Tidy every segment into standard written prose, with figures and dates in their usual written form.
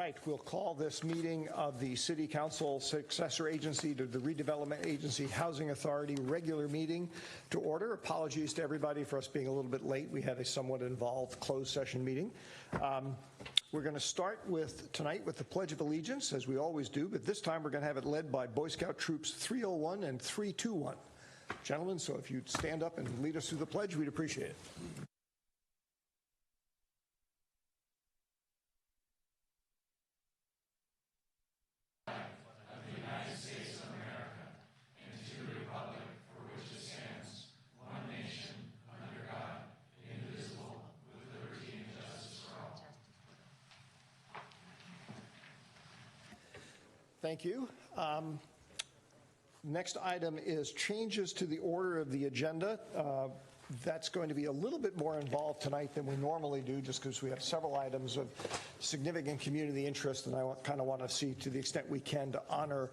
right, we'll call this meeting of the City Council successor agency to the Redevelopment Agency Housing Authority regular meeting to order. Apologies to everybody for us being a little bit late. We had a somewhat involved closed session meeting. We're going to start tonight with the Pledge of Allegiance, as we always do, but this time we're going to have it led by Boy Scout Troops 301 and 321. Gentlemen, so if you'd stand up and lead us through the pledge, we'd appreciate it. Thank you. Next item is changes to the order of the agenda. That's going to be a little bit more involved tonight than we normally do, just because we have several items of significant community interest, and I kind of want to see, to the extent we can, to honor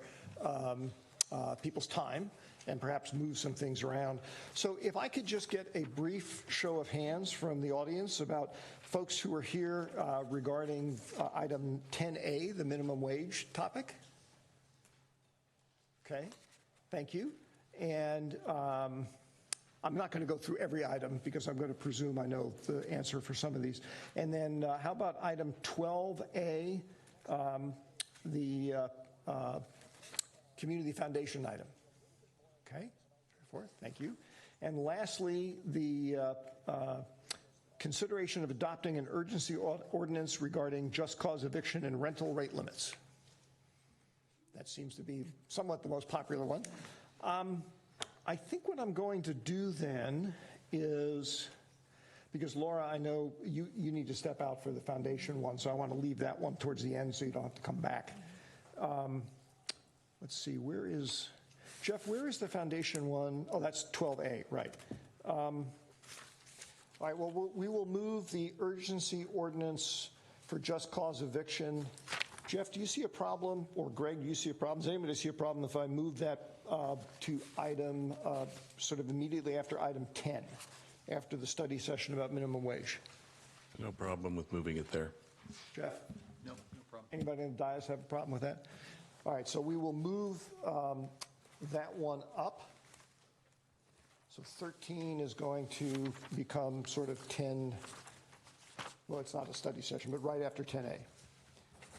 people's time and perhaps move some things around. So if I could just get a brief show of hands from the audience about folks who are here regarding item 10A, the minimum wage topic. Okay, thank you. And I'm not going to go through every item because I'm going to presume I know the answer for some of these. And then how about item 12A, the community foundation item? Okay, thank you. And lastly, the consideration of adopting an urgency ordinance regarding just cause eviction and rental rate limits. That seems to be somewhat the most popular one. I think what I'm going to do then is, because Laura, I know you need to step out for the foundation one, so I want to leave that one towards the end so you don't have to come back. Let's see, Jeff, where is the foundation one? Oh, that's 12A, right. All right, well, we will move the urgency ordinance for just cause eviction. Jeff, do you see a problem, or Greg, do you see a problem? Does anybody see a problem if I move that to item, sort of immediately after item 10, after the study session about minimum wage? No problem with moving it there. Jeff? No problem. Anybody in the dais have a problem with that? All right, so we will move that one up. So 13 is going to become sort of 10, well, it's not a study session, but right after 10A.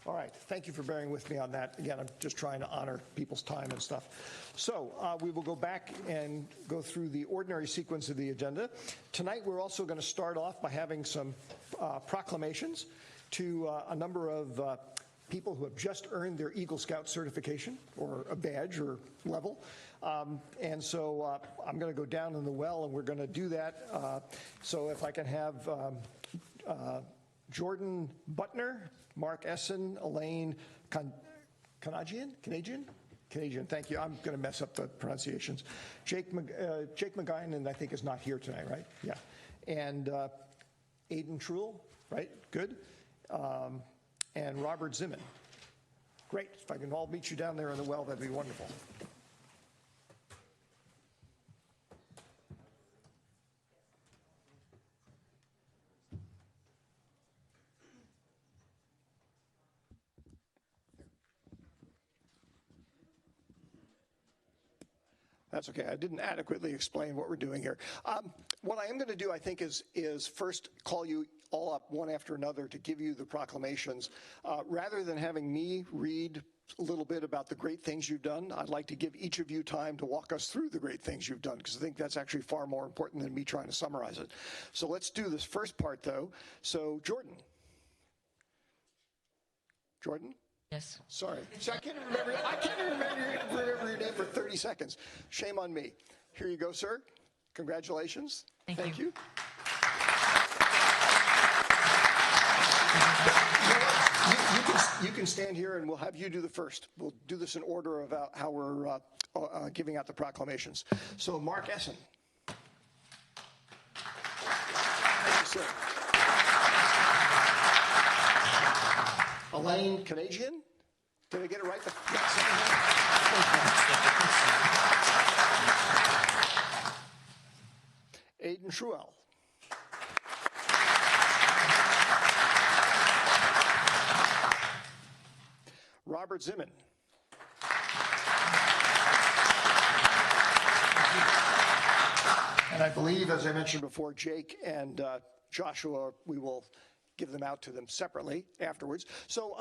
All right, thank you for bearing with me on that. Again, I'm just trying to honor people's time and stuff. So we will go back and go through the ordinary sequence of the agenda. Tonight, we're also going to start off by having some proclamations to a number of people who have just earned their Eagle Scout certification, or a badge or level. And so I'm going to go down in the well, and we're going to do that. So if I can have Jordan Butner, Mark Essen, Elaine Canadian, thank you. I'm going to mess up the pronunciations. Jake McGuinan, I think, is not here tonight, right? Yeah. And Aiden Truel, right? Good. And Robert Zimmon. Great. If I can all meet you down there in the well, that'd be wonderful. That's okay. I didn't adequately explain what we're doing here. What I am going to do, I think, is first call you all up one after another to give you the proclamations. Rather than having me read a little bit about the great things you've done, I'd like to give each of you time to walk us through the great things you've done, because I think that's actually far more important than me trying to summarize it. So let's do this first part, though. So, Jordan? Yes. Sorry. So I can't even remember your name for 30 seconds. Shame on me. Here you go, sir. Congratulations. Thank you. You can stand here, and we'll have you do the first. We'll do this in order of how we're giving out the proclamations. So, Mark Essen. Thank you, sir. Elaine Canadian. Did I get it right? Aiden Truel. Robert Zimmern. And I believe, as I mentioned before, Jake and Joshua, we will give them out to them separately afterwards. So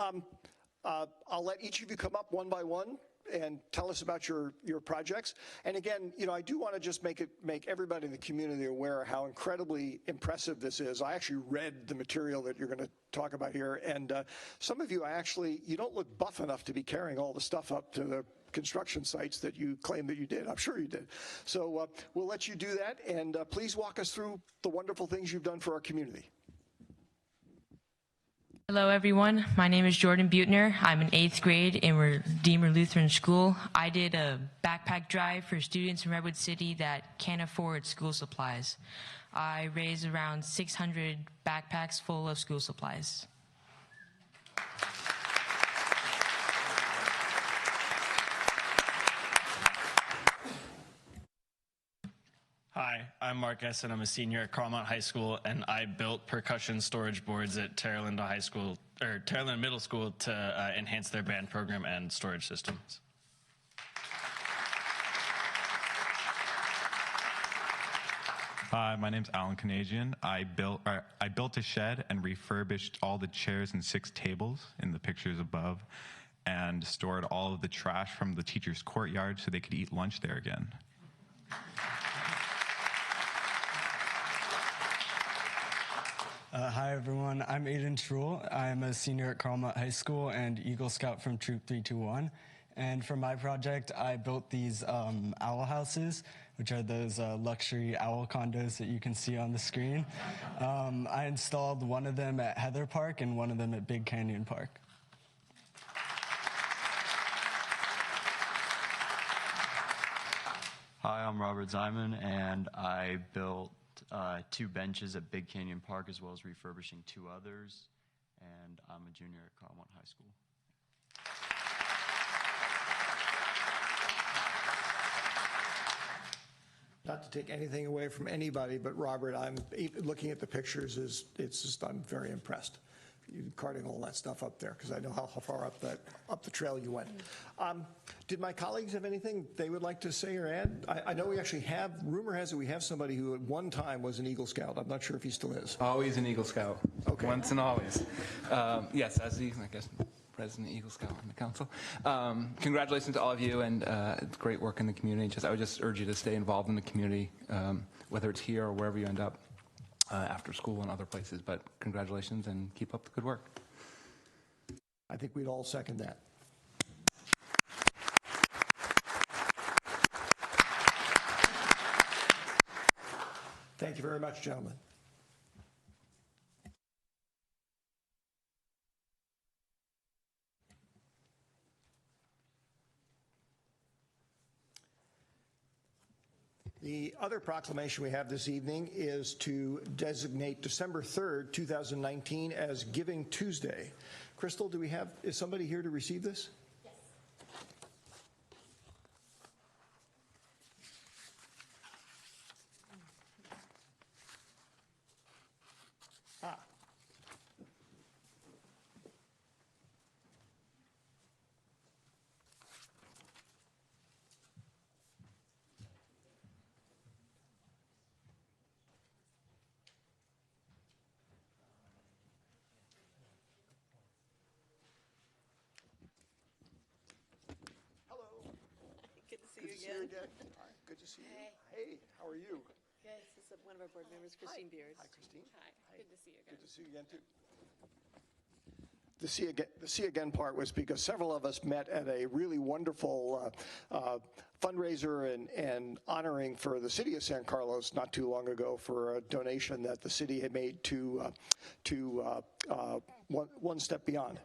I'll let each of you come up one by one and tell us about your projects. And again, I do want to just make everybody in the community aware of how incredibly impressive this is. I actually read the material that you're going to talk about here, and some of you, you don't look buff enough to be carrying all the stuff up to the construction sites that you claim that you did. I'm sure you did. So we'll let you do that, and please walk us through the wonderful things you've done for our community. Hello, everyone. My name is Jordan Butner. I'm in 8th grade in Redeemer Lutheran School. I did a backpack drive for students in Redwood City that can't afford school supplies. I raised around 600 backpacks full of school supplies. Hi, I'm Mark Essen. I'm a senior at Carlmont High School, and I built percussion storage boards at Terraland Middle School to enhance their band program and storage systems. Hi, my name's Alan Canadian. I built a shed and refurbished all the chairs and 6 tables in the pictures above, and stored all of the trash from the teachers' courtyard so they could eat lunch there again. Hi, everyone. I'm Aiden Truel. I'm a senior at Carlmont High School and Eagle Scout from Troop 321. And for my project, I built these owl houses, which are those luxury owl condos that you can see on the screen. I installed one of them at Heather Park and one of them at Big Canyon Park. Hi, I'm Robert Zyman, and I built 2 benches at Big Canyon Park, as well as refurbishing 2 others, and I'm a junior at Carlmont High School. Not to take anything away from anybody, but Robert, I'm looking at the pictures. I'm very impressed. You carting all that stuff up there, because I know how far up the trail you went. Did my colleagues have anything they would like to say or add? I know we actually have, rumor has it we have somebody who at one time was an Eagle Scout. I'm not sure if he still is. Always an Eagle Scout. Okay. Once and always. Yes, as the, I guess, President Eagle Scout on the council. Congratulations to all of you, and it's great work in the community. I would just urge you to stay involved in the community, whether it's here or wherever you end up. After school and other places, but congratulations and keep up the good work. I think we'd all second that. Thank you very much, gentlemen. The other proclamation we have this evening is to designate December 3rd, 2019 as Giving Tuesday. Crystal, is somebody here to receive this? Yes. Ah. Good to see you. Hey, how are you? Good. This is one of our board members, Christine Beard. Hi, Christine. Hi. Good to see you again. Good to see you again, too. The see again part was because several of us met at a really wonderful fundraiser and honoring for the city of San Carlos not too long ago for a donation that the city had made to One Step Beyond.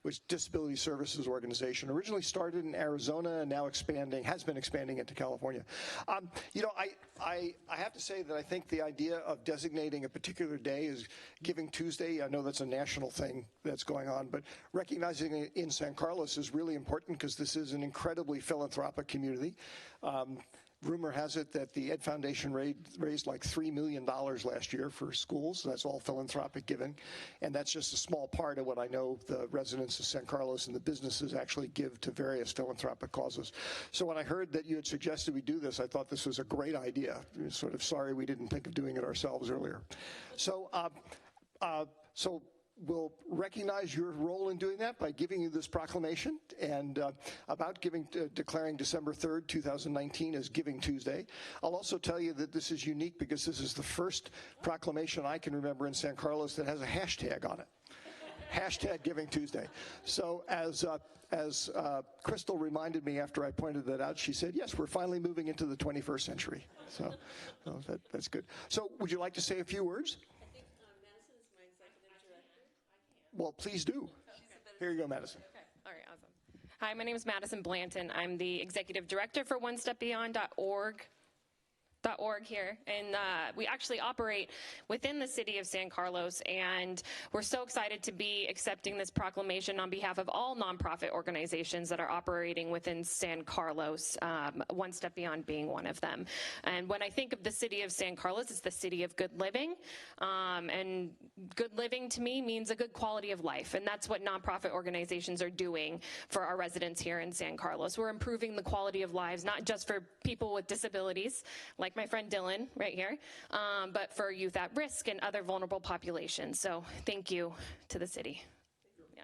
Which Disability Services Organization originally started in Arizona and now has been expanding into California. I have to say that I think the idea of designating a particular day as Giving Tuesday, I know that's a national thing that's going on, but recognizing it in San Carlos is really important because this is an incredibly philanthropic community. Rumor has it that the Ed Foundation raised like $3 million last year for schools. That's all philanthropic giving. And that's just a small part of what I know the residents of San Carlos and the businesses actually give to various philanthropic causes. So when I heard that you had suggested we do this, I thought this was a great idea. Sort of sorry we didn't think of doing it ourselves earlier. So, we'll recognize your role in doing that by giving you this proclamation and about declaring December 3rd, 2019 as Giving Tuesday. I'll also tell you that this is unique because this is the first proclamation I can remember in San Carlos that has a hashtag on it. Hashtag Giving Tuesday. So as Crystal reminded me after I pointed that out, she said, yes, we're finally moving into the 21st century. So that's good. So would you like to say a few words? Well, please do. Here you go, Madison. Okay. All right, awesome. Hi, my name is Madison Blanton. I'm the executive director for OneStepBeyond.org here, and we actually operate within the city of San Carlos, and we're so excited to be accepting this proclamation on behalf of all nonprofit organizations that are operating within San Carlos, One Step Beyond being one of them. And when I think of the city of San Carlos, it's the city of good living, and good living to me means a good quality of life, and that's what nonprofit organizations are doing for our residents here in San Carlos. We're improving the quality of lives, not just for people with disabilities, like my friend Dylan right here, but for youth at risk and other vulnerable populations. So thank you to the city. Yeah.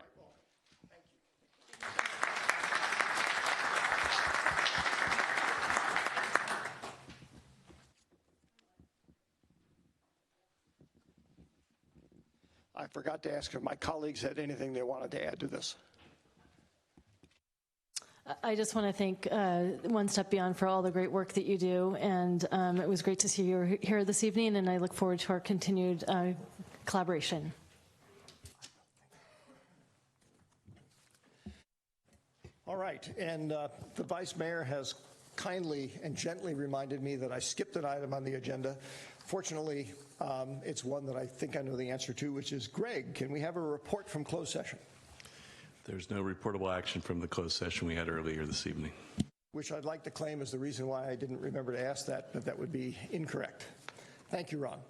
I forgot to ask if my colleagues had anything they wanted to add to this. I just want to thank One Step Beyond for all the great work that you do, and it was great to see you here this evening, and I look forward to our continued collaboration. All right, and the Vice Mayor has kindly and gently reminded me that I skipped an item on the agenda. Fortunately, it's one that I think I know the answer to, which is, Greg, can we have a report from closed session? There's no reportable action from the closed session we had earlier this evening. Which I'd like to claim is the reason why I didn't remember to ask that, but that would be incorrect. Thank you, Ron.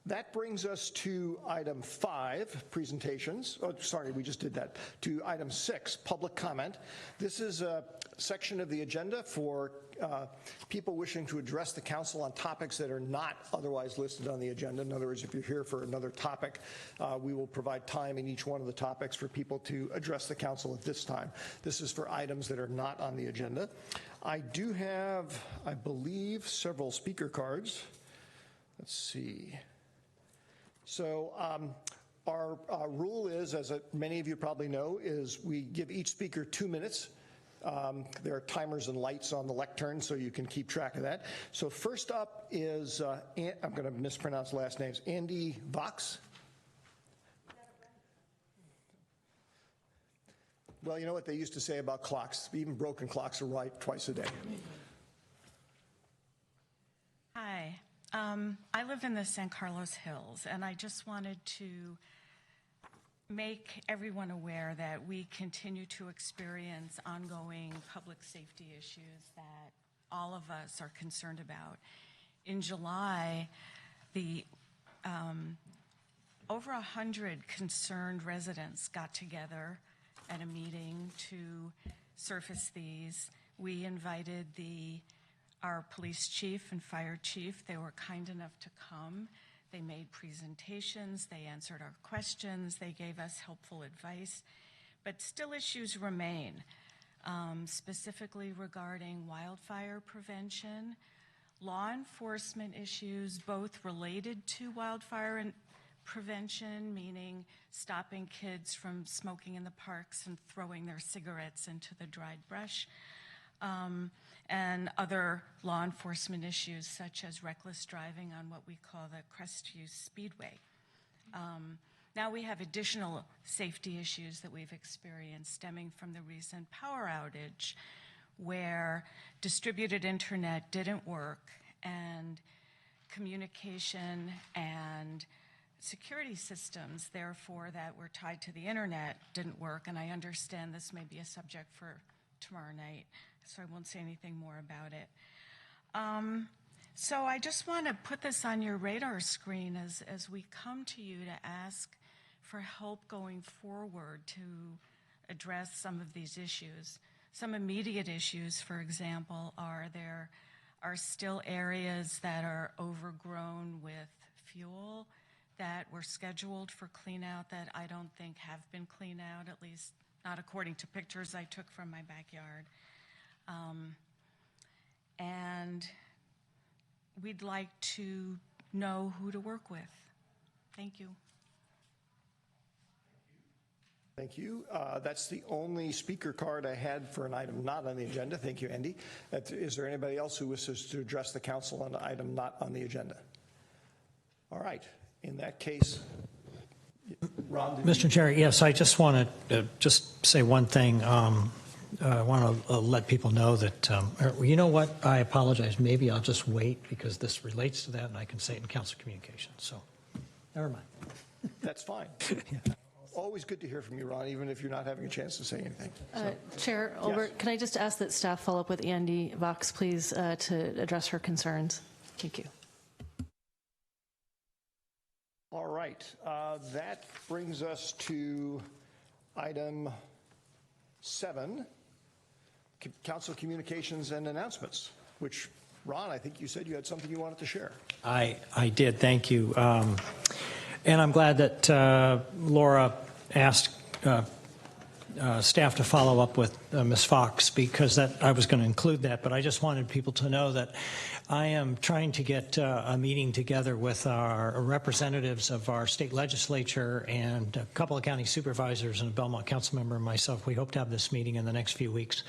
That brings us to item 5, presentations. Oh, sorry, we just did that. To item 6, public comment. This is a section of the agenda for people wishing to address the council on topics that are not otherwise listed on the agenda. In other words, if you're here for another topic, we will provide time in each one of the topics for people to address the council at this time. This is for items that are not on the agenda. I do have, I believe, several speaker cards. Let's see. So our rule is, as many of you probably know, is we give each speaker 2 minutes. There are timers and lights on the lectern, so you can keep track of that. So first up is, I'm going to mispronounce last names, Andy Vox. Well, you know what they used to say about clocks? Even broken clocks are right twice a day. Hi. I live in the San Carlos Hills, and I just wanted to make everyone aware that we continue to experience ongoing public safety issues that all of us are concerned about. In July, over 100 concerned residents got together at a meeting to surface these. We invited our police chief and fire chief. They were kind enough to come. They made presentations, they answered our questions, they gave us helpful advice, but still issues remain, specifically regarding wildfire prevention, law enforcement issues, both related to wildfire and prevention, meaning stopping kids from smoking in the parks and throwing their cigarettes into the dried brush, and other law enforcement issues such as reckless driving on what we call the Crestview Speedway. Now we have additional safety issues that we've experienced stemming from the recent power outage where distributed internet didn't work and communication and security systems, therefore, that were tied to the internet didn't work. And I understand this may be a subject for tomorrow night so I won't say anything more about it. So I just want to put this on your radar screen as we come to you to ask for help going forward to address some of these issues. Some immediate issues, for example, there are still areas that are overgrown with fuel that were scheduled for clean out that I don't think have been cleaned out, at least not according to pictures I took from my backyard. And we'd like to know who to work with. Thank you. Thank you. That's the only speaker card I had for an item not on the agenda. Thank you, Andy. Is there anybody else who wishes to address the council on an item not on the agenda? All right. In that case, Ron. Mr. Chair, yes, I just want to just say one thing. I want to let people know that, you know what, I apologize. Maybe I'll just wait because this relates to that and I can say it in council communications. So, never mind. That's fine. Always good to hear from you, Ron, even if you're not having a chance to say anything. Chair Olbert, Can I just ask that staff follow up with Andy Vox, please, to address her concerns? Thank you. All right. That brings us to item 7, council communications and announcements, which, Ron, I think you said you had something you wanted to share. I did. Thank you. And I'm glad that Laura asked staff to follow up with Ms. Fox, because I was going to include that, but I just wanted people to know that I am trying to get a meeting together with our representatives of our state legislature and a couple of county supervisors and a Belmont council member and myself. We hope to have this meeting in the next few weeks,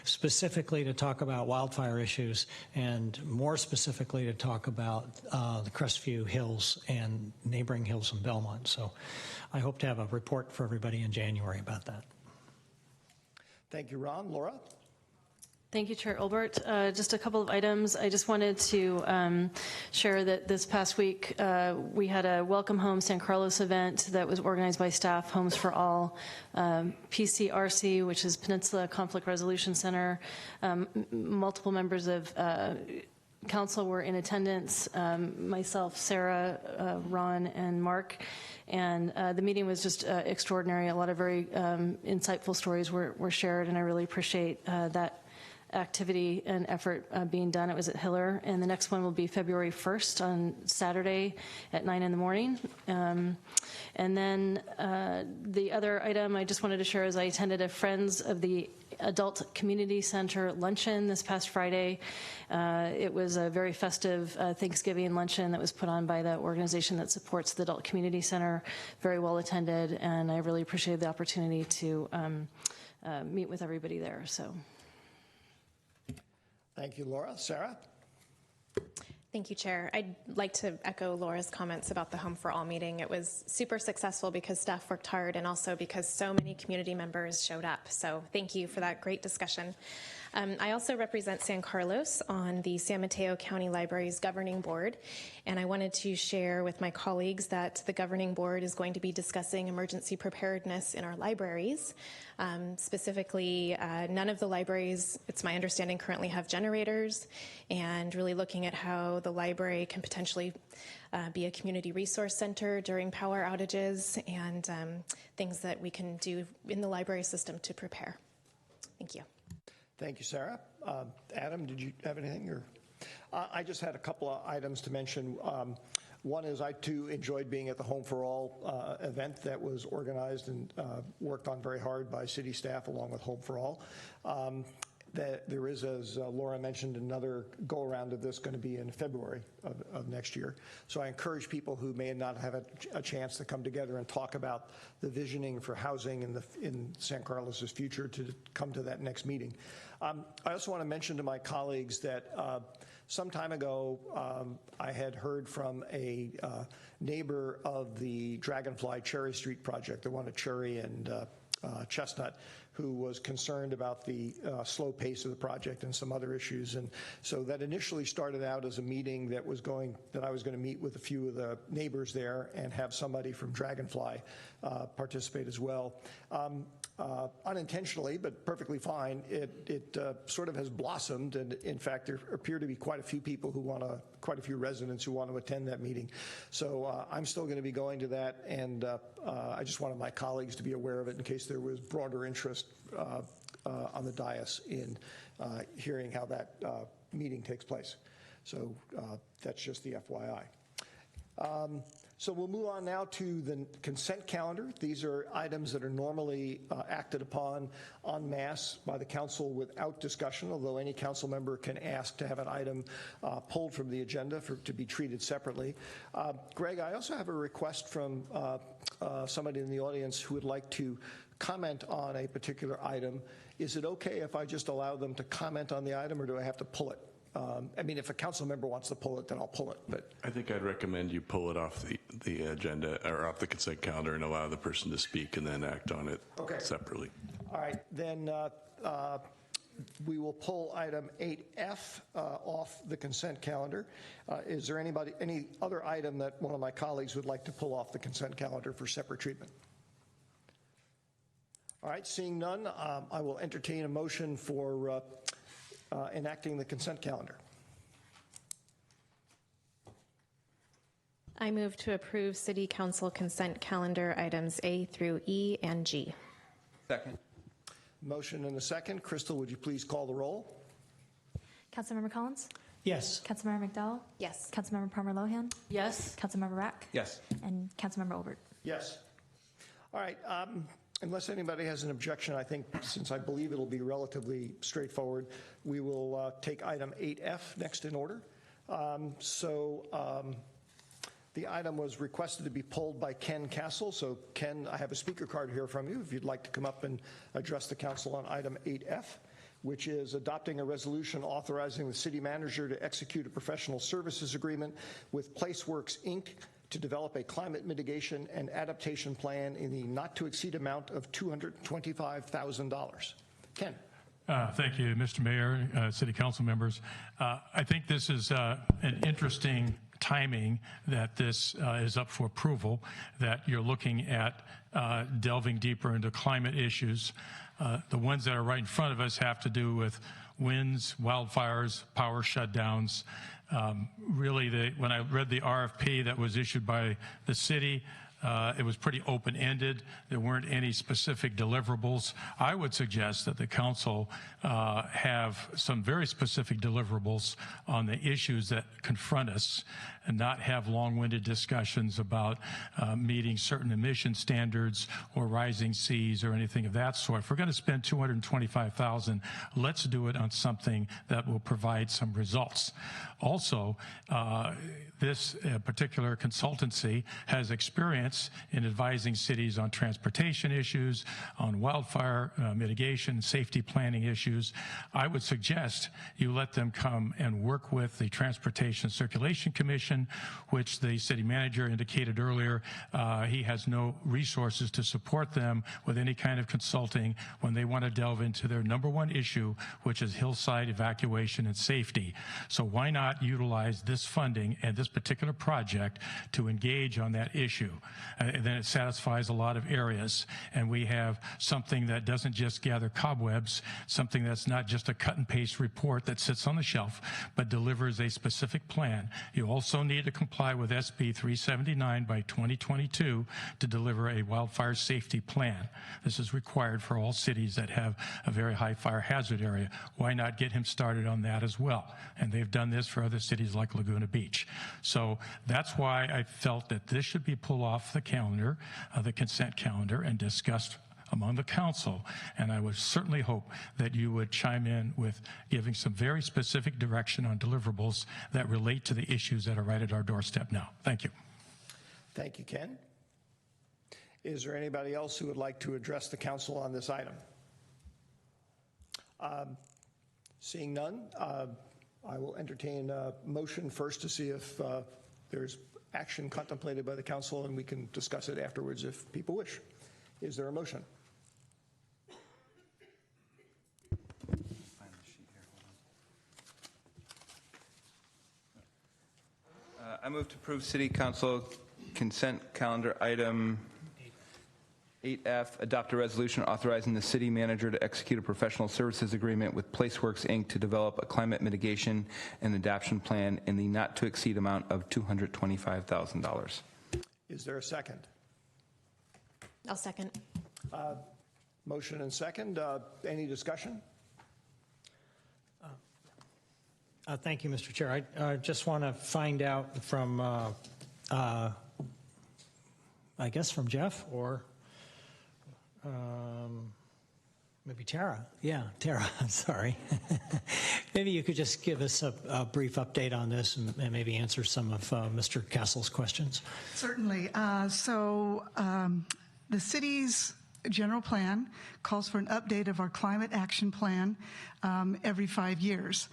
specifically to talk about wildfire issues and more specifically to talk about the Crestview Hills and neighboring hills in Belmont. So I hope to have a report for everybody in January about that. Thank you, Ron. Laura? Thank you, Chair Olbert. Just a couple of items. I just wanted to share that this past week we had a Welcome Home San Carlos event that was organized by staff, Homes for All, PCRC, which is Peninsula Conflict Resolution Center. Multiple members of council were in attendance, myself, Sarah, Ron, and Mark. And the meeting was just extraordinary. A lot of very insightful stories were shared, and I really appreciate that activity and effort being done. It was at Hiller, and the next one will be February 1st on Saturday at 9 in the morning. And then the other item I just wanted to share is I attended a Friends of the Adult Community Center luncheon this past Friday. It was a very festive Thanksgiving luncheon that was put on by the organization that supports the Adult Community Center. Very well attended, and I really appreciated the opportunity to meet with everybody there. So. Thank you, Laura. Sarah? Thank you, Chair. I'd like to echo Laura's comments about the Home for All meeting. It was super successful because staff worked hard and also because so many community members showed up. So thank you for that great discussion. I also represent San Carlos on the San Mateo County Library's governing board, and I wanted to share with my colleagues that the governing board is going to be discussing emergency preparedness in our libraries. Specifically, none of the libraries, it's my understanding, currently have generators, and really looking at how the library can potentially be a community resource center during power outages and things that we can do in the library system to prepare. Thank you. Thank you, Sarah. Adam, did you have anything? Or I just had a couple of items to mention. One is I, too, enjoyed being at the Home for All event that was organized and worked on very hard by city staff along with Home for All. There is, as Laura mentioned, another go-around of this going to be in February of next year. So I encourage people who may not have a chance to come together and talk about the visioning for housing in San Carlos's future to come to that next meeting. I also want to mention to my colleagues that some time ago, I had heard from a neighbor of the Dragonfly Cherry Street project, the one at Cherry and Chestnut, who was concerned about the slow pace of the project and some other issues. And so that initially started out as a meeting that I was going to meet with a few of the neighbors there and have somebody from Dragonfly participate as well. Unintentionally, but perfectly fine, it sort of has blossomed, and in fact there appear to be quite a few people quite a few residents who want to attend that meeting. So I'm still going to be going to that, and I just wanted my colleagues to be aware of it in case there was broader interest on the dais in hearing how that meeting takes place. So that's just the FYI. So we'll move on now to the consent calendar. These are items that are normally acted upon en masse by the council without discussion, although any council member can ask to have an item pulled from the agenda to be treated separately. Greg, I also have a request from somebody in the audience who would like to comment on a particular item. Is it okay if I just allow them to comment on the item, or do I have to pull it? I mean, if a council member wants to pull it, then I'll pull it. But I think I'd recommend you pull it off the agenda or off the consent calendar and allow the person to speak and then act on it separately. All right, then we will pull item 8F off the consent calendar. Is there any other item that one of my colleagues would like to pull off the consent calendar for separate treatment? All right, seeing none, I will entertain a motion for enacting the consent calendar. I move to approve City Council consent calendar items A through E and G. Second. Motion and a second. Crystal, would you please call the roll? Councilmember Collins? Yes. Councilmember McDowell? Yes. Councilmember Palmer-Lohan? Yes. Councilmember Rack? Yes. And Councilmember Olbert? Yes. All right. Unless anybody has an objection, I think since I believe it'll be relatively straightforward, we will take item 8F next in order. The item was requested to be pulled by Ken Castle. So Ken, I have a speaker card here from you if you'd like to come up and address the council on item 8F, which is adopting a resolution authorizing the city manager to execute a professional services agreement with Placeworks, Inc., to develop a climate mitigation and adaptation plan in the not-to-exceed amount of $225,000. Ken. Thank you, Mr. Mayor, City Council members. I think this is an interesting timing that this is up for approval, that you're looking at delving deeper into climate issues. The ones that are right in front of us have to do with winds, wildfires, power shutdowns. Really, when I read the RFP that was issued by the city, it was pretty open-ended. There weren't any specific deliverables. I would suggest that the council have some very specific deliverables on the issues that confront us and not have long-winded discussions about meeting certain emission standards or rising seas or anything of that sort. If we're going to spend $225,000, let's do it on something that will provide some results. Also, this particular consultancy has experience in advising cities on transportation issues, on wildfire mitigation, safety planning issues. I would suggest you let them come and work with the Transportation Circulation Commission, which the city manager indicated earlier. He has no resources to support them with any kind of consulting when they want to delve into their number one issue, which is hillside evacuation and safety. So why not utilize this funding and this particular project to engage on that issue? And then it satisfies a lot of areas, and we have something that doesn't just gather cobwebs, something that's not just a cut and paste report that sits on the shelf, but delivers a specific plan. You also need to comply with SB 379 by 2022 to deliver a wildfire safety plan. This is required for all cities that have a very high fire hazard area. Why not get him started on that as well? And they've done this for other cities like Laguna Beach. So that's why I felt that this should be pulled off the calendar, the consent calendar, and discussed among the council. And I would certainly hope that you would chime in with giving some very specific direction on deliverables that relate to the issues that are right at our doorstep now. Thank you. Thank you, Ken. Is there anybody else who would like to address the council on this item? Seeing none, I will entertain a motion first to see if there's action contemplated by the council, and we can discuss it afterwards if people wish. Is there a motion? I move to approve City Council consent calendar item 8F, adopt a resolution authorizing the city manager to execute a professional services agreement with PlaceWorks, Inc. to develop a climate mitigation and adaptation plan in the not-to-exceed amount of $225,000. Is there a second? I'll second. Motion and second. Any discussion? Thank you, Mr. Chair. I just want to find out from, I guess from Jeff or maybe Tara. Yeah, Tara, I'm sorry. Maybe you could just give us a brief update on this and maybe answer some of Mr. Castle's questions. Certainly. The city's general plan calls for an update of our climate action plan every 5 years.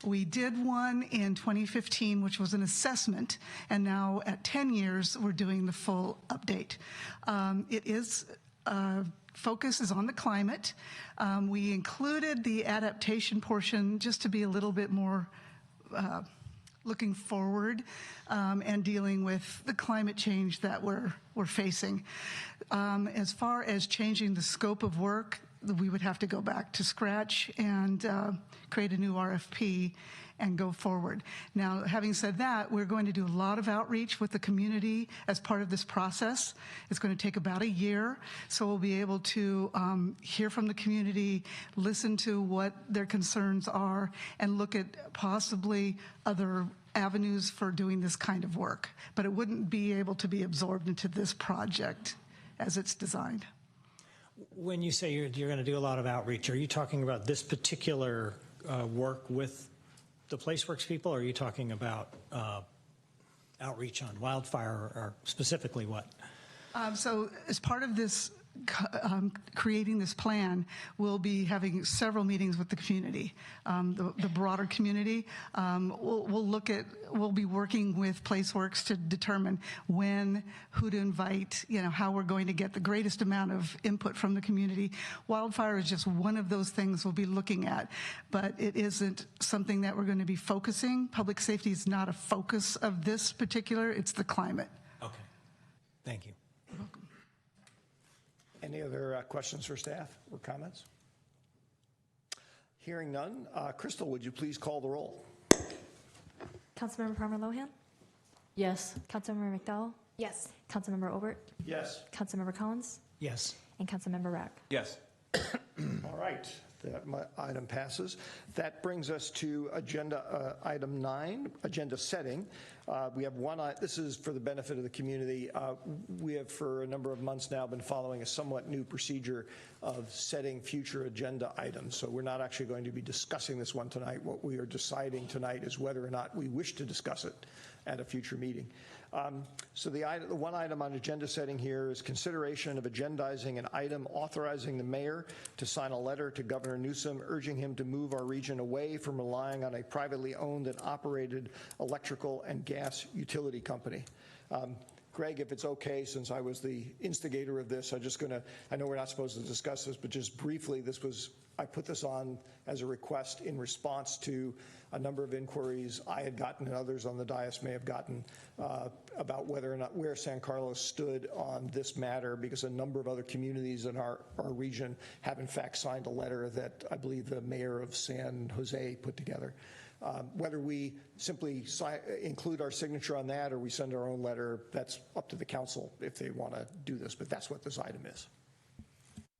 We did one in 2015, which was an assessment, and now at 10 years, we're doing the full update. Focus is on the climate. We included the adaptation portion just to be a little bit more looking forward and dealing with the climate change that we're facing. As far as changing the scope of work, we would have to go back to scratch and create a new RFP and go forward. Now, having said that, we're going to do a lot of outreach with the community as part of this process. It's going to take about a year, so we'll be able to hear from the community, listen to what their concerns are, and look at possibly other avenues for doing this kind of work. But it wouldn't be able to be absorbed into this project as it's designed. When you say you're going to do a lot of outreach, are you talking about this particular work with the PlaceWorks people, or are you talking about outreach on wildfire, or specifically what? So as part of this, creating this plan, we'll be having several meetings with the community, the broader community. We'll be working with PlaceWorks to determine when, who to invite, how we're going to get the greatest amount of input from the community. Wildfire is just one of those things we'll be looking at, but it isn't something that we're going to be focusing. Public safety is not a focus of this particular, it's the climate. Okay, thank you. You're welcome. Any other questions for staff or comments? Hearing none. Crystal, would you please call the roll? Councilmember Palmer Lohan? Yes. Councilmember McDowell? Yes. Councilmember Obert? Yes. Councilmember Collins? Yes. And Councilmember Rack? Yes. All right, that item passes. That brings us to agenda item 9, agenda setting. We have one, this is for the benefit of the community. We have for a number of months now been following a somewhat new procedure of setting future agenda items. So we're not actually going to be discussing this one tonight. What we are deciding tonight is whether or not we wish to discuss it at a future meeting. So the one item on agenda setting here is consideration of agendizing an item authorizing the mayor to sign a letter to Governor Newsom urging him to move our region away from relying on a privately owned and operated electrical and gas utility company. Greg, if it's okay, since I was the instigator of this, I know we're not supposed to discuss this, but just briefly, I put this on as a request in response to a number of inquiries I had gotten and others on the dais may have gotten about whether or not where San Carlos stood on this matter, because a number of other communities in our region have in fact signed a letter that I believe the mayor of San Jose put together. Whether we simply include our signature on that or we send our own letter, that's up to the council if they want to do this, but that's what this item is.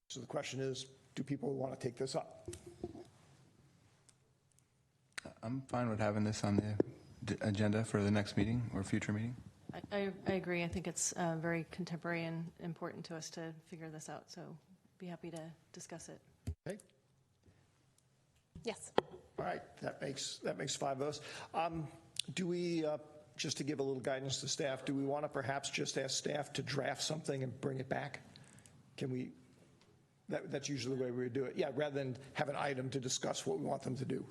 So the question is, do people want to take this up? I'm fine with having this on the agenda for the next meeting or future meeting. I agree. I think it's very contemporary and important to us to figure this out, so be happy to discuss it. Okay. Yes. All right, that makes 5 of us. Do we, just to give a little guidance to staff, do we want to perhaps just ask staff to draft something and bring it back? Can we, that's usually the way we would do it. Yeah, rather than have an item to discuss what we want them to do.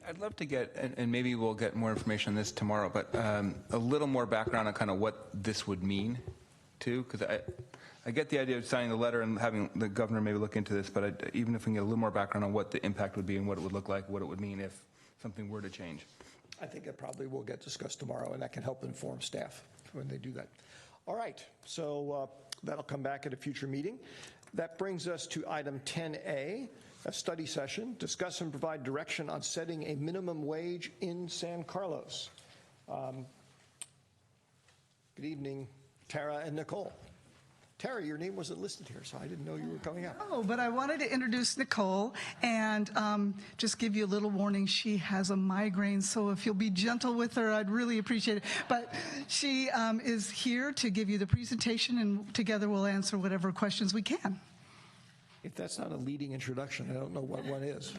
I'd love to get, and maybe we'll get more information on this tomorrow, but a little more background on kind of what this would mean too, because I get the idea of signing the letter and having the governor maybe look into this, but even if we can get a little more background on what the impact would be and what it would look like, what it would mean if something were to change. I think it probably will get discussed tomorrow, and that can help inform staff when they do that. All right, so that'll come back at a future meeting. That brings us to item 10A, a study session, discuss and provide direction on setting a minimum wage in San Carlos. Good evening, Tara and Nicole. Tara, your name wasn't listed here, so I didn't know you were coming up. Oh, but I wanted to introduce Nicole and just give you a little warning. She has a migraine, so if you'll be gentle with her, I'd really appreciate it. But she is here to give you the presentation, and together we'll answer whatever questions we can. If that's not a leading introduction, I don't know what one is.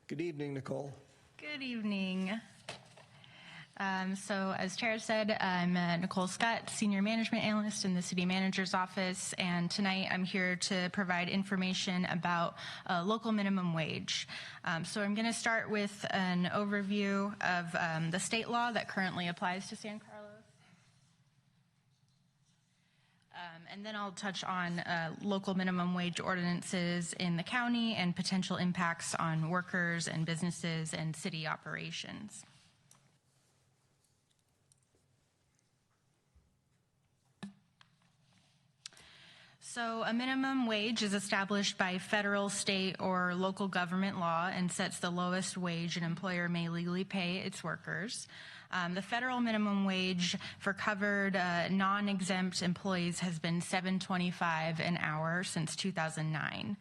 Good evening, Nicole. Good evening. So as Tara said, I'm Nicole Scott, Senior Management Analyst in the City Manager's Office, and tonight I'm here to provide information about local minimum wage. So I'm going to start with an overview of the state law that currently applies to San Carlos. And then I'll touch on local minimum wage ordinances in the county and potential impacts on workers and businesses and city operations. So a minimum wage is established by federal, state, or local government law and sets the lowest wage an employer may legally pay its workers. The federal minimum wage for covered non-exempt employees has been $7.25 an hour since 2009.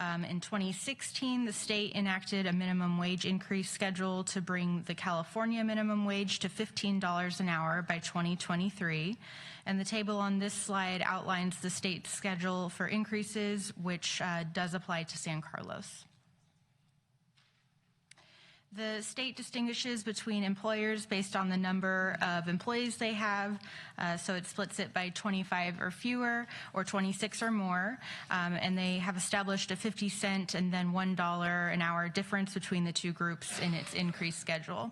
In 2016, the state enacted a minimum wage increase schedule to bring the California minimum wage to $15 an hour by 2023. And the table on this slide outlines the state's schedule for increases, which does apply to San Carlos. The state distinguishes between employers based on the number of employees they have, so it splits it by 25 or fewer or 26 or more, and they have established a 50-cent and then $1 an hour difference between the two groups in its increase schedule.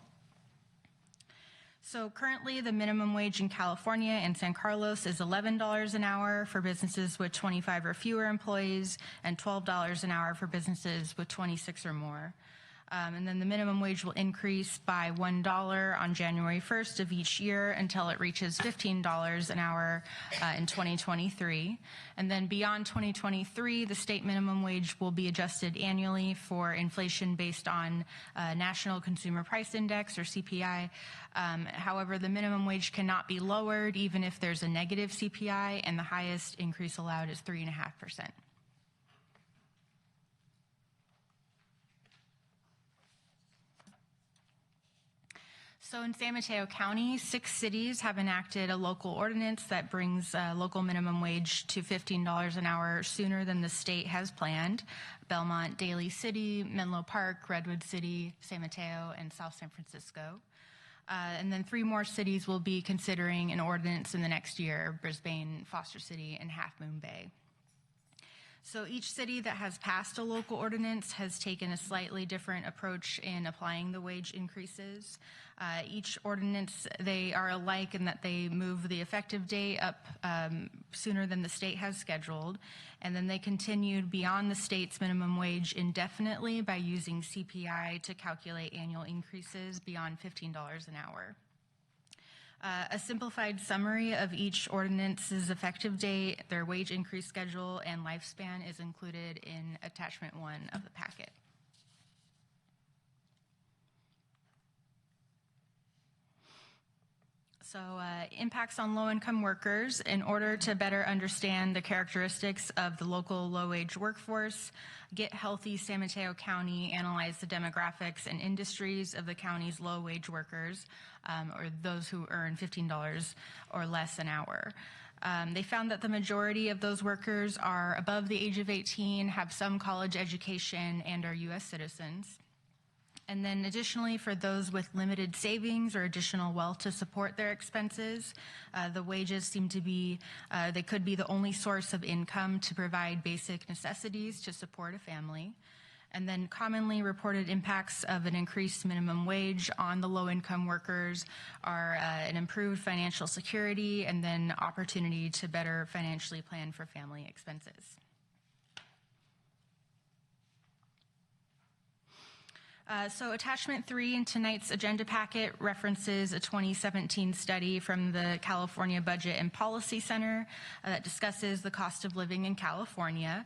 So currently the minimum wage in California and San Carlos is $11 an hour for businesses with 25 or fewer employees and $12 an hour for businesses with 26 or more. And then the minimum wage will increase by $1 on January 1st of each year until it reaches $15 an hour in 2023. And then beyond 2023, the state minimum wage will be adjusted annually for inflation based on National Consumer Price Index, or CPI. However, the minimum wage cannot be lowered even if there's a negative CPI, and the highest increase allowed is 3.5%. So in San Mateo County, 6 cities have enacted a local ordinance that brings local minimum wage to $15 an hour sooner than the state has planned: Belmont, Daly City, Menlo Park, Redwood City, San Mateo, and South San Francisco. And then 3 more cities will be considering an ordinance in the next year: Brisbane, Foster City, and Half Moon Bay. So each city that has passed a local ordinance has taken a slightly different approach in applying the wage increases. Each ordinance, they are alike in that they move the effective date up sooner than the state has scheduled, and then they continued beyond the state's minimum wage indefinitely by using CPI to calculate annual increases beyond $15 an hour. A simplified summary of each ordinance's effective date, their wage increase schedule, and lifespan is included in attachment 1 of the packet. So impacts on low-income workers. In order to better understand the characteristics of the local low-wage workforce, Get Healthy San Mateo County analyzed the demographics and industries of the county's low-wage workers, or those who earn $15 or less an hour. They found that the majority of those workers are above the age of 18, have some college education, and are U.S. citizens. And then additionally, for those with limited savings or additional wealth to support their expenses, the wages seem to be, they could be the only source of income to provide basic necessities to support a family. And then commonly reported impacts of an increased minimum wage on the low-income workers are an improved financial security and then opportunity to better financially plan for family expenses. So attachment 3 in tonight's agenda packet references a 2017 study from the California Budget and Policy Center that discusses the cost of living in California.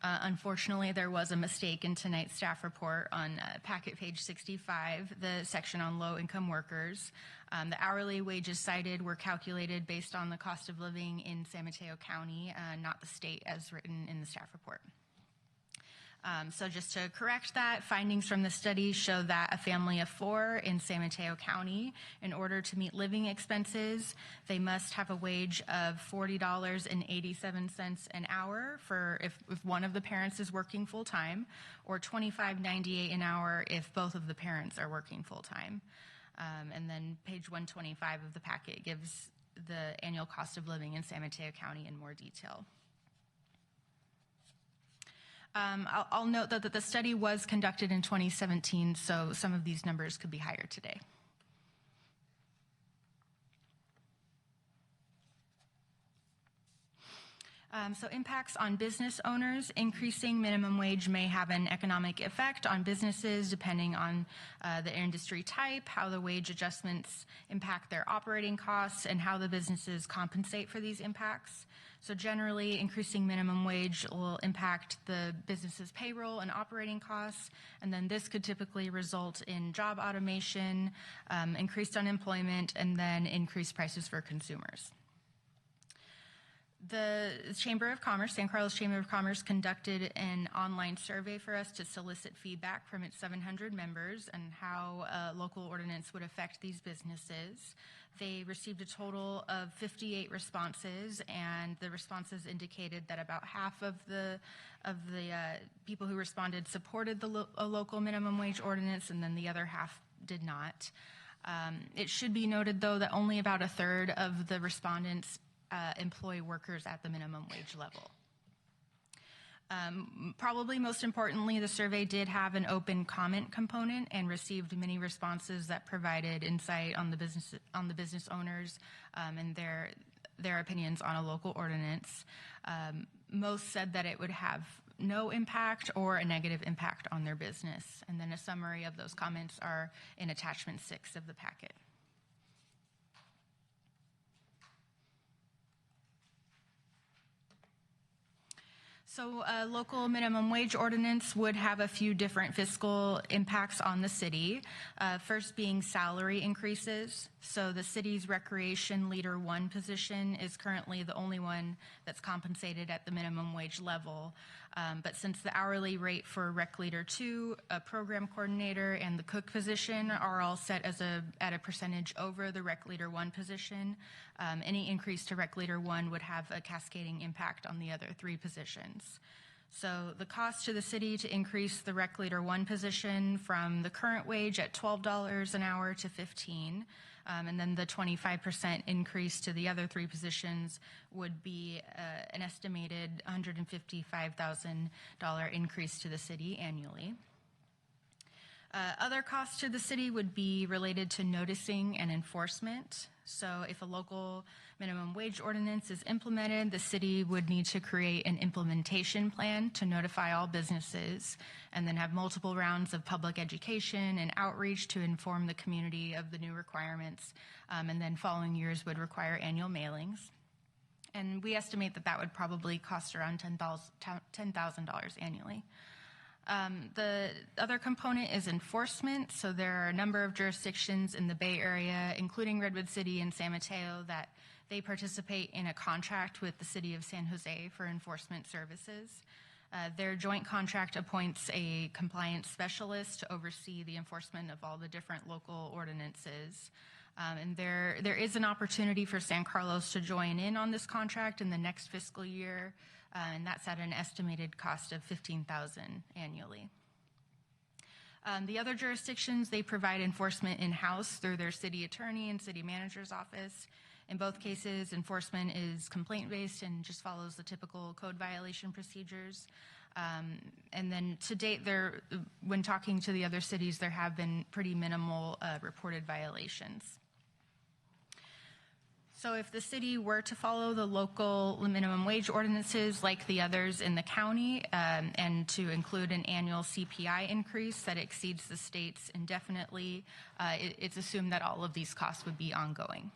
Unfortunately, there was a mistake in tonight's staff report on packet page 65, the section on low-income workers. The hourly wages cited were calculated based on the cost of living in San Mateo County, not the state as written in the staff report. So just to correct that, findings from the study show that a family of 4 in San Mateo County, in order to meet living expenses, they must have a wage of $40.87 an hour for if one of the parents is working full-time, or $25.98 an hour if both of the parents are working full-time. And then page 125 of the packet gives the annual cost of living in San Mateo County in more detail. I'll note that the study was conducted in 2017, so some of these numbers could be higher today. So impacts on business owners. Increasing minimum wage may have an economic effect on businesses depending on the industry type, how the wage adjustments impact their operating costs, and how the businesses compensate for these impacts. So generally, increasing minimum wage will impact the business's payroll and operating costs, and then this could typically result in job automation, increased unemployment, and then increased prices for consumers. The Chamber of Commerce, San Carlos Chamber of Commerce, conducted an online survey for us to solicit feedback from its 700 members and how local ordinance would affect these businesses. They received a total of 58 responses, and the responses indicated that about half of the people who responded supported a local minimum wage ordinance, and then the other half did not. It should be noted, though, that only about a third of the respondents employ workers at the minimum wage level. Probably most importantly, the survey did have an open comment component and received many responses that provided insight on the business owners and their opinions on a local ordinance. Most said that it would have no impact or a negative impact on their business. And then a summary of those comments are in attachment 6 of the packet. So a local minimum wage ordinance would have a few different fiscal impacts on the city. First being salary increases. So the city's recreation leader 1 position is currently the only one that's compensated at the minimum wage level. But since the hourly rate for Rec Leader 2, a program coordinator, and the cook position are all set at a percentage over the Rec Leader 1 position, any increase to Rec Leader 1 would have a cascading impact on the other 3 positions. So the cost to the city to increase the Rec Leader 1 position from the current wage at $12 an hour to $15, and then the 25% increase to the other 3 positions would be an estimated $155,000 increase to the city annually. Other costs to the city would be related to noticing and enforcement. So if a local minimum wage ordinance is implemented, the city would need to create an implementation plan to notify all businesses and then have multiple rounds of public education and outreach to inform the community of the new requirements. And then following years would require annual mailings. And we estimate that that would probably cost around $10,000 annually. The other component is enforcement. So there are a number of jurisdictions in the Bay Area, including Redwood City and San Mateo, that they participate in a contract with the City of San Jose for enforcement services. Their joint contract appoints a compliance specialist to oversee the enforcement of all the different local ordinances. And there is an opportunity for San Carlos to join in on this contract in the next fiscal year. And that's at an estimated cost of $15,000 annually. The other jurisdictions, they provide enforcement in-house through their city attorney and city manager's office. In both cases, enforcement is complaint-based and just follows the typical code violation procedures. And then to date, when talking to the other cities, there have been pretty minimal reported violations. So if the city were to follow the local minimum wage ordinances like the others in the county, and to include an annual CPI increase that exceeds the state's indefinitely, it's assumed that all of these costs would be ongoing.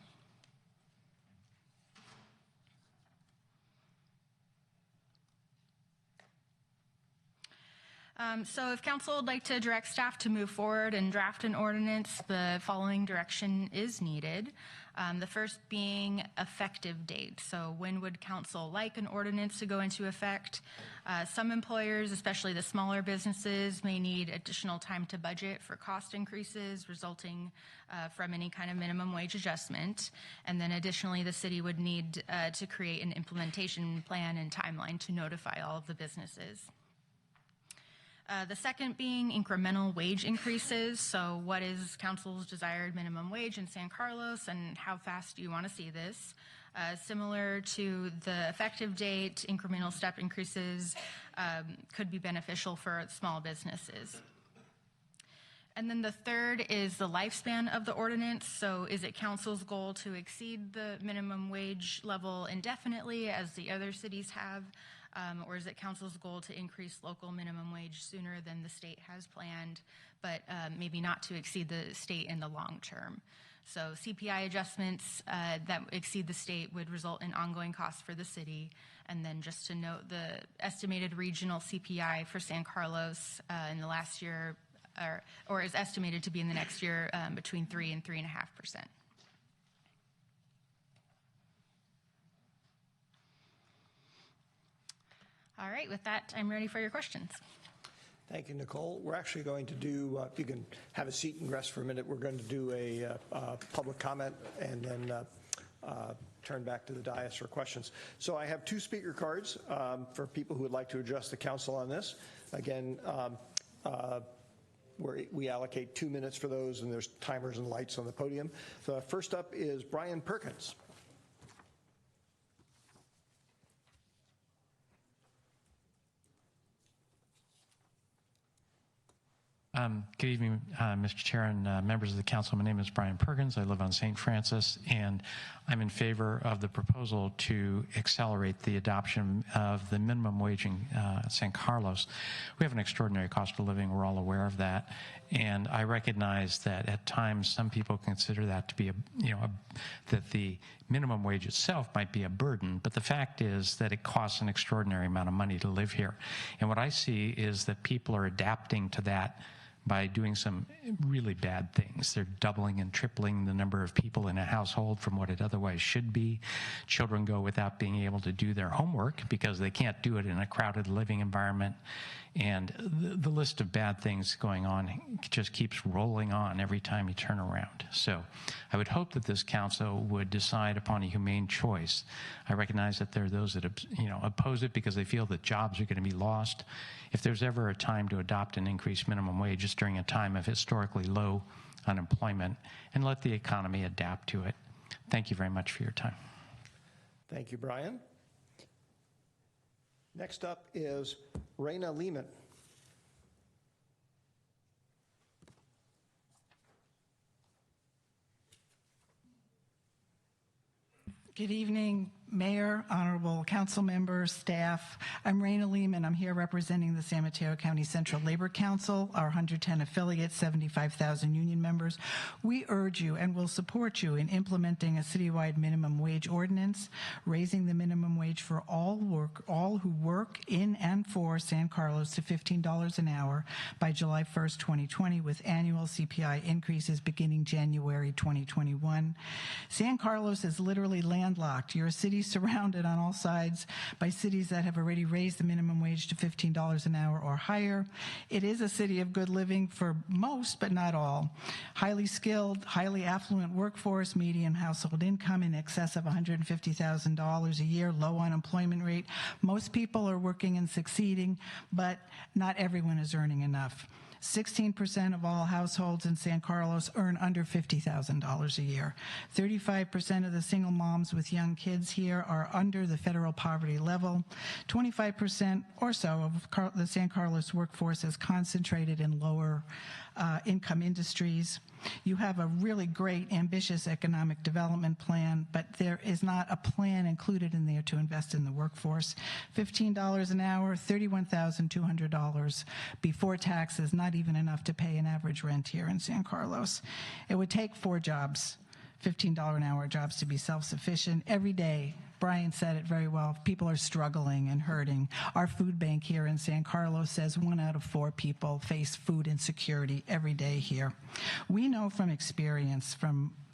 So if council would like to direct staff to move forward and draft an ordinance, the following direction is needed. The first being effective date. So when would council like an ordinance to go into effect? Some employers, especially the smaller businesses, may need additional time to budget for cost increases resulting from any kind of minimum wage adjustment. And then additionally, the city would need to create an implementation plan and timeline to notify all of the businesses. The second being incremental wage increases. So what is council's desired minimum wage in San Carlos, and how fast do you want to see this? Similar to the effective date, incremental step increases could be beneficial for small businesses. And then the third is the lifespan of the ordinance. So is it council's goal to exceed the minimum wage level indefinitely as the other cities have? Or is it council's goal to increase local minimum wage sooner than the state has planned, but maybe not to exceed the state in the long term? So CPI adjustments that exceed the state would result in ongoing costs for the city. And then just to note, the estimated regional CPI for San Carlos in the last year, or is estimated to be in the next year between 3 and 3.5%. All right, with that, I'm ready for your questions. Thank you, Nicole. We're actually going to do, if you can have a seat and rest for a minute, we're going to do a public comment and then turn back to the dais for questions. So I have 2 speaker cards for people who would like to address the council on this. Again, we allocate 2 minutes for those, and there's timers and lights on the podium. So first up is Brian Perkins. Good evening, Mr. Chair and members of the council. My name is Brian Perkins. I live on St. Francis, and I'm in favor of the proposal to accelerate the adoption of the minimum wage in San Carlos. We have an extraordinary cost of living. We're all aware of that, and I recognize that at times some people consider that to be that the minimum wage itself might be a burden, but the fact is that it costs an extraordinary amount of money to live here. And what I see is that people are adapting to that by doing some really bad things. They're doubling and tripling the number of people in a household from what it otherwise should be. Children go without being able to do their homework because they can't do it in a crowded living environment. And the list of bad things going on just keeps rolling on every time you turn around. So I would hope that this council would decide upon a humane choice. I recognize that there are those that oppose it because they feel that jobs are going to be lost. If there's ever a time to adopt an increased minimum wage, it's during a time of historically low unemployment, and let the economy adapt to it. Thank you very much for your time. Thank you, Brian. Next up is Raina Lehman. Good evening, Mayor, honorable council members, staff. I'm Raina Lehman. I'm here representing the San Mateo County Central Labor Council, our 110 affiliates, 75,000 union members. We urge you and will support you in implementing a citywide minimum wage ordinance, raising the minimum wage for all who work in and for San Carlos to $15 an hour by July 1st, 2020, with annual CPI increases beginning January 2021. San Carlos is literally landlocked. You're a city surrounded on all sides by cities that have already raised the minimum wage to $15 an hour or higher. It is a city of good living for most, but not all. Highly skilled, highly affluent workforce, median household income in excess of $150,000 a year, low unemployment rate. Most people are working and succeeding, but not everyone is earning enough. 16% of all households in San Carlos earn under $50,000 a year. 35% of the single moms with young kids here are under the federal poverty level. 25% or so of the San Carlos workforce is concentrated in lower income industries. You have a really great, ambitious economic development plan, but there is not a plan included in there to invest in the workforce. $15 an hour, $31,200 before taxes, not even enough to pay an average rent here in San Carlos. It would take 4 jobs, $15 an hour jobs, to be self-sufficient every day. Brian said it very well. People are struggling and hurting. Our food bank here in San Carlos says 1 out of 4 people face food insecurity every day here. We know from experience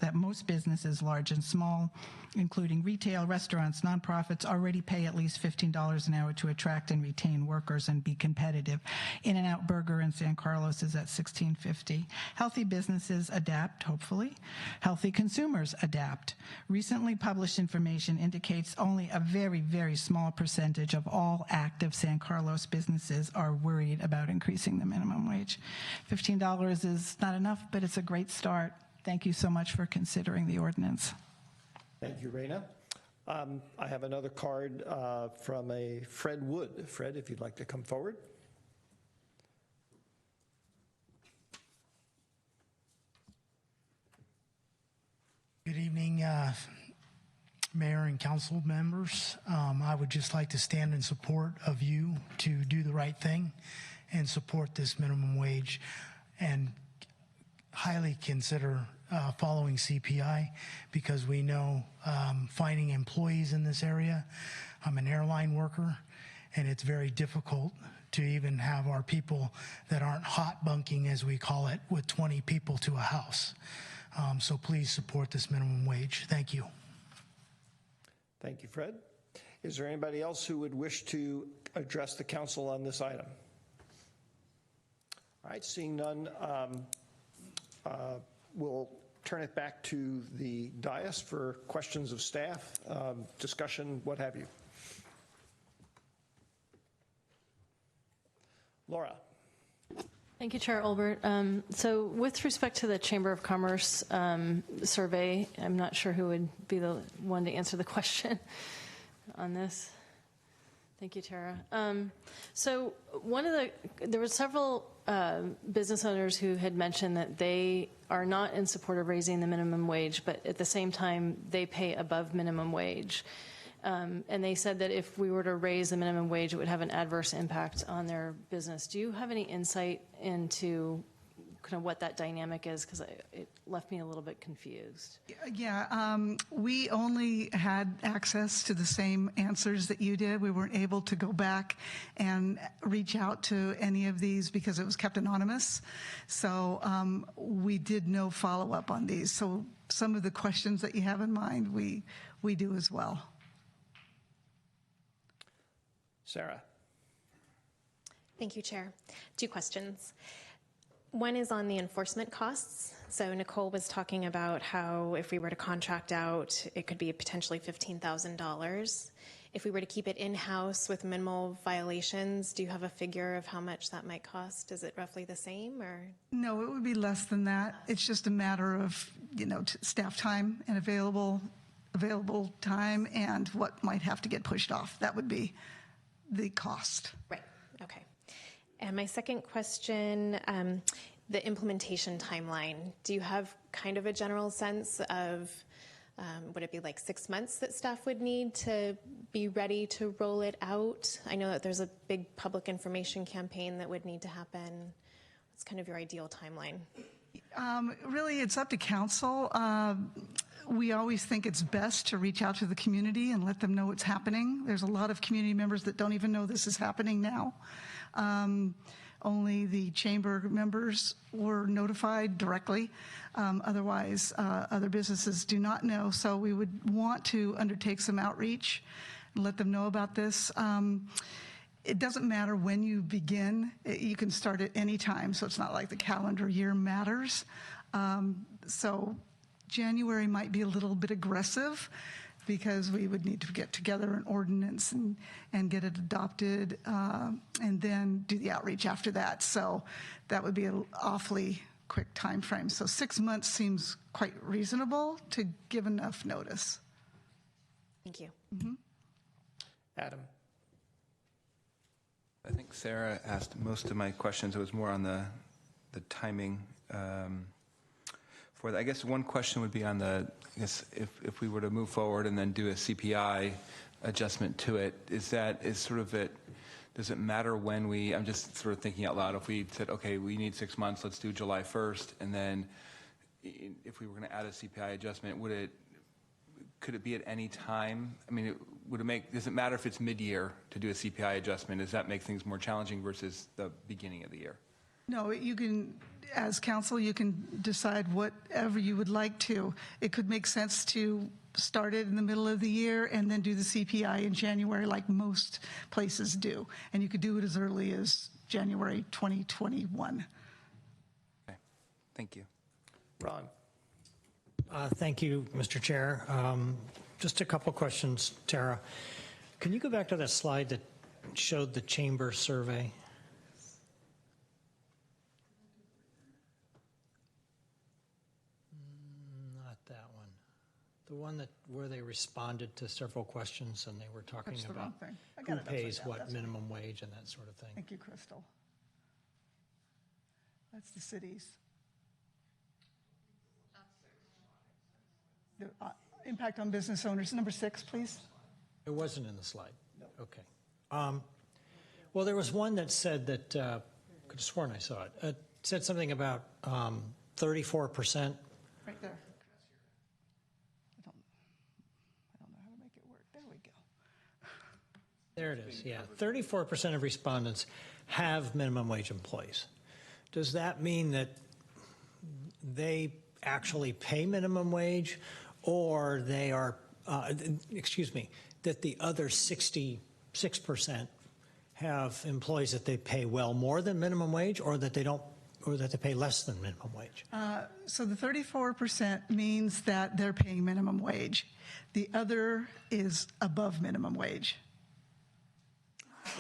that most businesses, large and small, including retail, restaurants, nonprofits, already pay at least $15 an hour to attract and retain workers and be competitive. In-N-Out Burger in San Carlos is at $16.50. Healthy businesses adapt, hopefully. Healthy consumers adapt. Recently published information indicates only a very, very small percentage of all active San Carlos businesses are worried about increasing the minimum wage. $15 is not enough, but it's a great start. Thank you so much for considering the ordinance. Thank you, Raina. I have another card from a Fred Wood. Fred, if you'd like to come forward. Good evening, Mayor and council members. I would just like to stand in support of you to do the right thing and support this minimum wage, and highly consider following CPI, because we know finding employees in this area. I'm an airline worker, and it's very difficult to even have our people that aren't hot bunking, as we call it, with 20 people to a house. So please support this minimum wage. Thank you. Thank you, Fred. Is there anybody else who would wish to address the council on this item? All right, seeing none, we'll turn it back to the dais for questions of staff, discussion, what have you. Laura. Thank you, Chair Olbert. So with respect to the Chamber of Commerce survey, I'm not sure who would be the one to answer the question on this. Thank you, Tara. So there were several business owners who had mentioned that they are not in support of raising the minimum wage, but at the same time, they pay above minimum wage. And they said that if we were to raise the minimum wage, it would have an adverse impact on their business. Do you have any insight into kind of what that dynamic is? Because it left me a little bit confused. Yeah, we only had access to the same answers that you did. We weren't able to go back and reach out to any of these because it was kept anonymous. So we did no follow-up on these. So some of the questions that you have in mind, we do as well. Sarah. Thank you, Chair. 2 questions. One is on the enforcement costs. So Nicole was talking about how if we were to contract out, it could be potentially $15,000. If we were to keep it in-house with minimal violations, do you have a figure of how much that might cost? Is it roughly the same, or? No, it would be less than that. It's just a matter of, staff time and available time and what might have to get pushed off. That would be the cost. Right. Okay. And my second question, the implementation timeline. Do you have kind of a general sense of, would it be like 6 months that staff would need to be ready to roll it out? I know that there's a big public information campaign that would need to happen. What's kind of your ideal timeline? Really, it's up to council. We always think it's best to reach out to the community and let them know what's happening. There's a lot of community members that don't even know this is happening now. Only the chamber members were notified directly. Otherwise, other businesses do not know. So we would want to undertake some outreach and let them know about this. It doesn't matter when you begin. You can start at any time, so it's not like the calendar year matters. So January might be a little bit aggressive because we would need to get together an ordinance and get it adopted and then do the outreach after that. So that would be an awfully quick time frame. So 6 months seems quite reasonable to give enough notice. Thank you. Mm-hmm. Adam. I think Sarah asked most of my questions. It was more on the the timing for that. I guess one question would be on the, I guess if we were to move forward and then do a CPI adjustment to it, does it matter when I'm just sort of thinking out loud, if we said, okay, we need 6 months, let's do July 1st, and then if we were going to add a CPI adjustment, could it be at any time? I mean, does it matter if it's mid-year to do a CPI adjustment? Does that make things more challenging versus the beginning of the year? No, you can, as council, you can decide whatever you would like to. It could make sense to start it in the middle of the year and then do the CPI in January like most places do. And you could do it as early as January 2021. Okay, thank you. Ron. Thank you, Mr. Chair. Just a couple questions, Tara. Can you go back to that slide that showed the chamber survey? Not that one. The one where they responded to several questions and they were talking about who pays what minimum wage and that sort of thing. Thank you, Crystal. That's the cities. The impact on business owners. Number 6, please. It wasn't in the slide. No. Okay. Well, there was one that said that, I could have sworn I saw it. It said something about 34%. Right there. I don't know how to make it work. There we go. There it is, yeah. 34% of respondents have minimum wage employees. Does that mean that they actually pay minimum wage, or they are, that the other 66% have employees that they pay well more than minimum wage, or that they don't, or that they pay less than minimum wage? So the 34% means that they're paying minimum wage. The other is above minimum wage.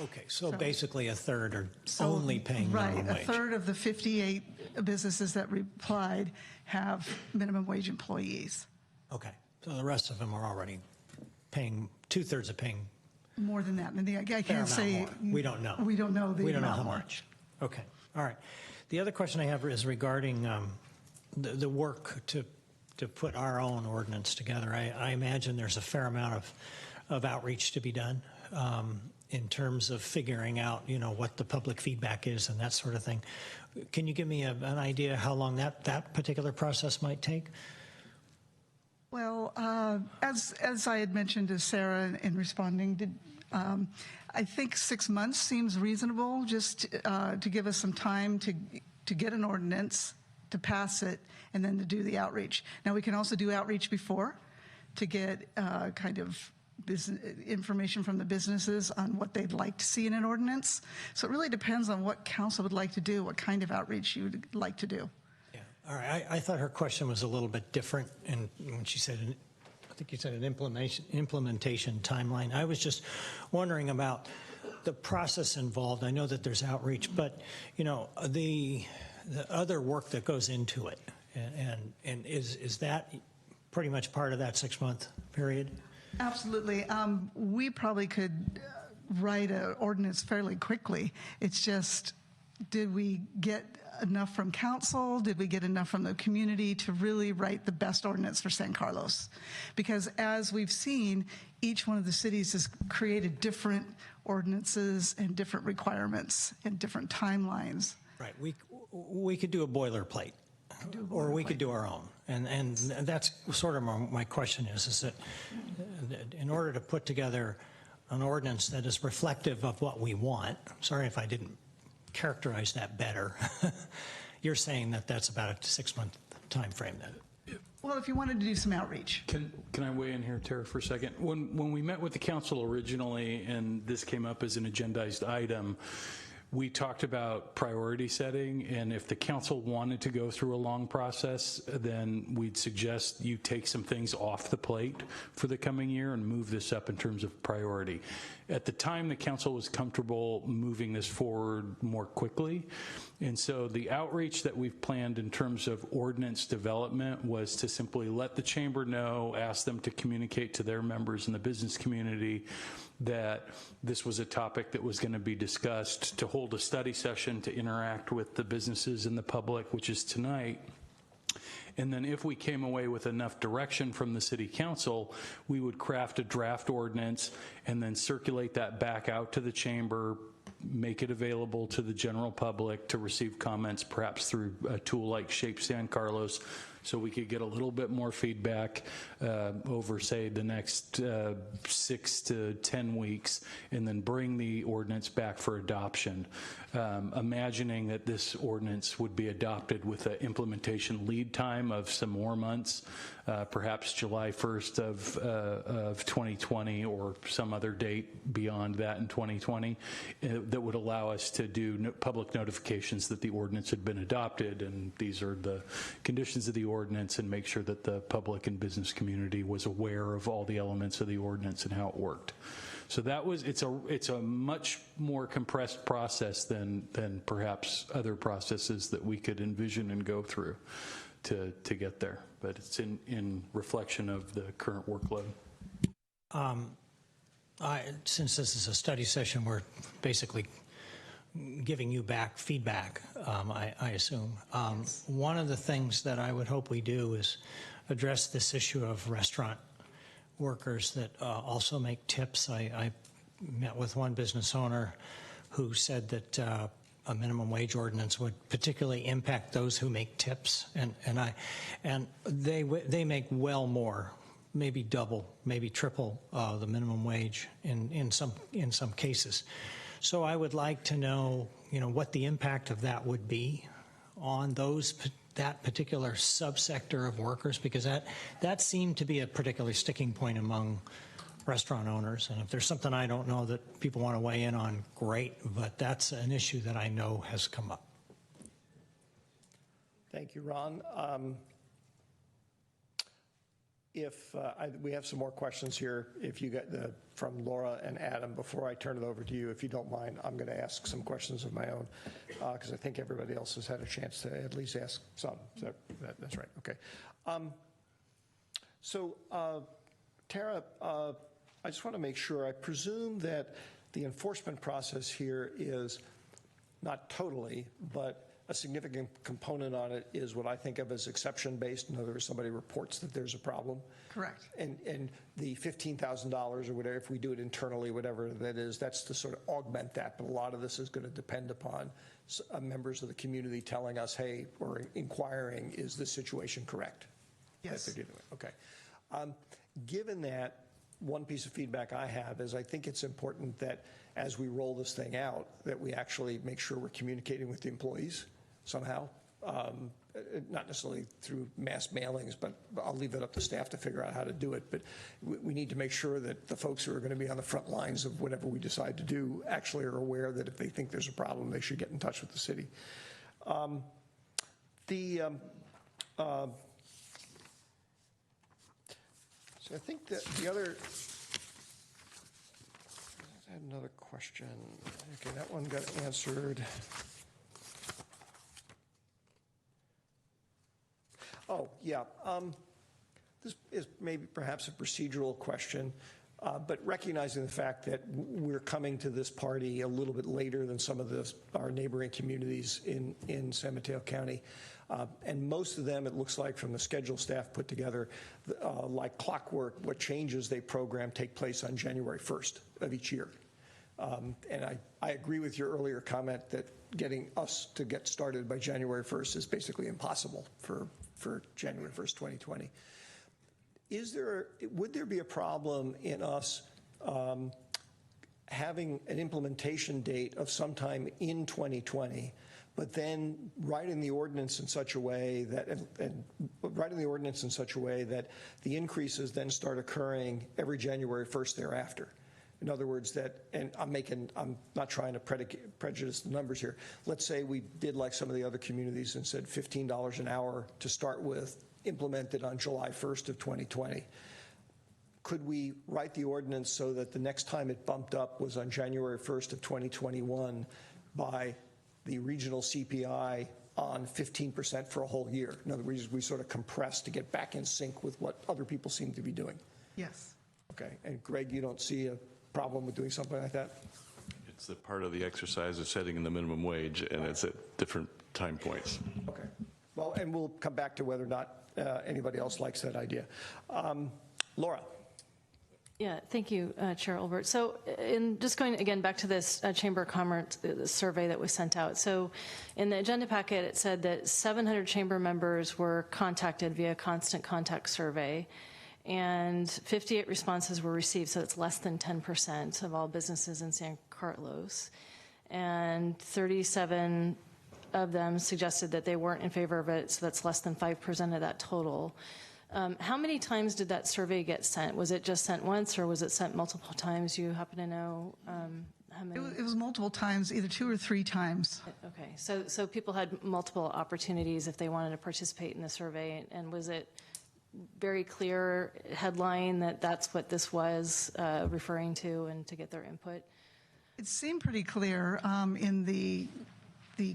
Okay, so basically a third are only paying minimum wage. Right, a third of the 58 businesses that replied have minimum wage employees. Okay, so the rest of them are already paying, 2/3 are paying more than that. And I can't say. We don't know. We don't know the We don't know amount how more. much. Okay, all right. The other question I have is regarding the work to put our own ordinance together. I imagine there's a fair amount of outreach to be done in terms of figuring out, what the public feedback is and that sort of thing. Can you give me an idea how long that particular process might take? Well, as I had mentioned to Sarah in responding, I think 6 months seems reasonable, just to give us some time to get an ordinance, to pass it, and then to do the outreach. Now, we can also do outreach before to get kind of information from the businesses on what they'd like to see in an ordinance. So it really depends on what council would like to do, what kind of outreach you would like to do. All right, I thought her question was a little bit different, and when she said, I think you said an implementation timeline. I was just wondering about the process involved. I know that there's outreach, but the other work that goes into it, and is that pretty much part of that 6-month period? Absolutely. We probably could write an ordinance fairly quickly. It's just, did we get enough from council? Did we get enough from the community to really write the best ordinance for San Carlos? Because as we've seen, each one of the cities has created different ordinances and different requirements and different timelines. Right. We could do a boilerplate, or we could do our own. And that's sort of my question is that in order to put together an ordinance that is reflective of what we want, sorry if I didn't characterize that better, you're saying that that's about a 6-month time frame then? Well, if you wanted to do some outreach. Can I weigh in here, Tara, for a second? When we met with the council originally, and this came up as an agendized item, we talked about priority setting, and if the council wanted to go through a long process, then we'd suggest you take some things off the plate for the coming year and move this up in terms of priority. At the time, the council was comfortable moving this forward more quickly, and so the outreach that we've planned in terms of ordinance development was to simply let the chamber know, ask them to communicate to their members in the business community that this was a topic that was going to be discussed, to hold hold a study session to interact with the businesses and the public, which is tonight. And then if we came away with enough direction from the city council, we would craft a draft ordinance and then circulate that back out to the chamber, make it available to the general public to receive comments, perhaps through a tool like Shape San Carlos, so we could get a little bit more feedback over, say, the next 6 to 10 weeks, and then bring the ordinance back for adoption. Imagining that this ordinance would be adopted with an implementation lead time of some more months, perhaps July 1st of 2020 or some other date beyond that in 2020, that would allow us to do public notifications that the ordinance had been adopted, and these are the conditions of the ordinance, and make sure that the public and business community was aware of all the elements of the ordinance and how it worked. So that was, it's a much more compressed process than perhaps other processes that we could envision and go through to get there. But it's in reflection of the current workload. Since this is a study session, we're basically giving you back feedback, I assume. One of the things that I would hope we do is address this issue of restaurant workers that also make tips. I met with one business owner who said that a minimum wage ordinance would particularly impact those who make tips, and they make well more, maybe double, maybe triple the minimum wage in some cases. So I would like to know, what the impact of that would be on that particular subsector of workers, because that seemed to be a particular sticking point among restaurant owners. And if there's something I don't know that people want to weigh in on, great, but that's an issue that I know has come up. Thank you, Ron. We have some more questions here. If you get from Laura and Adam, before I turn it over to you, if you don't mind, I'm going to ask some questions of my own, because I think everybody else has had a chance to at least ask some. So that's right. Okay. Tara, I just want to make sure. I presume that the enforcement process here is not totally, but a significant component on it is what I think of as exception-based. In other words, somebody reports that there's a problem. Correct. And the $15,000 or whatever, if we do it internally, whatever that is, that's to sort of augment that. But a lot of this is going to depend upon members of the community telling us, hey, or inquiring, is this situation correct? Yes. Okay. Given that, one piece of feedback I have is I think it's important that as we roll this thing out, that we actually make sure we're communicating with the employees somehow, not necessarily through mass mailings, but I'll leave it up to staff to figure out how to do it. But we need to make sure that the folks who are going to be on the front lines of whatever we decide to do actually are aware that if they think there's a problem, they should get in touch with the city. So I think that I had another question. Okay, that one got answered. Oh, yeah. This is maybe perhaps a procedural question, but recognizing the fact that we're coming to this party a little bit later than some of our neighboring communities in San Mateo County. And most of them, it looks like from the schedule staff put together, like clockwork, what changes they program take place on January 1st of each year. And I agree with your earlier comment that getting us to get started by January 1st is basically impossible for January 1st, 2020. Would there be a problem in us having an implementation date of sometime in 2020, but then writing the ordinance in such a way that the increases then start occurring every January 1st thereafter? In other words, and I'm not trying to prejudice the numbers here. Let's say we did like some of the other communities and said $15 an hour to start with, implemented on July 1st of 2020. Could we write the ordinance so that the next time it bumped up was on January 1st of 2021 by the regional CPI on 15% for a whole year? In other words, we sort of compress to get back in sync with what other people seem to be doing. Yes. Okay. And Greg, you don't see a problem with doing something like that? It's a part of the exercise of setting the minimum wage, and it's at different time points. Okay. Well, and we'll come back to whether or not anybody else likes that idea. Laura. Yeah, thank you, Chair Olbert. So in just going again back to this Chamber of Commerce survey that was sent out. So in the agenda packet, it said that 700 chamber members were contacted via constant contact survey, and 58 responses were received, so it's less than 10% of all businesses in San Carlos. And 37 of them suggested that they weren't in favor of it, so that's less than 5% of that total. How many times did that survey get sent? Was it just sent once, or was it sent multiple times? You happen to know how many? It was multiple times, either 2 or 3 times. Okay, so people had multiple opportunities if they wanted to participate in the survey, and was it very clear headline that that's what this was referring to, and to get their input? It seemed pretty clear in the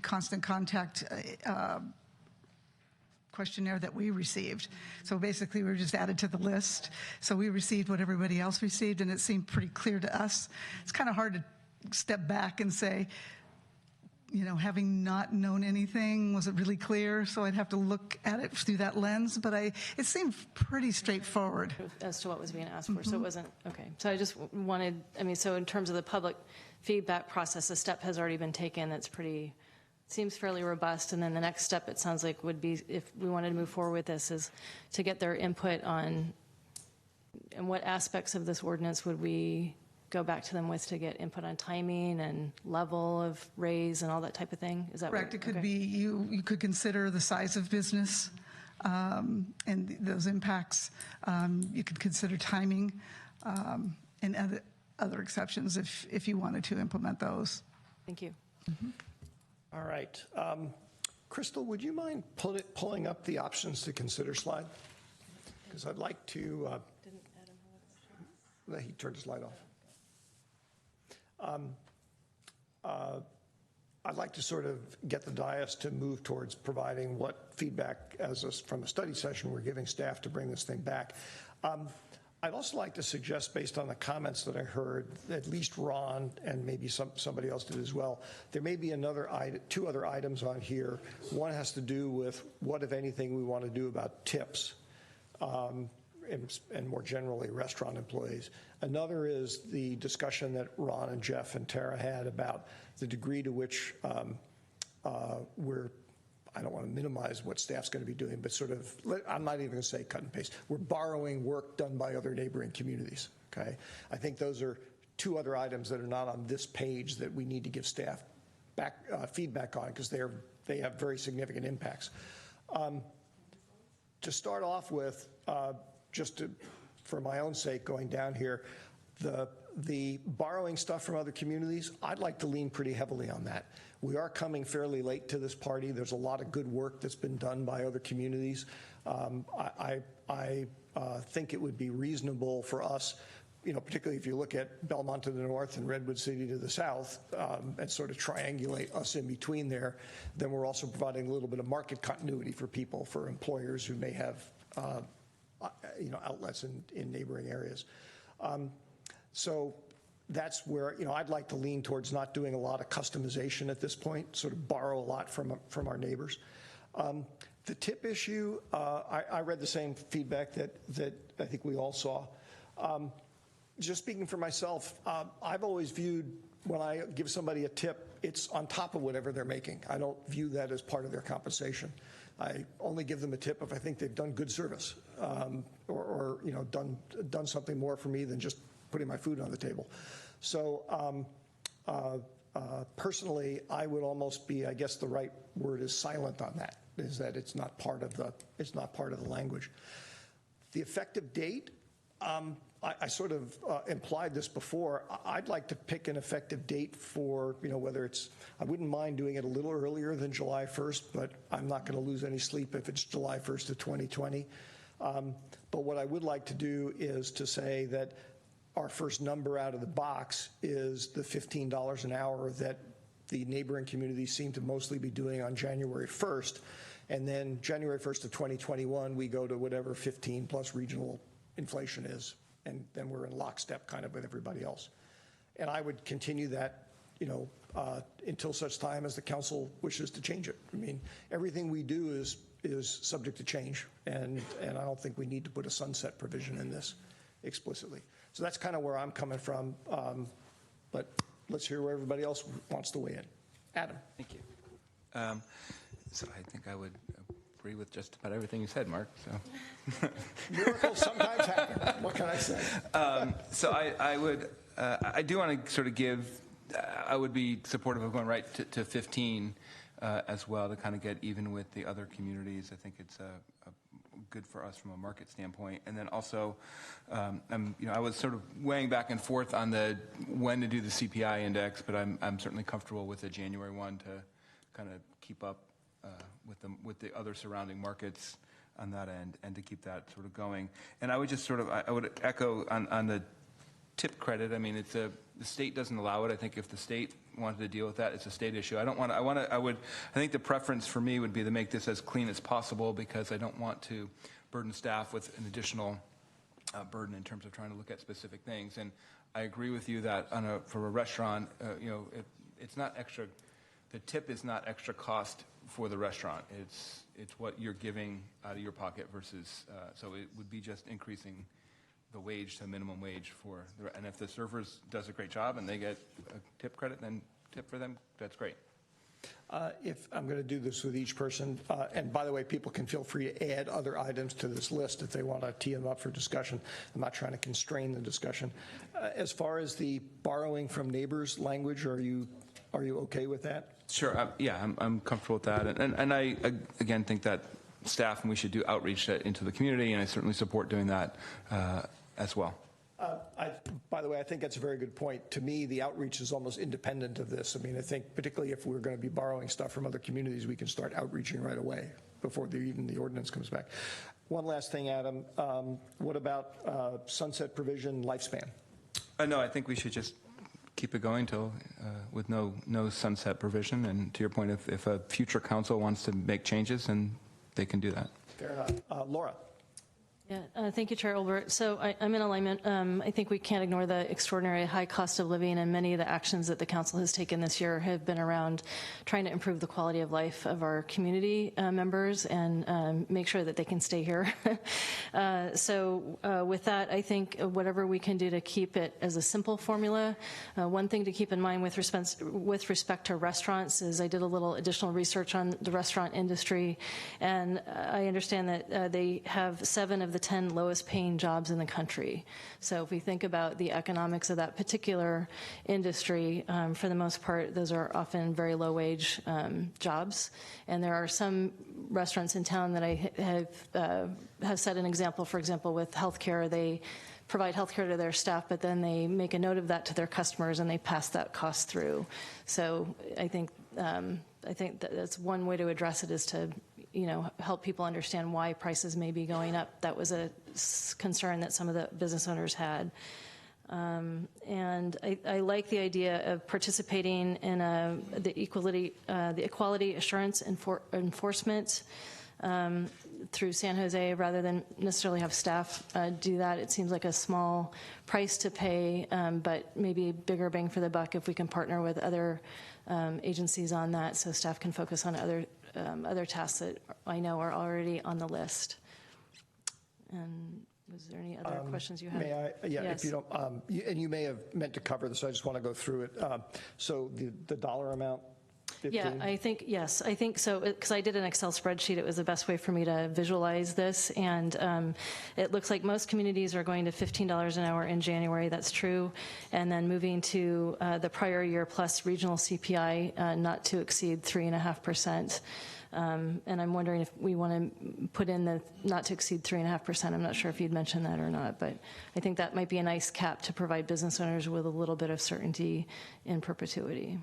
constant contact questionnaire that we received. So basically, we were just added to the list. So we received what everybody else received, and it seemed pretty clear to us. It's kind of hard to step back and say, you know, having not known anything, was it really clear? So I'd have to look at it through that lens, but it seemed pretty straightforward. As to what was being asked for, so it wasn't, okay. So I just wanted, I mean, so in terms of the public feedback process, a step has already been taken that's pretty, seems fairly robust, and then the next step, it sounds like, would be, if we wanted to move forward with this, is to get their input on, and what aspects of this ordinance would we go back to them with to get input on timing and level of raise and all that type of thing? Is that correct? What, it could okay. be, you could consider the size of business and those impacts. You could consider timing and other exceptions if you wanted to implement those. Thank you. All right. Crystal, would you mind pulling up the options to consider slide? Because I'd like to, he turned his light off. I'd like to sort of get the dais to move towards providing what feedback from a study session we're giving staff to bring this thing back. I'd also like to suggest, based on the comments that I heard, at least Ron and maybe somebody else did as well, there may be two other items on here. One has to do with what, if anything, we want to do about tips. And more generally, restaurant employees. Another is the discussion that Ron and Jeff and Tara had about the degree to which I don't want to minimize what staff's going to be doing, but sort of, I'm not even going to say cut and paste. We're borrowing work done by other neighboring communities, okay? I think those are two other items that are not on this page that we need to give staff feedback on, because they have very significant impacts. To start off with, for my own sake, going down here, the borrowing stuff from other communities, I'd like to lean pretty heavily on that. We are coming fairly late to this party. There's a lot of good work that's been done by other communities. I think it would be reasonable for us, you know, particularly if you look at Belmont to the north and Redwood City to the south, and sort of triangulate us in between there, then we're also providing a little bit of market continuity for people, for employers who may have you know, outlets in neighboring areas. So that's where, you know, I'd like to lean towards not doing a lot of customization at this point, sort of borrow a lot from our neighbors. The tip issue, I read the same feedback that I think we all saw. Just speaking for myself, I've always viewed when I give somebody a tip, it's on top of whatever they're making. I don't view that as part of their compensation. I only give them a tip if I think they've done good service, or you know, done something more for me than just putting my food on the table. So personally, I would almost be, I guess the right word is silent on that, is that it's not part of the language. The effective date, I sort of implied this before. I'd like to pick an effective date for, you know, whether it's, I wouldn't mind doing it a little earlier than July 1st, but I'm not going to lose any sleep if it's July 1st of 2020. But what I would like to do is to say that our first number out of the box is the $15 an hour that the neighboring communities seem to mostly be doing on January 1st. And then January 1st of 2021, we go to whatever 15 plus regional inflation is. And then we're in lockstep kind of with everybody else. And I would continue that, until such time as the council wishes to change it. I mean, everything we do is subject to change, and I don't think we need to put a sunset provision in this explicitly. So that's kind of where I'm coming from, but let's hear where everybody else wants to weigh in. Adam. Thank you. So I think I would agree with just about everything you said, Mark. So miracles sometimes happen. What can I say? So I do want to sort of give. I would be supportive of going right to 15 as well to kind of get even with the other communities. I think it's good for us from a market standpoint. And then also, I was sort of weighing back and forth on when to do the CPI index, but I'm certainly comfortable with the January 1 to kind of keep up with the other surrounding markets on that end, and to keep that sort of going. And I would just I would echo on the tip credit. I mean, the state doesn't allow it. I think if the state wanted to deal with that, it's a state issue. I think the preference for me would be to make this as clean as possible, because I don't want to burden staff with an additional burden in terms of trying to look at specific things. And I agree with you that for a restaurant, it's not extra. The tip is not extra cost for the restaurant. It's what you're giving out of your pocket versus. So it would be just increasing the wage to minimum wage and if the servers does a great job and they get a tip credit, then tip for them, that's great. If I'm going to do this with each person, and by the way, people can feel free to add other items to this list if they want to tee them up for discussion. I'm not trying to constrain the discussion. As far as the borrowing from neighbors language, are you okay with that? Sure. I'm comfortable with that, and I again think that staff and we should do outreach into the community, and I certainly support doing that as well. By the way, I think that's a very good point. To me, the outreach is almost independent of this. I mean, I think particularly if we're going to be borrowing stuff from other communities, we can start outreaching right away before even the ordinance comes back. One last thing, Adam. What about sunset provision lifespan? No, I think we should just keep it going till with no sunset provision. And to your point, if a future council wants to make changes, then they can do that. Fair enough. Laura. Yeah, thank you, Chair Olbert. So I'm in alignment. I think we can't ignore the extraordinary high cost of living, and many of the actions that the council has taken this year have been around trying to improve the quality of life of our community members and make sure that they can stay here. So with that, I think whatever we can do to keep it as a simple formula. One thing to keep in mind with respect to restaurants is I did a little additional research on the restaurant industry, and I understand that they have 7 of the 10 lowest paying jobs in the country. So if we think about the economics of that particular industry, for the most part, those are often very low wage jobs. And there are some restaurants in town that I have set an example, for example, with healthcare. They provide healthcare to their staff, but then they make a note of that to their customers and they pass that cost through. So I think that's one way to address it, is to help people understand why prices may be going up. That was a concern that some of the business owners had. And I like the idea of participating in the equality assurance enforcement through San Jose, rather than necessarily have staff do that. It seems like a small price to pay, but maybe a bigger bang for the buck if we can partner with other agencies on that, so staff can focus on other tasks that I know are already on the list. And was there any other questions you had? May I? Yeah, yes. If you don't, and you may have meant to cover this, so I just want to go through it. So the dollar amount, 15? Yeah, I think so, because I did an Excel spreadsheet. It was the best way for me to visualize this, and it looks like most communities are going to $15 an hour in January. That's true. And then moving to the prior year plus regional CPI not to exceed 3.5%. And I'm wondering if we want to put in the not to exceed 3.5%. I'm not sure if you'd mentioned that or not, but I think that might be a nice cap to provide business owners with a little bit of certainty in perpetuity.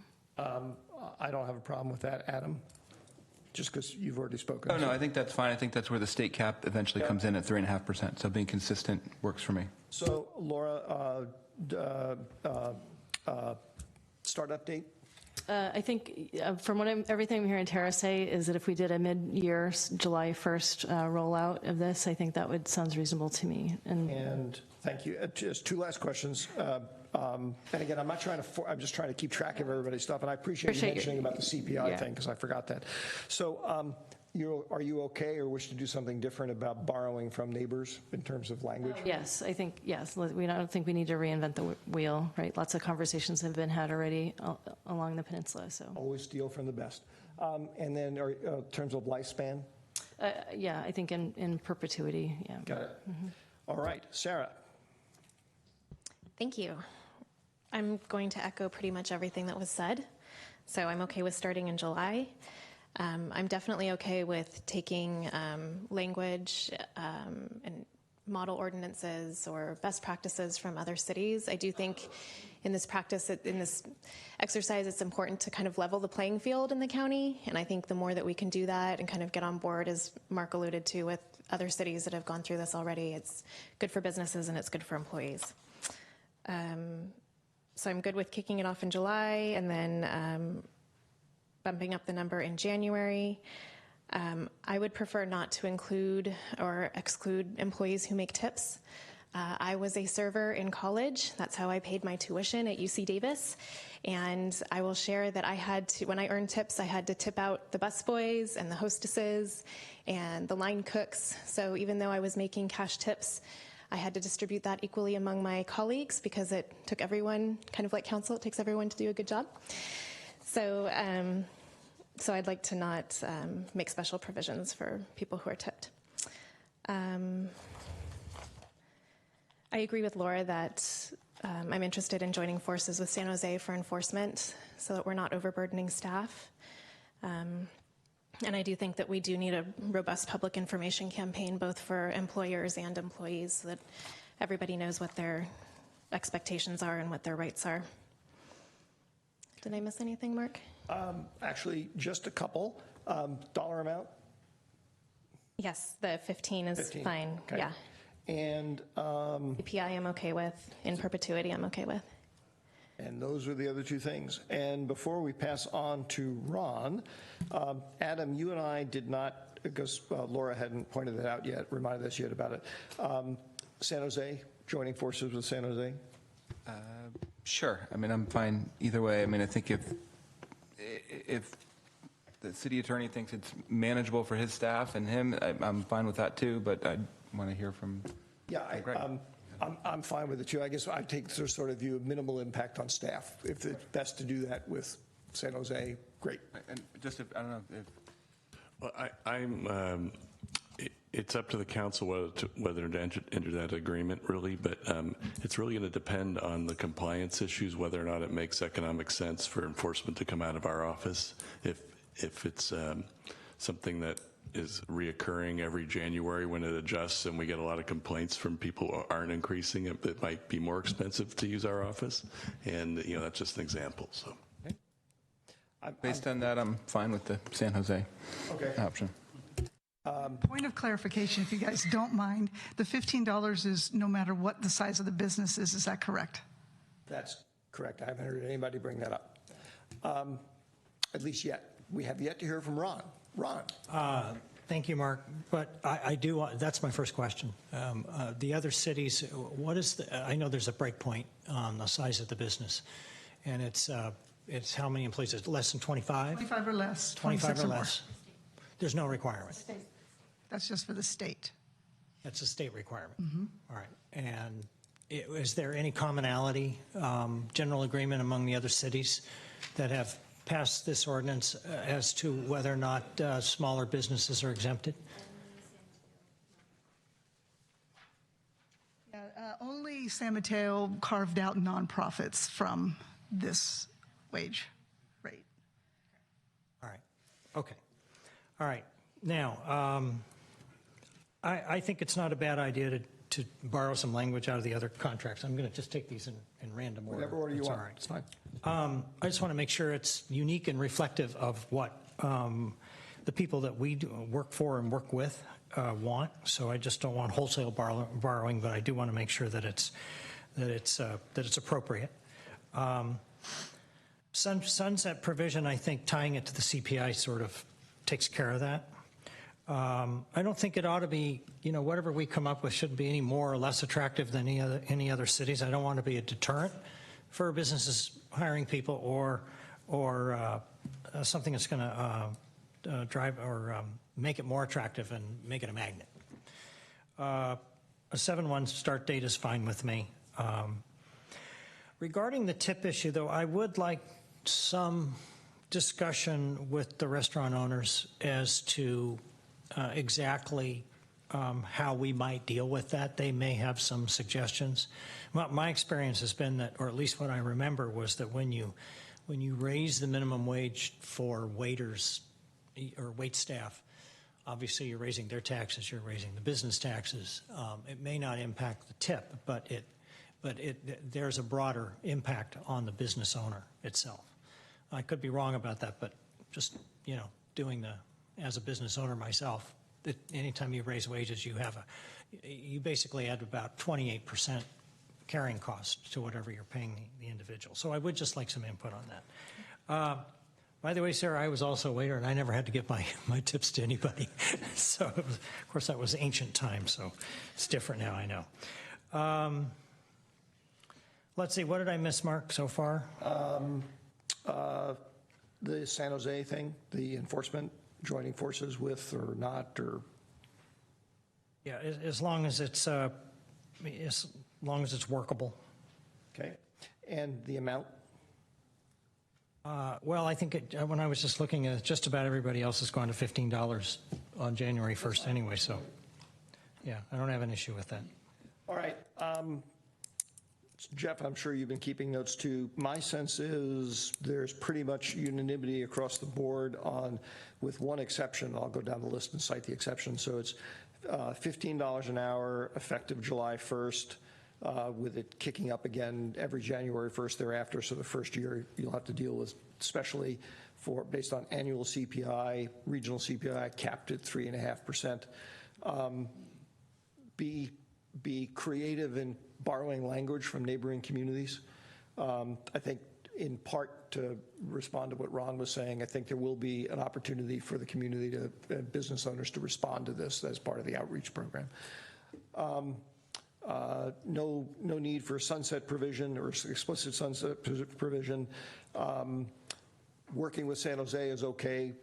I don't have a problem with that, Adam, just because you've already spoken. Oh, no, I think that's fine. I think that's where the state cap eventually comes in at 3.5%. So being consistent works for me. So, Laura, startup date? I think from everything I'm hearing Tara say is that if we did a mid-year, July 1st rollout of this, I think that sounds reasonable to me. And thank you. Just two last questions. And again, I'm just trying to keep track of everybody's stuff, and I appreciate you mentioning about the CPI thing, because I forgot that. So are you okay or wish to do something different about borrowing from neighbors in terms of language? Yes, I think, yes. I don't think we need to reinvent the wheel, right? Lots of conversations have been had already along the peninsula, so. Always steal from the best. And then in terms of lifespan? Yeah, I think in perpetuity, yeah. Got it. All right, Sarah. Thank you. I'm going to echo pretty much everything that was said. So I'm okay with starting in July. I'm definitely okay with taking language and model ordinances or best practices from other cities. I do think in this practice, in this exercise, it's important to kind of level the playing field in the county. And I think the more that we can do that and kind of get on board, as Mark alluded to, with other cities that have gone through this already, it's good for businesses and it's good for employees. So I'm good with kicking it off in July and then bumping up the number in January. I would prefer not to include or exclude employees who make tips. I was a server in college. That's how I paid my tuition at UC Davis. And I will share that I had to, when I earned tips, I had to tip out the busboys and the hostesses and the line cooks. So even though I was making cash tips, I had to distribute that equally among my colleagues because it took everyone, kind of like council, it takes everyone to do a good job. So, so I'd like to not make special provisions for people who are tipped. I agree with Laura that I'm interested in joining forces with San Jose for enforcement so that we're not overburdening staff. And I do think that we do need a robust public information campaign, both for employers and employees, so that everybody knows what their expectations are and what their rights are. Did I miss anything, Mark? Actually, just a couple. Dollar amount? Yes, the 15 is 15. fine. Okay. Yeah. And EPI I'm okay with. In perpetuity I'm okay with. And those are the other two things. And before we pass on to Ron, Adam, you and I did not, because Laura hadn't pointed that out yet, reminded us yet about it. San Jose, joining forces with San Jose? Sure. I mean, I'm fine either way. I mean, I think if the city attorney thinks it's manageable for his staff and him, I'm fine with that too, but I want to hear from Greg. I'm fine with it too. I guess I take the sort of view of minimal impact on staff. If it's best to do that with San Jose, great. And just I don't know if. Well, it's up to the council whether to enter that agreement, really, but it's really going to depend on the compliance issues, whether or not it makes economic sense for enforcement to come out of our office. If it's something that is reoccurring every January when it adjusts and we get a lot of complaints from people who aren't increasing it, it might be more expensive to use our office. And, that's just an example. So, Based on that, I'm fine with the San Jose option. Point of clarification, if you guys don't mind, the $15 is no matter what the size of the business is that correct? That's correct. I haven't heard anybody bring that up, at least yet. We have yet to hear from Ron. Ron. Thank you, Mark. But I do, that's my first question. The other cities, what is I know there's a break point on the size of the business, and it's how many employees? It's less than 25? 25 or less. 25 or less. There's no requirement. That's just for the state. That's a state requirement. Mm-hmm. All right. And is there any commonality, general agreement among the other cities that have passed this ordinance as to whether or not smaller businesses are exempted? Yeah, only San Mateo carved out nonprofits from this wage rate. All right. Okay. All right. Now, I think it's not a bad idea to borrow some language out of the other contracts. I'm going to just take these in random order. Whatever order you want. All right. It's fine. I just want to make sure it's unique and reflective of what the people that we work for and work with want. So I just don't want wholesale borrowing, but I do want to make sure that it's appropriate. Sunset provision, I think tying it to the CPI sort of takes care of that. I don't think it ought to be, whatever we come up with shouldn't be any more or less attractive than any other cities. I don't want to be a deterrent for businesses hiring people or something that's going to drive or make it more attractive and make it a magnet. A 7/1 start date is fine with me. Regarding the tip issue, though, I would like some discussion with the restaurant owners as to exactly how we might deal with that. They may have some suggestions. My experience has been that, or at least what I remember, was that when you raise the minimum wage for waiters or wait staff, obviously you're raising their taxes, you're raising the business taxes. It may not impact the tip, but there's a broader impact on the business owner itself. I could be wrong about that, but just doing as a business owner myself, anytime you raise wages, you basically add about 28% carrying cost to whatever you're paying the individual. So I would just like some input on that. By the way, Sarah, I was also a waiter, and I never had to give my tips to anybody. So, of course, that was ancient times, so it's different now, I know. Let's see, what did I miss, Mark, so far? The San Jose thing, the enforcement, joining forces with or not, or? Yeah, as long as it's workable. Okay, and the amount? Well, I think when I was just looking at it, just about everybody else has gone to $15 on January 1st anyway, so yeah, I don't have an issue with that. All right. Jeff, I'm sure you've been keeping notes too. My sense is there's pretty much unanimity across the board with one exception. I'll go down the list and cite the exception. So it's $15 an hour effective July 1st, with it kicking up again every January 1st thereafter. So the first year you'll have to deal with, especially based on annual CPI, regional CPI capped at 3.5%. Be creative in borrowing language from neighboring communities. I think in part to respond to what Ron was saying, I think there will be an opportunity for the community business owners to respond to this as part of the outreach program. No need for sunset provision or explicit sunset provision. Working with San Jose is okay.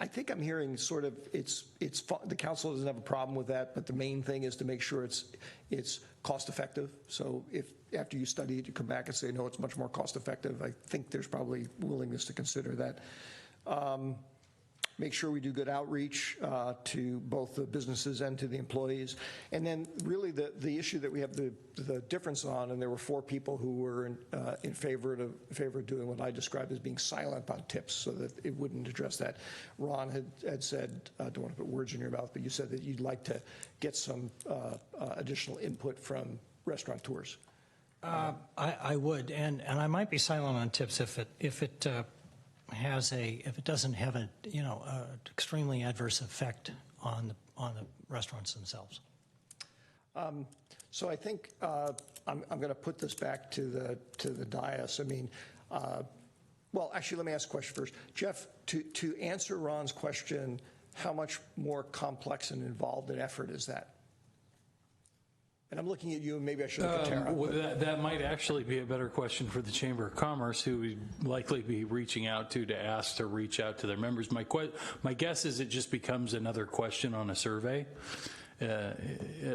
I think I'm hearing sort of the council doesn't have a problem with that, but the main thing is to make sure it's cost effective. So if after you study it, you come back and say, no, it's much more cost effective, I think there's probably willingness to consider that. Make sure we do good outreach to both the businesses and to the employees. And then really the issue that we have the difference on, and there were 4 people who were in favor of doing what I described as being silent on tips so that it wouldn't address that. Ron had said, I don't want to put words in your mouth, but you said that you'd like to get some additional input from restaurateurs. I would, and I might be silent on tips if it doesn't have an extremely adverse effect on the restaurants themselves. So I think I'm going to put this back to the dais. I mean, well, actually, let me ask a question first, Jeff. To answer Ron's question, how much more complex and involved an effort is that? And I'm looking at you, and maybe I should look at Tara. Well, that might actually be a better question for the Chamber of Commerce, who would likely be reaching out to ask to reach out to their members. My guess is it just becomes another question on a survey,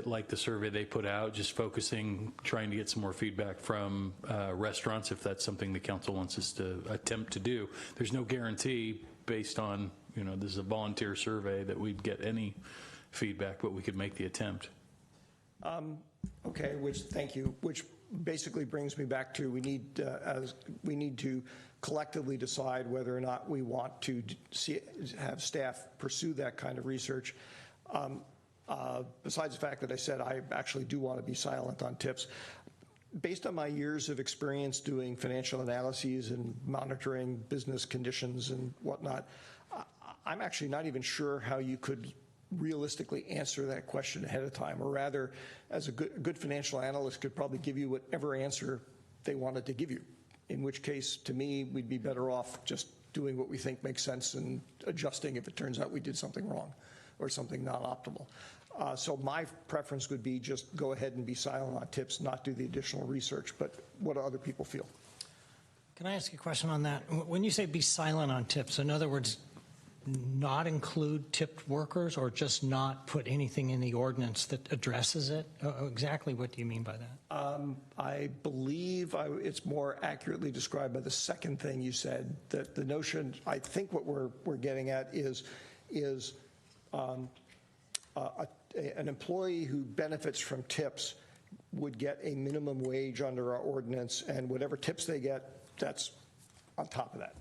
like the survey they put out, just trying to get some more feedback from restaurants, if that's something the council wants us to attempt to do. There's no guarantee based on, this is a volunteer survey, that we'd get any feedback, but we could make the attempt. Okay, thank you. Which basically brings me back to we need to collectively decide whether or not we want to have staff pursue that kind of research. Besides the fact that I said I actually do want to be silent on tips, based on my years of experience doing financial analyses and monitoring business conditions and whatnot, I'm actually not even sure how you could realistically answer that question ahead of time, or rather, as a good financial analyst could probably give you whatever answer they wanted to give you in which case, to me, we'd be better off just doing what we think makes sense and adjusting if it turns out we did something wrong or something not optimal. So my preference would be just go ahead and be silent on tips, not do the additional research, but what do other people feel? Can I ask you a question on that? When you say be silent on tips, in other words, not include tipped workers or just not put anything in the ordinance that addresses it? Exactly what do you mean by that? I believe it's more accurately described by the second thing you said, that the notion, I think what we're getting at is an employee who benefits from tips would get a minimum wage under our ordinance, and whatever tips they get, that's on top of that.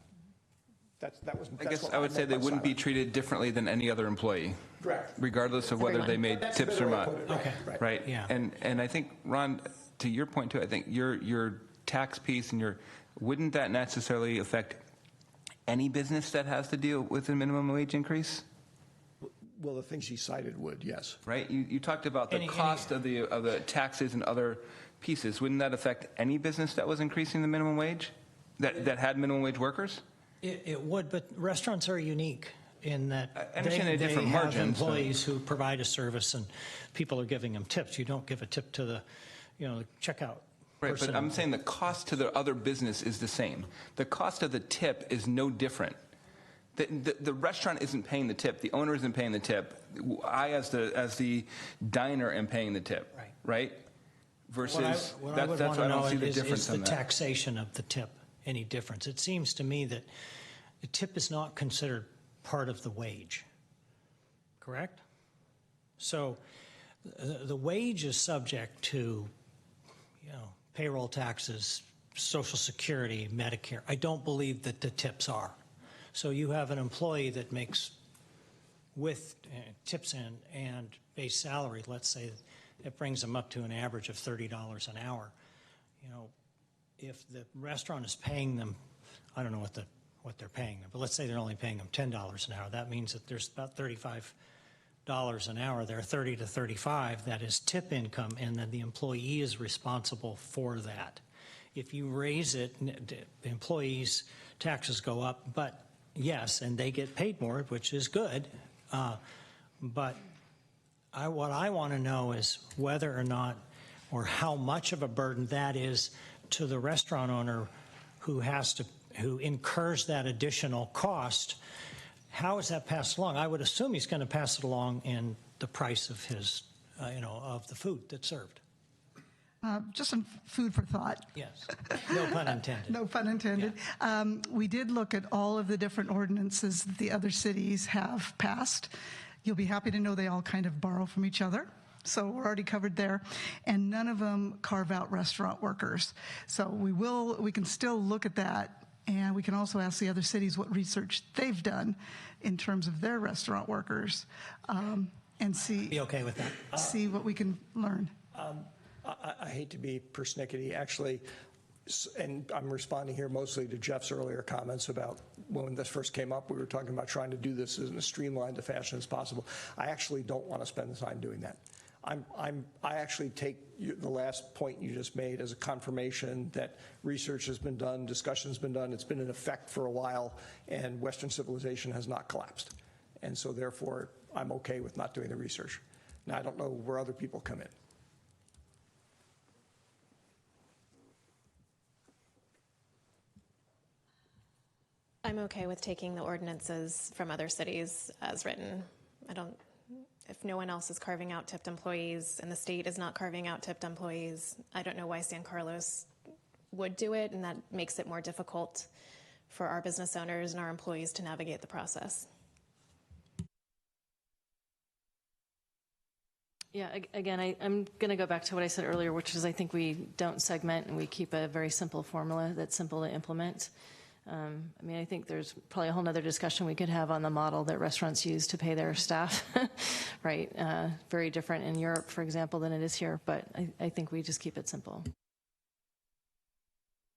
I guess I would say they wouldn't be treated differently than any other employee. Correct. Regardless of whether they made tips or not. Okay. Right? Yeah. And I think, Ron, to your point too, I think your tax piece and wouldn't that necessarily affect any business that has to deal with a minimum wage increase? Well, the things you cited would, yes. Right? You talked about the cost of the taxes and other pieces. Wouldn't that affect any business that was increasing the minimum wage, that had minimum wage workers? It would, but restaurants are unique in that I understand they're different have margins, employees who provide a service and people are giving them tips. You don't give a tip to the checkout Right, person. but I'm saying the cost to the other business is the same. The cost of the tip is no different. The restaurant isn't paying the tip. The owner isn't paying the tip. I, as the diner, am paying the tip. Right? Versus what I would that's want to why I know don't see the difference is the in that. taxation of the tip any difference? It seems to me that the tip is not considered part of the wage, correct? So the wage is subject to, payroll taxes, Social Security, Medicare. I don't believe that the tips are. So you have an employee that makes with tips and base salary, let's say it brings them up to an average of $30 an hour. If the restaurant is paying them, I don't know what they're paying them, but let's say they're only paying them $10 an hour. That means that there's about $35 an hour there, 30 to 35, that is tip income, and then the employee is responsible for that. If you raise it, the employees' taxes go up, but yes, and they get paid more, which is good, but what I want to know is whether or not, or how much of a burden that is to the restaurant owner who incurs that additional cost. How is that passed along? I would assume he's going to pass it along in the price of his, of the food that's served. Just some food for thought. Yes. No pun intended. No pun intended. Yeah. We did look at all of the different ordinances that the other cities have passed. You'll be happy to know they all kind of borrow from each other. So we're already covered there. And none of them carve out restaurant workers. So we can still look at that. And we can also ask the other cities what research they've done in terms of their restaurant workers, and see. Be okay with that. See what we can learn. I hate to be persnickety, actually, and I'm responding here mostly to Jeff's earlier comments about when this first came up, we were talking about trying to do this in as streamlined a fashion as possible. I actually don't want to spend the time doing that. I actually take the last point you just made as a confirmation that research has been done, discussion's been done, it's been in effect for a while, and Western civilization has not collapsed. And so therefore, I'm okay with not doing the research. Now, I don't know where other people come in. I'm okay with taking the ordinances from other cities as written. If no one else is carving out tipped employees and the state is not carving out tipped employees, I don't know why San Carlos would do it, and that makes it more difficult for our business owners and our employees to navigate the process. Yeah, again, I'm going to go back to what I said earlier, which is I think we don't segment and we keep a very simple formula that's simple to implement. I think there's probably a whole nother discussion we could have on the model that restaurants use to pay their staff, right? Very different in Europe, for example, than it is here, but I think we just keep it simple.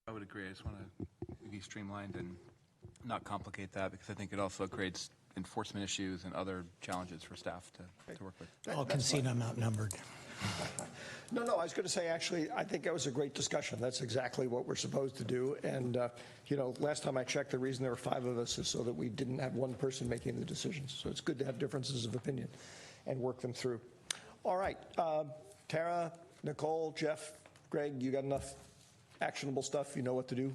I would agree. I just want to be streamlined and not complicate that, because I think it also creates enforcement issues and other challenges for staff to work with. I'll concede I'm outnumbered. No, I was going to say, actually, I think that was a great discussion. That's exactly what we're supposed to do. And, last time I checked, the reason there were 5 of us is so that we didn't have one person making the decisions. So it's good to have differences of opinion and work them through. All right. Tara, Nicole, Jeff, Greg, you got enough actionable stuff? You know what to do?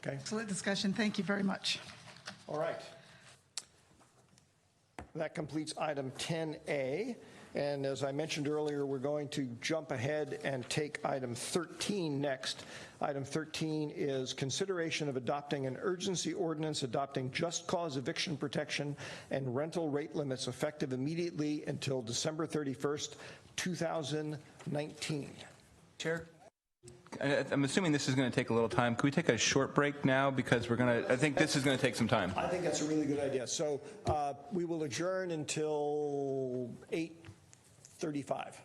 Okay. Excellent discussion. Thank you very much. All right. That completes item 10A. And as I mentioned earlier, we're going to jump ahead and take item 13 next. Item 13 is consideration of adopting an urgency ordinance adopting just cause eviction protection and rental rate limits effective immediately until December 31st, 2019. Chair? I'm assuming this is going to take a little time. Can we take a short break now? Because I think this is going to take some time. I think that's a really good idea. So we will adjourn until 8:35.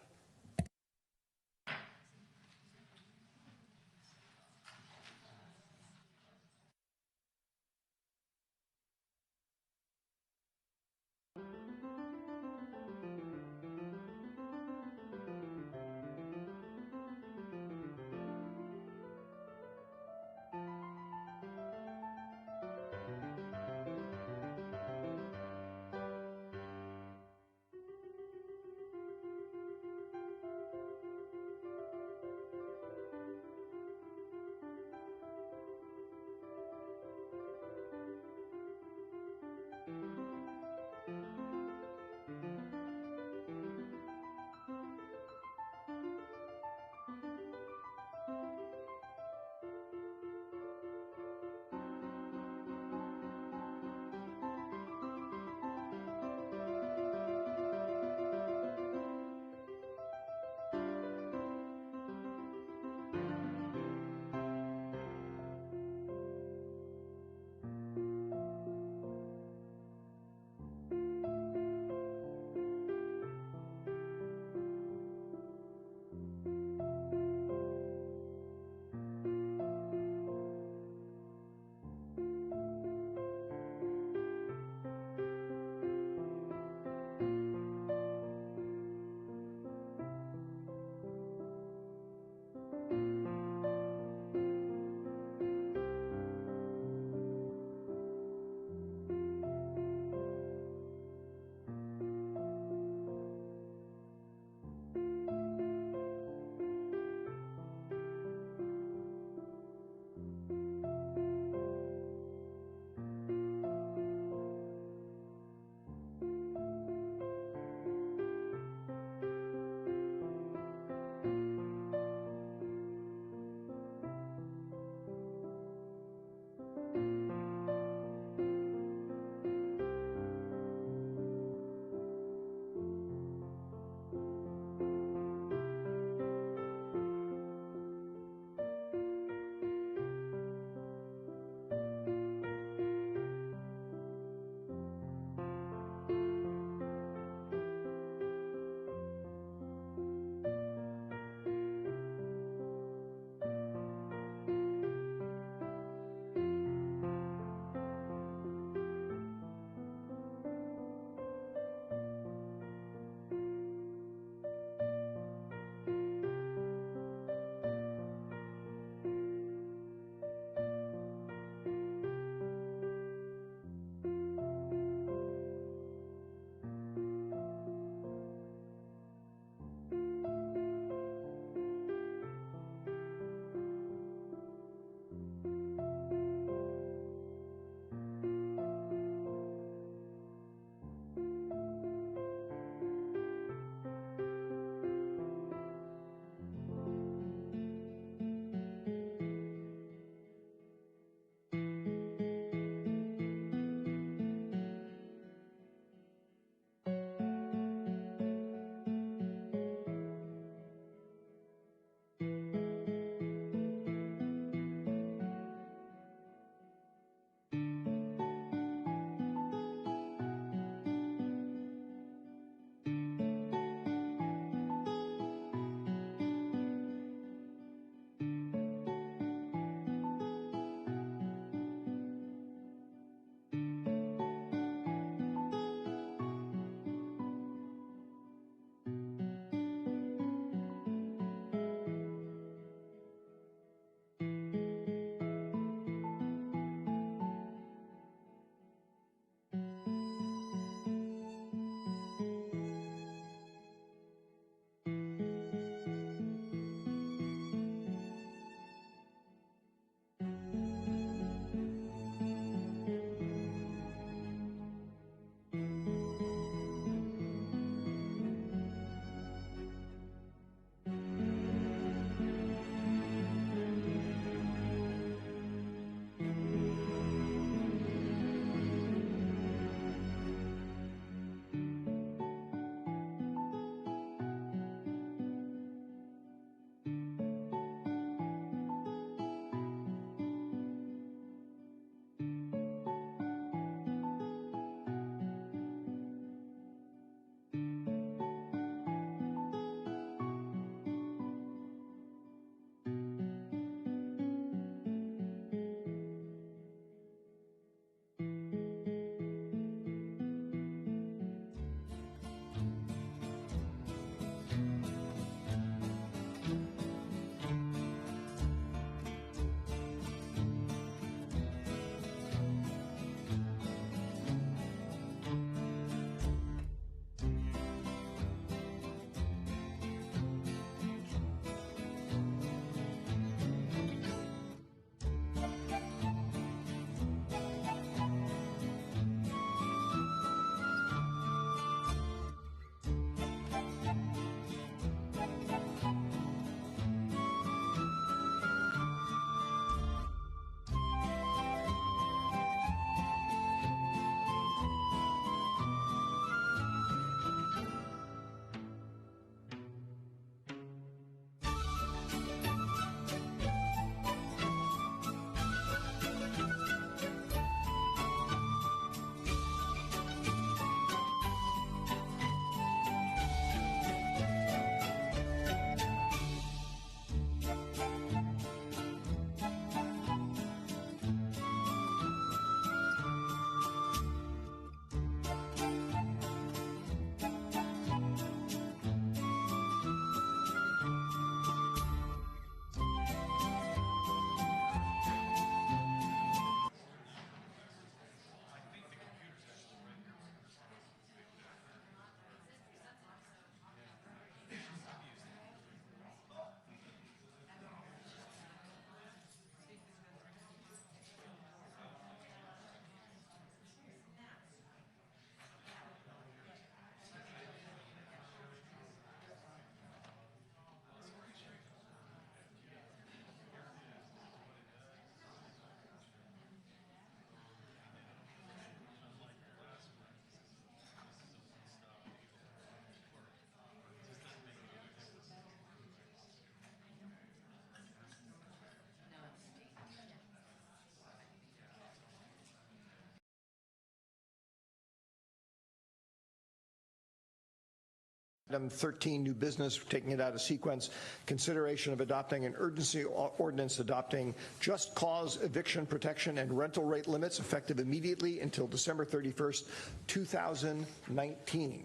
Item 13, new business, taking it out of sequence, consideration of adopting an urgency ordinance adopting just cause eviction protection and rental rate limits effective immediately until December 31st, 2019.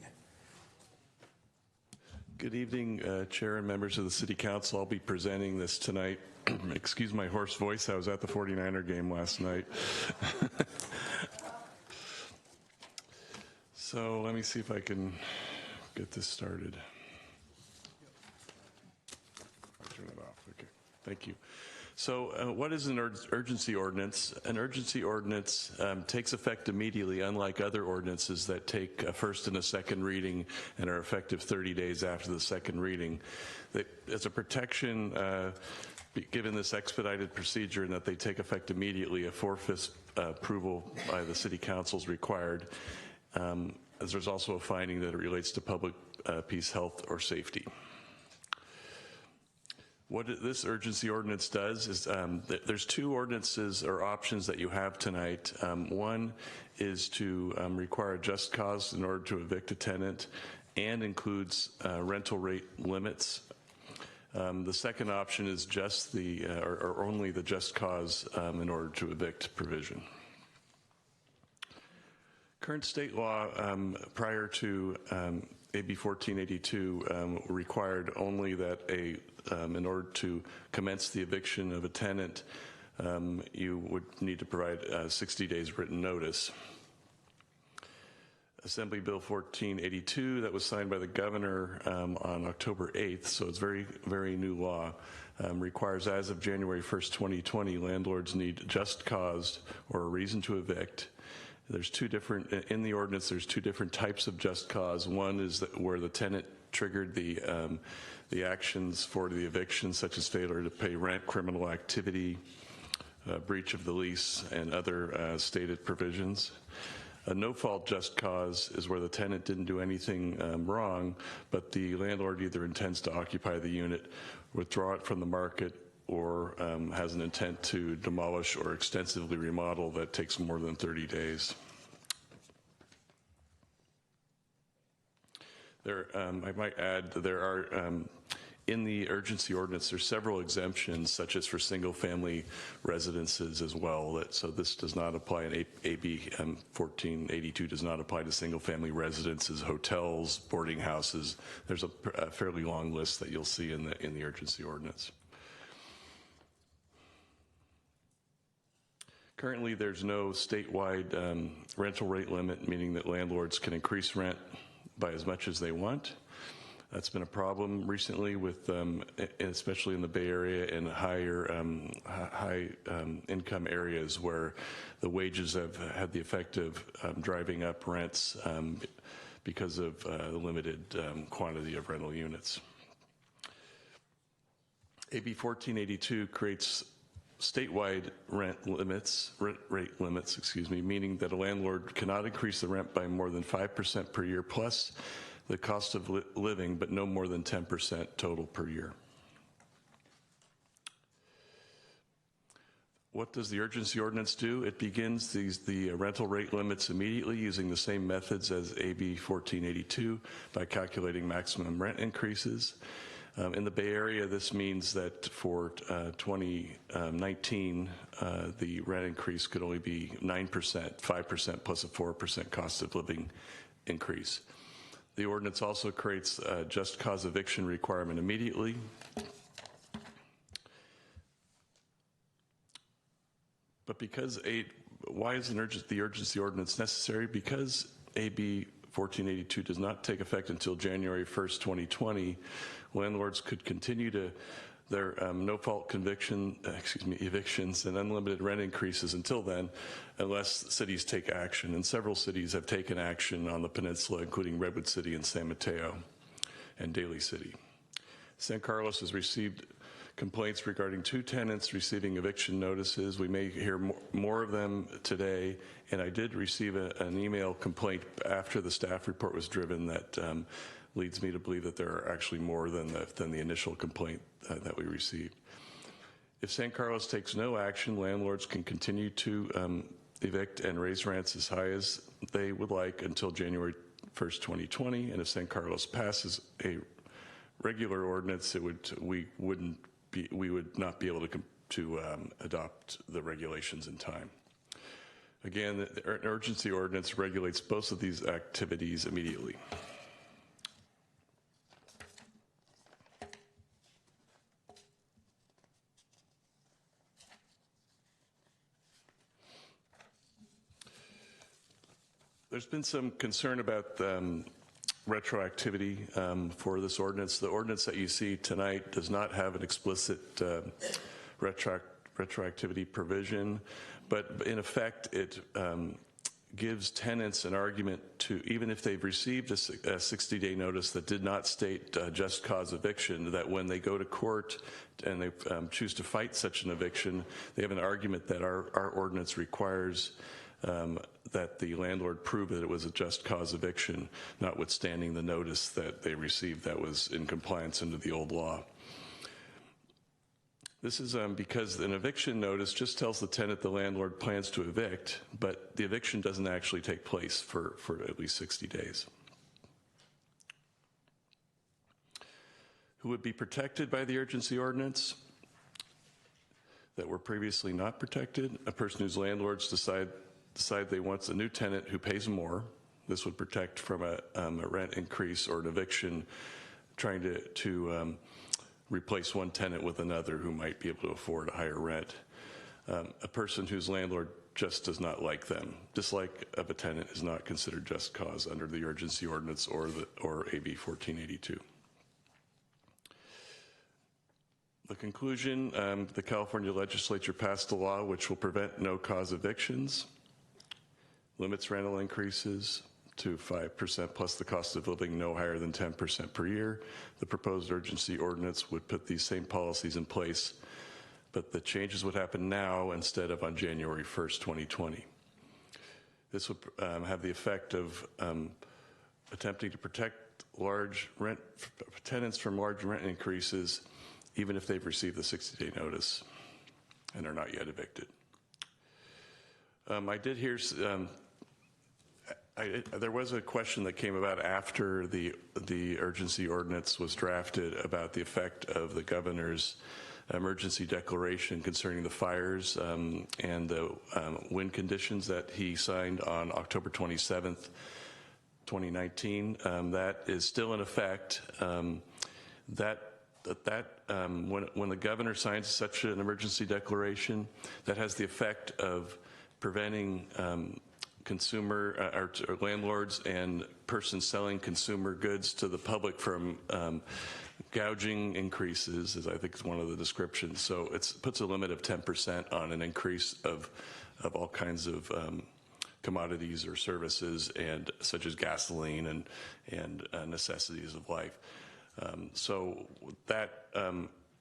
Good evening, Chair and members of the City Council. I'll be presenting this tonight. Excuse my hoarse voice. I was at the 49er game last night. So let me see if I can get this started. I'll turn it off. Okay. Thank you. So what is an urgency ordinance? An urgency ordinance takes effect immediately, unlike other ordinances that take a first and a second reading and are effective 30 days after the second reading. As a protection, given this expedited procedure and that they take effect immediately, a 4/5 approval by the City Council is required. As there's also a finding that it relates to public peace, health, or safety. What this urgency ordinance does is there's two ordinances or options that you have tonight. One is to require a just cause in order to evict a tenant and includes rental rate limits. The second option is just the or only the just cause in order to evict provision. Current state law prior to AB 1482 required only that in order to commence the eviction of a tenant, you would need to provide 60 days written notice. Assembly Bill 1482 that was signed by the governor on October 8th, so it's very, very new law, requires as of January 1st, 2020, landlords need just cause or a reason to evict. There's two different, in the ordinance, there's two different types of just cause. One is where the tenant triggered the actions for the eviction, such as failure to pay rent, criminal activity, breach of the lease, and other stated provisions. A no-fault just cause is where the tenant didn't do anything wrong, but the landlord either intends to occupy the unit, withdraw it from the market, or has an intent to demolish or extensively remodel that takes more than 30 days. I might add there are, in the urgency ordinance, there's several exemptions, such as for single-family residences as well. So this does not apply, and AB 1482 does not apply to single-family residences, hotels, boarding houses. There's a fairly long list that you'll see in the urgency ordinance. Currently, there's no statewide rental rate limit, meaning that landlords can increase rent by as much as they want. That's been a problem recently with, especially in the Bay Area and high income areas where the wages have had the effect of driving up rents because of the limited quantity of rental units. AB 1482 creates statewide rent rate limits, meaning that a landlord cannot increase the rent by more than 5% per year plus the cost of living, but no more than 10% total per year. What does the urgency ordinance do? It begins the rental rate limits immediately using the same methods as AB 1482 by calculating maximum rent increases. In the Bay Area, this means that for 2019, the rent increase could only be 9%, 5% plus a 4% cost of living increase. The ordinance also creates a just cause eviction requirement immediately. But why is the urgency ordinance necessary? Because AB 1482 does not take effect until January 1st, 2020, landlords could continue to their no-fault evictions and unlimited rent increases until then, unless cities take action. And several cities have taken action on the peninsula, including Redwood City and San Mateo and Daly City. San Carlos has received complaints regarding 2 tenants receiving eviction notices. We may hear more of them today, and I did receive an email complaint after the staff report was driven that leads me to believe that there are actually more than the initial complaint that we received. If San Carlos takes no action, landlords can continue to evict and raise rents as high as they would like until January 1st, 2020. And if San Carlos passes a regular ordinance, we would not be able to adopt the regulations in time. Again, the urgency ordinance regulates both of these activities immediately. There's been some concern about retroactivity for this ordinance. The ordinance that you see tonight does not have an explicit retroactivity provision, but in effect it gives tenants an argument to, even if they've received a 60-day notice that did not state just cause eviction, that when they go to court and they choose to fight such an eviction, they have an argument that our ordinance requires that the landlord prove that it was a just cause eviction, notwithstanding the notice that they received that was in compliance under the old law. This is because an eviction notice just tells the tenant the landlord plans to evict, but the eviction doesn't actually take place for at least 60 days. Who would be protected by the urgency ordinance that were previously not protected? A person whose landlords decide they want a new tenant who pays more. This would protect from a rent increase or an eviction trying to replace one tenant with another who might be able to afford a higher rent. A person whose landlord just does not like them. Dislike of a tenant is not considered just cause under the urgency ordinance or AB 1482. The conclusion, the California legislature passed a law which will prevent no-cause evictions, limits rental increases to 5% plus the cost of living no higher than 10% per year. The proposed urgency ordinance would put these same policies in place, but the changes would happen now instead of on January 1st, 2020. This would have the effect of attempting to protect tenants from large rent increases, even if they've received the 60-day notice and are not yet evicted. I did hear there was a question that came about after the urgency ordinance was drafted about the effect of the governor's emergency declaration concerning the fires and the wind conditions that he signed on October 27th, 2019. That is still in effect. When the governor signs such an emergency declaration, that has the effect of preventing or landlords and persons selling consumer goods to the public from gouging increases, as I think is one of the descriptions. So it puts a limit of 10% on an increase of all kinds of commodities or services, and such as gasoline and necessities of life. So that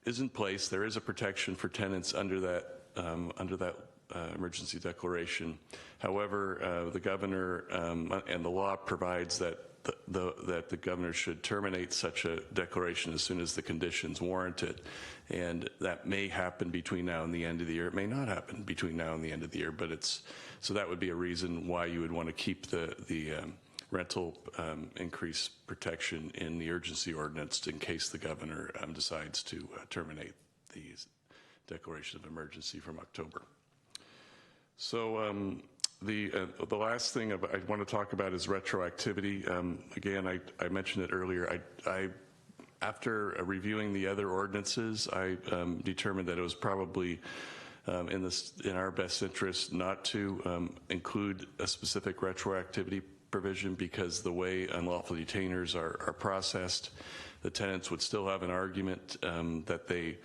is in place. There is a protection for tenants under that emergency declaration. However, the governor and the law provides that the governor should terminate such a declaration as soon as the conditions warrant it, and that may happen between now and the end of the year. It may not happen between now and the end of the year, but so that would be a reason why you would want to keep the rental increase protection in the urgency ordinance in case the governor decides to terminate the declaration of emergency from October. So the last thing I want to talk about is retroactivity. Again, I mentioned it earlier. After reviewing the other ordinances, I determined that it was probably in our best interest not to include a specific retroactivity provision, because the way unlawful detainers are processed, the tenants would still have an argument that the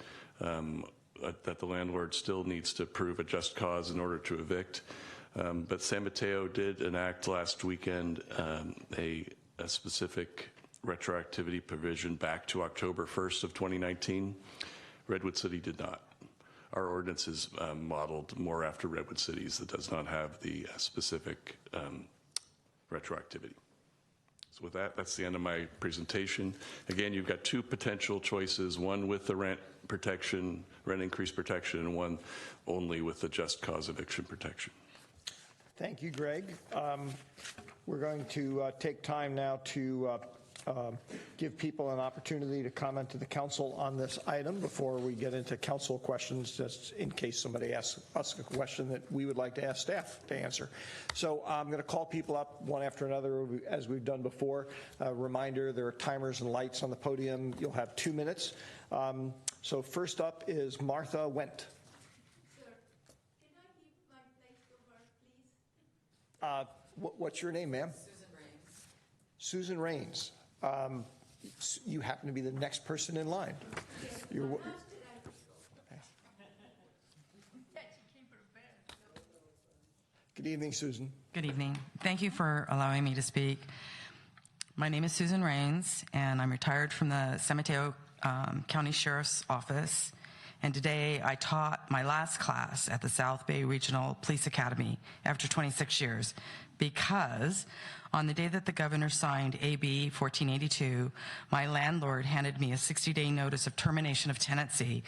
landlord still needs to prove a just cause in order to evict. But San Mateo did enact last weekend a specific retroactivity provision back to October 1st of 2019. Redwood City did not. Our ordinance is modeled more after Redwood City's that does not have the specific retroactivity. So with that, that's the end of my presentation. Again, you've got two potential choices, one with the rent increase protection, and one only with the just cause eviction protection. Thank you, Greg. We're going to take time now to give people an opportunity to comment to the council on this item before we get into council questions, just in case somebody asks us a question that we would like to ask staff to answer. So I'm going to call people up one after another as we've done before. Reminder, there are timers and lights on the podium. You'll have 2 minutes. So first up is Martha Wendt. What's your name, ma'am? Susan Rains. You happen to be the next person in line. Good evening, Susan. Good evening. Thank you for allowing me to speak. My name is Susan Rains, and I'm retired from the San Mateo County Sheriff's Office. And today I taught my last class at the South Bay Regional Police Academy after 26 years because on the day that the governor signed AB 1482, my landlord handed me a 60-day notice of termination of tenancy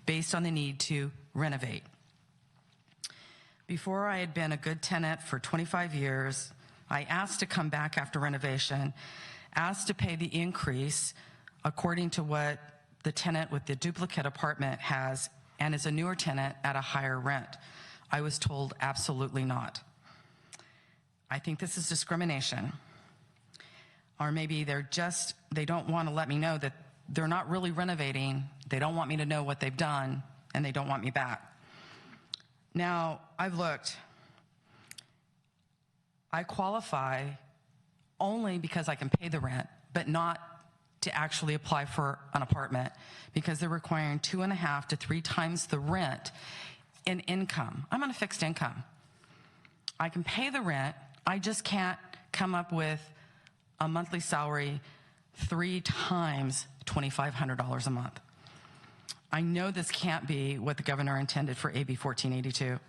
based on the need to renovate. Before I had been a good tenant for 25 years, I asked to come back after renovation, asked to pay the increase according to what the tenant with the duplicate apartment has and is a newer tenant at a higher rent. I was told absolutely not. I think this is discrimination. Or maybe they don't want to let me know that they're not really renovating, they don't want me to know what they've done, and they don't want me back. Now, I've looked. I qualify only because I can pay the rent, but not to actually apply for an apartment because they're requiring 2.5 to 3 times the rent in income. I'm on a fixed income. I can pay the rent, I just can't come up with a monthly salary 3 times $2,500 a month. I know this can't be what the governor intended for AB 1482.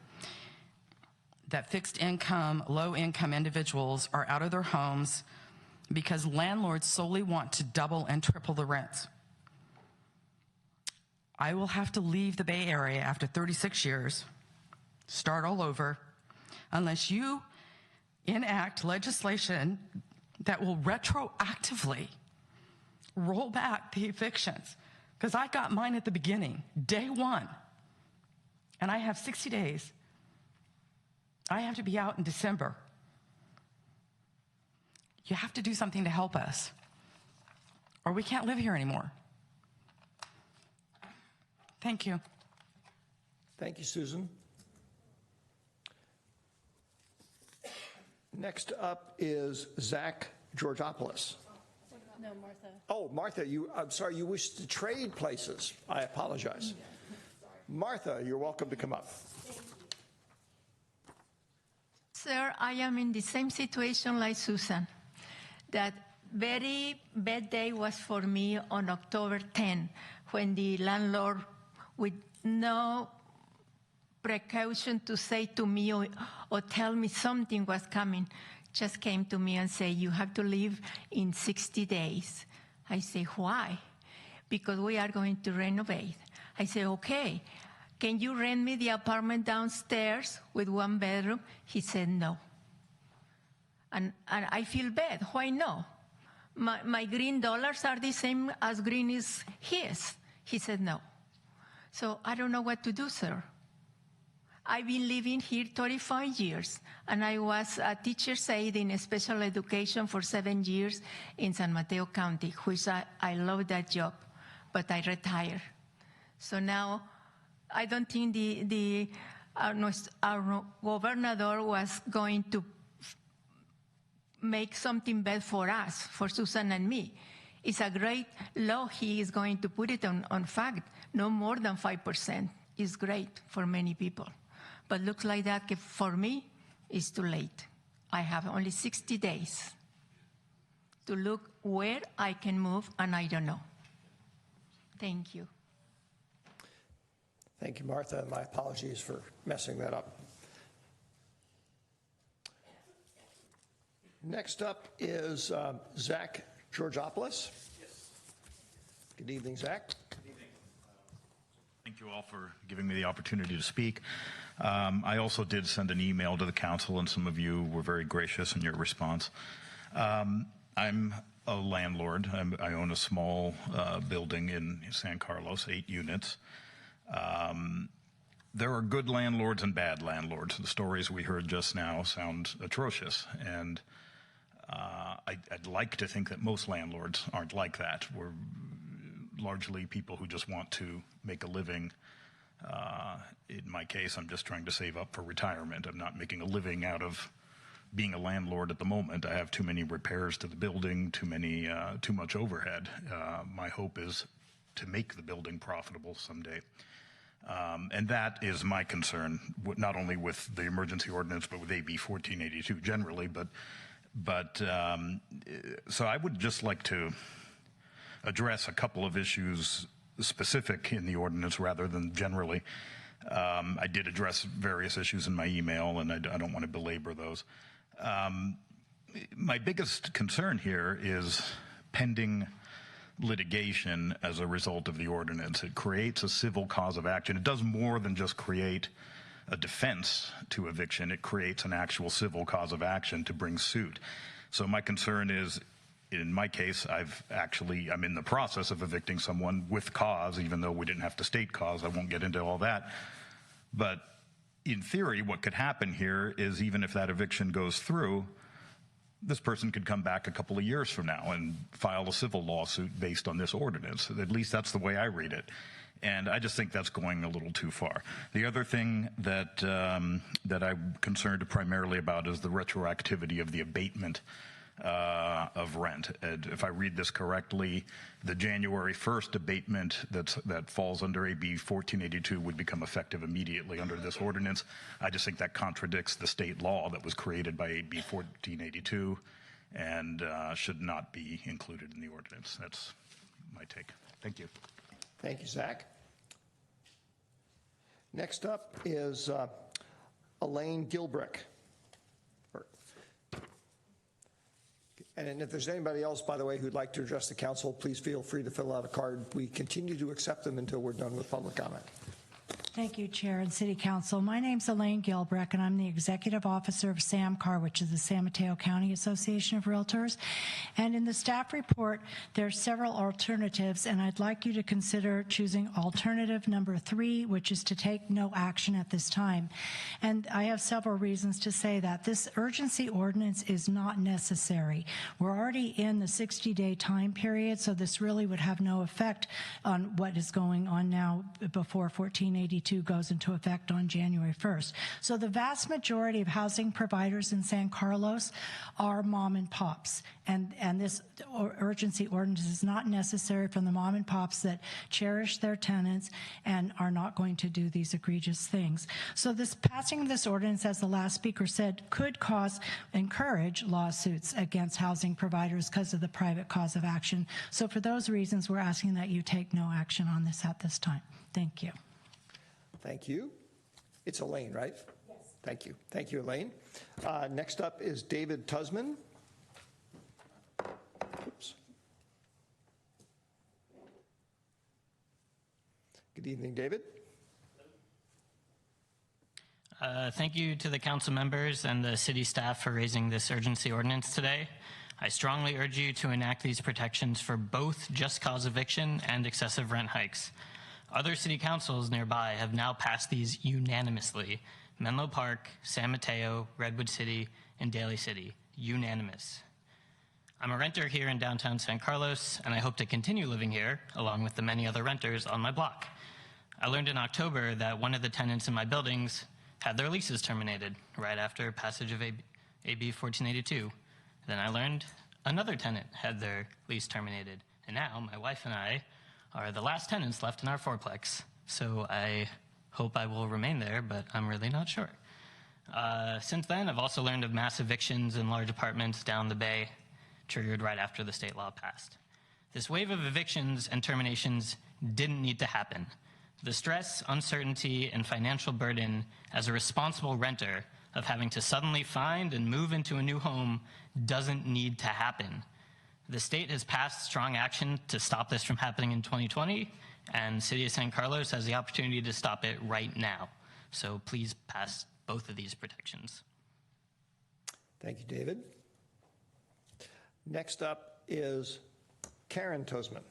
That fixed income, low income individuals are out of their homes because landlords solely want to double and triple the rents. I will have to leave the Bay Area after 36 years, start all over, unless you enact legislation that will retroactively roll back the evictions. Because I got mine at the beginning, day one, and I have 60 days. I have to be out in December. You have to do something to help us, or we can't live here anymore. Thank you. Thank you, Susan. Next up is Zach Georgopoulos. No, Martha. Oh, Martha, I'm sorry, you wish to trade places. I apologize. Martha, you're welcome to come up. Sir, I am in the same situation like Susan. That very bad day was for me on October 10, when the landlord, with no precaution to say to me or tell me something was coming, just came to me and said, you have to leave in 60 days. I say, why? Because we are going to renovate. I say, okay, can you rent me the apartment downstairs with 1 bedroom? He said, no. And I feel bad. Why no? My green dollars are the same as green is his. He said no. So I don't know what to do, sir. I've been living here 35 years, and I was a teacher's aide in special education for 7 years in San Mateo County, which I love that job, but I retired. So now I don't think our governor was going to make something bad for us, for Susan and me. It's a great law he is going to put it on fact. No more than 5% is great for many people. But looks like that for me is too late. I have only 60 days to look where I can move, and I don't know. Thank you. Thank you, Martha. My apologies for messing that up. Next up is Zach Georgopoulos. Yes. Good evening, Zach. Good evening. Thank you all for giving me the opportunity to speak. I also did send an email to the council, and some of you were very gracious in your response. I'm a landlord. I own a small building in San Carlos, 8 units. There are good landlords and bad landlords. The stories we heard just now sound atrocious, and I'd like to think that most landlords aren't like that. We're largely people who just want to make a living. In my case, I'm just trying to save up for retirement. I'm not making a living out of being a landlord at the moment. I have too many repairs to the building, too much overhead. My hope is to make the building profitable someday. And that is my concern, not only with the emergency ordinance, but with AB 1482 generally. So I would just like to address a couple of issues specific in the ordinance rather than generally. I did address various issues in my email, and I don't want to belabor those. My biggest concern here is pending litigation as a result of the ordinance. It creates a civil cause of action. It does more than just create a defense to eviction. It creates an actual civil cause of action to bring suit. So my concern is, in my case, I'm in the process of evicting someone with cause, even though we didn't have to state cause. I won't get into all that. But in theory, what could happen here is, even if that eviction goes through, this person could come back a couple of years from now and file a civil lawsuit based on this ordinance. At least that's the way I read it. And I just think that's going a little too far. The other thing that I'm concerned primarily about is the retroactivity of the abatement of rent. And if I read this correctly, the January 1st abatement that falls under AB 1482 would become effective immediately under this ordinance. I just think that contradicts the state law that was created by AB 1482 and should not be included in the ordinance. That's my take. Thank you. Thank you, Zach. Next up is Elaine Gilbrick. And if there's anybody else, by the way, who'd like to address the council, please feel free to fill out a card. We continue to accept them until we're done with public comment. Thank you, Chair and City Council. My name's Elaine Gilbrick, and I'm the Executive Officer of SAMCAR, which is the San Mateo County Association of Realtors. And in the staff report, there's several alternatives, and I'd like you to consider choosing alternative number 3, which is to take no action at this time. And I have several reasons to say that. This urgency ordinance is not necessary. We're already in the 60-day time period, so this really would have no effect on what is going on now before 1482 goes into effect on January 1st. So the vast majority of housing providers in San Carlos are mom and pops, and this urgency ordinance is not necessary from the mom and pops that cherish their tenants and are not going to do these egregious things. So this passing of this ordinance, as the last speaker said, could encourage lawsuits against housing providers because of the private cause of action. So for those reasons, we're asking that you take no action on this at this time. Thank you. Thank you. It's Elaine, right? Yes. Thank you. Thank you, Elaine. Next up is David Tusman. Oops. Good evening, David. Thank you to the council members and the city staff for raising this urgency ordinance today. I strongly urge you to enact these protections for both just cause eviction and excessive rent hikes. Other city councils nearby have now passed these unanimously. Menlo Park, San Mateo, Redwood City, and Daly City. Unanimous. I'm a renter here in downtown San Carlos, and I hope to continue living here, along with the many other renters on my block. I learned in October that one of the tenants in my buildings had their leases terminated right after passage of AB 1482. Then I learned another tenant had their lease terminated, and now my wife and I are the last tenants left in our fourplex. So I hope I will remain there, but I'm really not sure. Since then, I've also learned of mass evictions in large apartments down the bay, triggered right after the state law passed. This wave of evictions and terminations didn't need to happen. The stress, uncertainty, and financial burden as a responsible renter of having to suddenly find and move into a new home doesn't need to happen. The state has passed strong action to stop this from happening in 2020, and City of San Carlos has the opportunity to stop it right now. So please pass both of these protections. Thank you, David. Next up is Karen Tosman.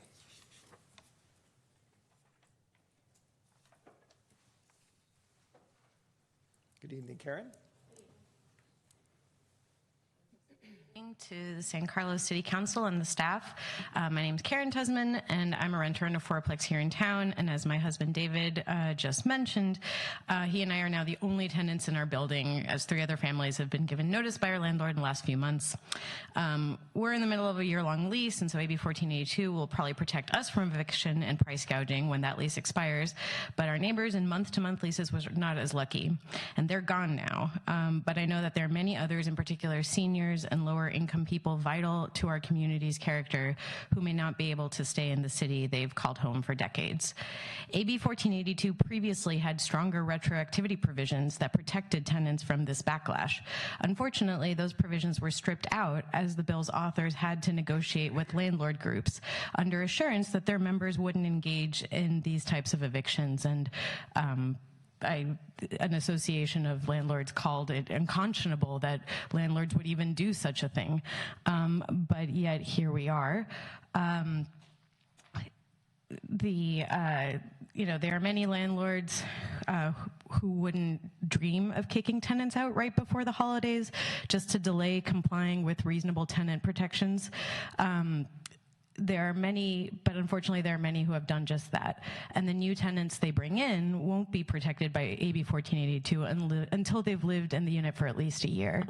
Good evening, Karen. To the San Carlos City Council and the staff. My name is Karen Tusman, and I'm a renter in a fourplex here in town. And as my husband David just mentioned, he and I are now the only tenants in our building, as 3 other families have been given notice by our landlord in the last few months. We're in the middle of a year-long lease, and so AB 1482 will probably protect us from eviction and price gouging when that lease expires. But our neighbors in month-to-month leases was not as lucky, and they're gone now. But I know that there are many others, in particular seniors and lower income people vital to our community's character who may not be able to stay in the city they've called home for decades. AB 1482 previously had stronger retroactivity provisions that protected tenants from this backlash. Unfortunately, those provisions were stripped out as the bill's authors had to negotiate with landlord groups under assurance that their members wouldn't engage in these types of evictions, and an association of landlords called it unconscionable that landlords would even do such a thing. But yet here we are. There are many landlords who wouldn't dream of kicking tenants out right before the holidays just to delay complying with reasonable tenant protections. There are many, but unfortunately there are many who have done just that. And the new tenants they bring in won't be protected by AB 1482 until they've lived in the unit for at least a year.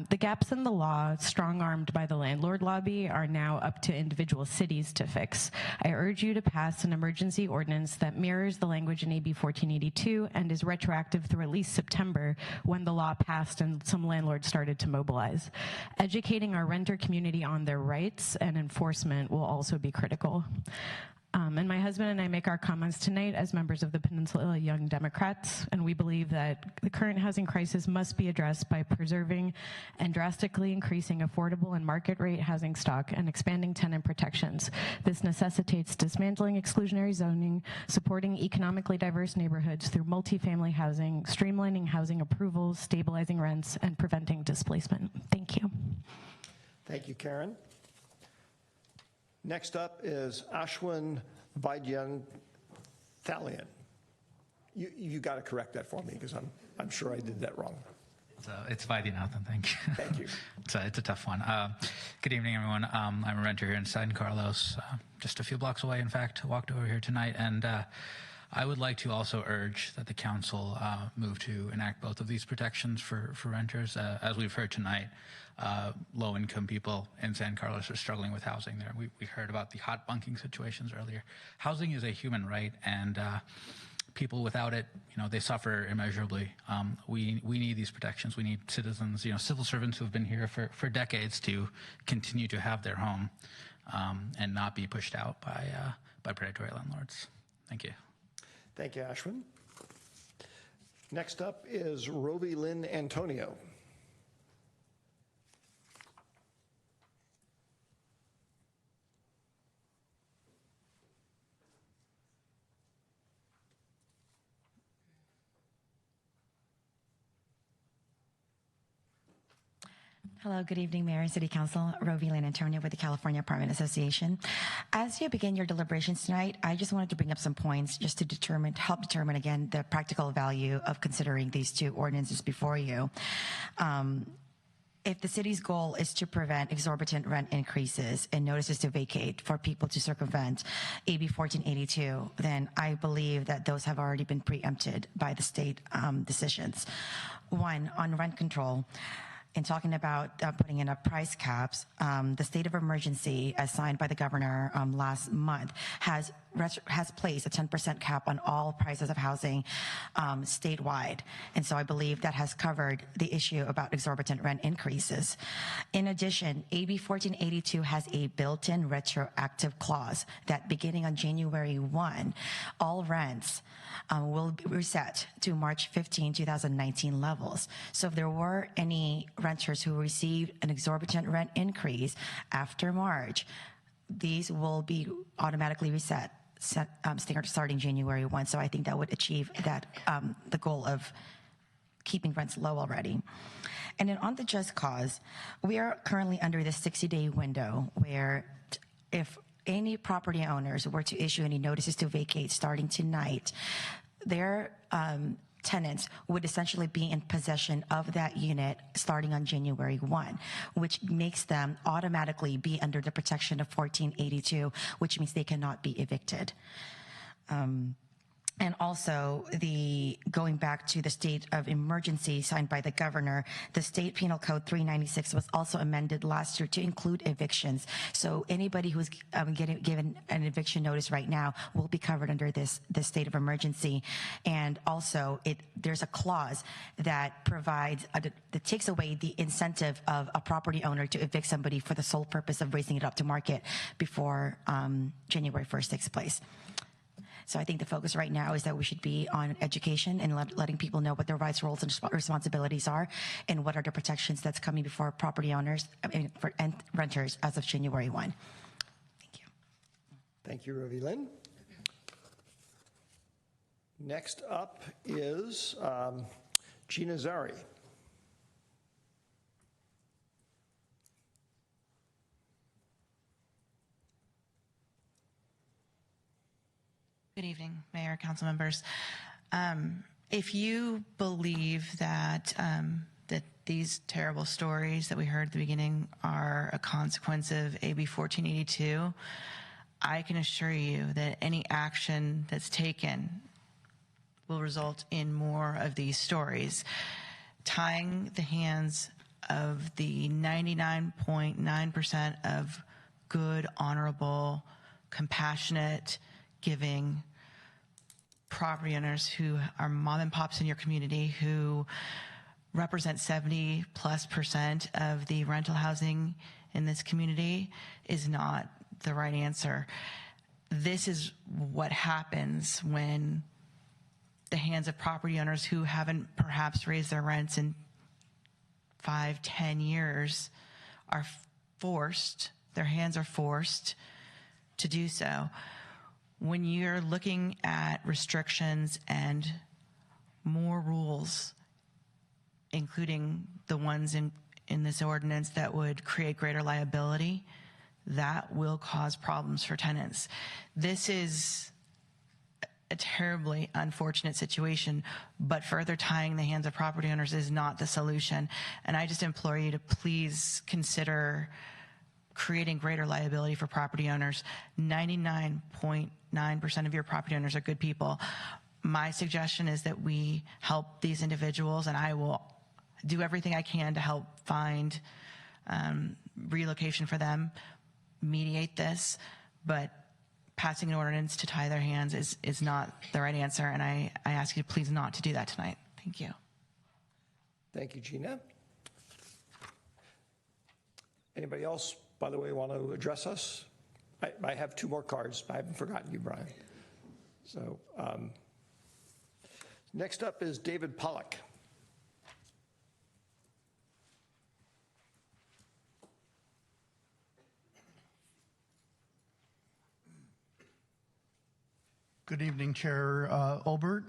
The gaps in the law, strong-armed by the landlord lobby, are now up to individual cities to fix. I urge you to pass an emergency ordinance that mirrors the language in AB 1482 and is retroactive through at least September, when the law passed and some landlords started to mobilize. Educating our renter community on their rights and enforcement will also be critical. And my husband and I make our comments tonight as members of the Peninsula Young Democrats, and we believe that the current housing crisis must be addressed by preserving and drastically increasing affordable and market rate housing stock and expanding tenant protections. This necessitates dismantling exclusionary zoning, supporting economically diverse neighborhoods through multifamily housing, streamlining housing approvals, stabilizing rents, and preventing displacement. Thank you. Thank you, Karen. Next up is Ashwin Vaidyanathan. You got to correct that for me, because I'm sure I did that wrong. It's Vaidyanathan, thank you. Thank you. It's a tough one. Good evening, everyone. I'm a renter here in San Carlos, just a few blocks away, in fact. Walked over here tonight, and I would like to also urge that the council move to enact both of these protections for renters. As we've heard tonight, low-income people in San Carlos are struggling with housing there. We heard about the hot bunking situations earlier. Housing is a human right, and people without it, they suffer immeasurably. We need these protections. We need citizens, civil servants who have been here for decades to continue to have their home and not be pushed out by predatory landlords. Thank you. Thank you, Ashwin. Next up is Roby Lynn Antonio. Hello, good evening, Mayor and City Council. Roby Lynn Antonio with the California Apartment Association. As you begin your deliberations tonight, I just wanted to bring up some points just to help determine again the practical value of considering these two ordinances before you. If the city's goal is to prevent exorbitant rent increases and notices to vacate for people to circumvent AB 1482, then I believe that those have already been preempted by the state decisions. One, on rent control. In talking about putting in a price caps, the state of emergency as signed by the governor last month has placed a 10% cap on all prices of housing statewide. And so I believe that has covered the issue about exorbitant rent increases. In addition, AB 1482 has a built-in retroactive clause that beginning on January 1, all rents will be reset to March 15, 2019 levels. So if there were any renters who received an exorbitant rent increase after March, these will be automatically reset starting January 1. So I think that would achieve that the goal of keeping rents low already. And then on the just cause, we are currently under the 60-day window where if any property owners were to issue any notices to vacate starting tonight, their tenants would essentially be in possession of that unit starting on January 1, which makes them automatically be under the protection of 1482, which means they cannot be evicted. And also, going back to the state of emergency signed by the governor, the state penal code 396 was also amended last year to include evictions. So anybody who's given an eviction notice right now will be covered under this state of emergency. And also, there's a clause that provides, that takes away the incentive of a property owner to evict somebody for the sole purpose of raising it up to market before January 1st takes place. So I think the focus right now is that we should be on education and letting people know what their rights, roles, and responsibilities are, and what are the protections that's coming before property owners and renters as of January 1. Thank you. Thank you, Ravi Lynn. Next up is Gina Zari. Good evening, Mayor, council members. If you believe that that these terrible stories that we heard at the beginning are a consequence of AB 1482, I can assure you that any action that's taken will result in more of these stories, tying the hands of the 99.9% of good, honorable, compassionate, giving property owners who are mom and pops in your community, who represent 70+% of the rental housing in this community, is not the right answer. This is what happens when the hands of property owners who haven't perhaps raised their rents in 5-10 years are forced, their hands are forced to do so. When you're looking at restrictions and more rules, including the ones in this ordinance that would create greater liability, that will cause problems for tenants. This is a terribly unfortunate situation, but further tying the hands of property owners is not the solution. And I just implore you to please consider creating greater liability for property owners. 99.9% of your property owners are good people. My suggestion is that we help these individuals, and I will do everything I can to help find relocation for them, mediate this, but passing an ordinance to tie their hands is not the right answer, and I ask you please not to do that tonight. Thank you. Thank you, Gina. Anybody else, by the way, want to address us? I have 2 more cards. I haven't forgotten you, Brian. So next up is David Pollock. Good evening, Chair Olbert,